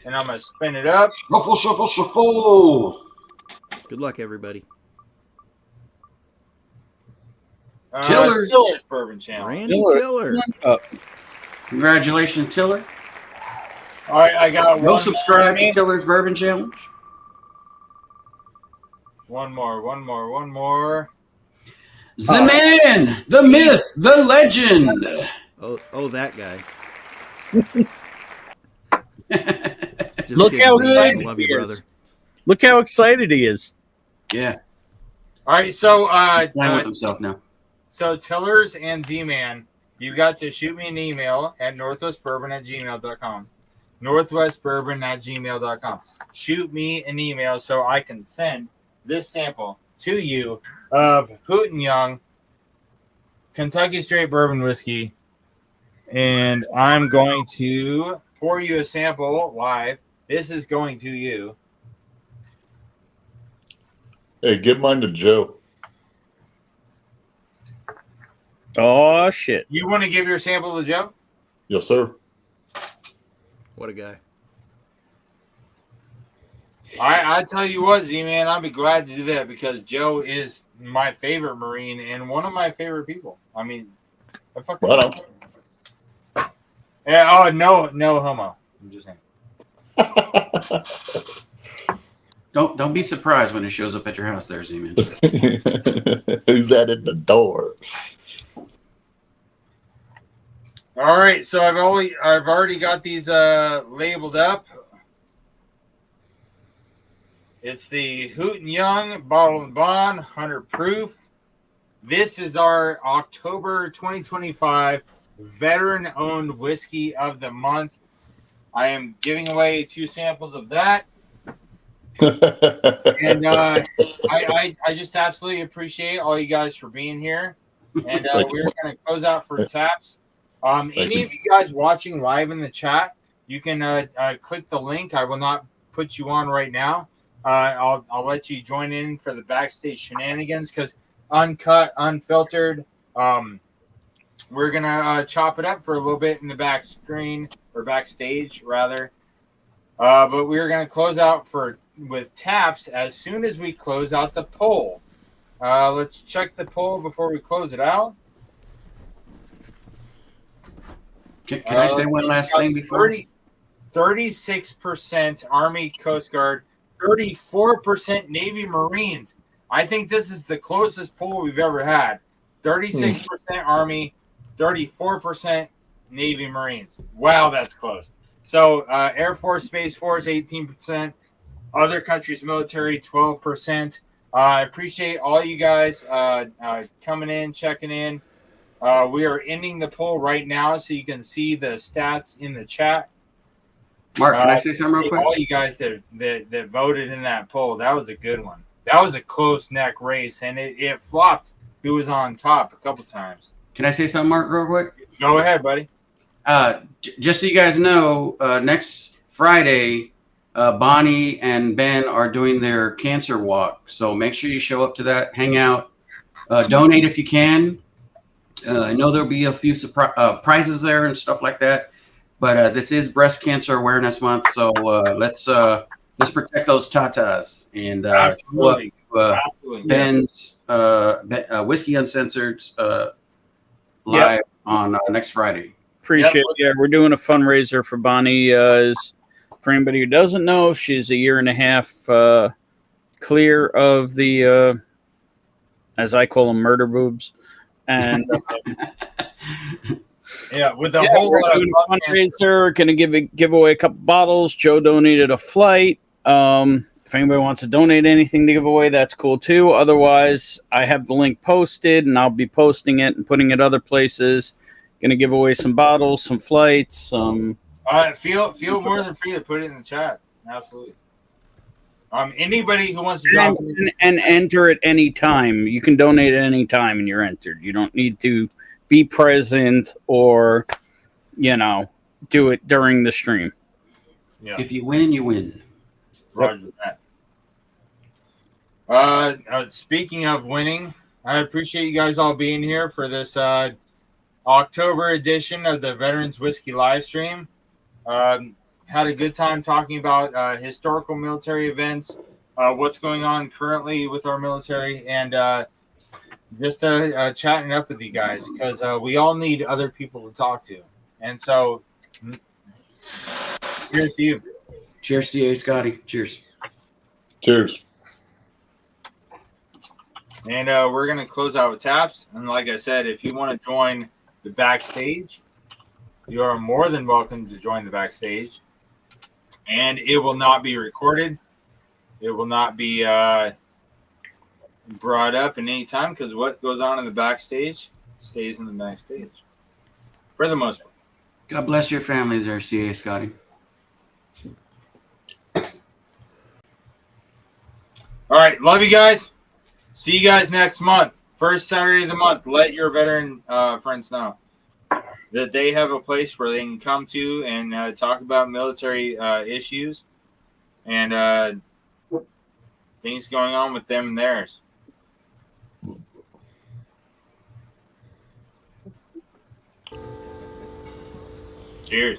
and I'm going to spin it up. Shuffle, shuffle, shuffle. Good luck, everybody. Tillers. Bourbon Channel. Randy Tiller. Congratulations, Tiller. All right, I got Go one. subscribe to Tiller's Bourbon Challenge. One more. The man, the myth, the legend. Oh, that guy. Just Look kidding, how Zane. excited Love he you, brother. is. Look how excited he is. Yeah. All right, so playing with himself now. So Tillers and Z-Man, you got to shoot me an email at northwestbourbon@gmail.com. northwestbourbon@gmail.com. Shoot me an email so I can send this sample to you of Hooten Young Kentucky Straight Bourbon Whiskey. And I'm going to pour you a sample live. This is going to you. Hey, give mine to Joe. Oh, shit. You want to give your sample to Joe? Yes, sir. What a guy. I tell you what, Z-Man, I'd be glad to do that because Joe is my favorite Marine and one of my favorite people. I mean, I fucking yeah. Oh, no homo. I'm just saying. Don't be surprised when it shows up at your house there, Z-Man. Who's that at the door? All right, so I've already got these labeled up. It's the Hooten Young Bottle and Bond 100 proof. This is our October 2025 veteran-owned whiskey of the month. I am giving away 2 samples of that. And I just absolutely appreciate all you guys for being here. And we're going to close out for taps. Any of you guys watching live in the chat, you can click the link. I will not put you on right now. I'll let you join in for the backstage shenanigans because uncut, unfiltered. We're gonna chop it up for a little bit in the back screen or backstage rather. But we're gonna close out with taps as soon as we close out the poll. Let's check the poll before we close it out. Can I say one last thing before? 36% Army, Coast Guard, 34% Navy Marines. I think this is the closest poll we've ever had. 36% Army, 34% Navy Marines. Wow, that's close. So Air Force, Space Force, 18%. Other countries' military, 12%. I appreciate all you guys coming in, checking in. We are ending the poll right now so you can see the stats in the chat. Mark, can I say something real quick? All you guys that voted in that poll, that was a good one. That was a close neck race, and it flopped who was on top a couple times. Can I say something, Mark, real quick? Go ahead, buddy. Just so you guys know, next Friday, Bonnie and Ben are doing their cancer walk. So make sure you show up to that, hang out, donate if you can. I know there'll be a few prizes there and stuff like that. But this is Breast Cancer Awareness Month, so let's protect those tatas and Absolutely. Ben's Whiskey Uncensored live on next Friday. Appreciate it. Yeah, we're doing a fundraiser for Bonnie. For anybody who doesn't know, she's a year and a half clear of the, as I call them, murder boobs. And yeah, with a whole lot of fundraiser, going to give away a couple bottles. Joe donated a flight. If anybody wants to donate anything to give away, that's cool too. Otherwise, I have the link posted, and I'll be posting it and putting it other places. Going to give away some bottles, some flights. Feel more than free to put it in the chat. Absolutely. Anybody who wants to drop and enter at any time. You can donate at any time, and you're entered. You don't need to be present or, do it during the stream. Yeah. If you win, you win. Roger that. Speaking of winning, I appreciate you guys all being here for this October edition of the Veterans Whiskey live stream. Had a good time talking about historical military events, what's going on currently with our military, and just chatting up with you guys because we all need other people to talk to. And so, cheers to you. Cheers, CA Scotty. Cheers. Cheers. And we're going to close out with taps. And like I said, if you want to join the backstage, you are more than welcome to join the backstage. And it will not be recorded. It will not be brought up in any time, because what goes on in the backstage stays in the backstage for the most part. God bless your families there, CA Scotty. All right. Love you guys. See you guys next month. First Saturday of the month. Let your veteran friends know that they have a place where they can come to and talk about military issues and things going on with them and theirs. Cheers.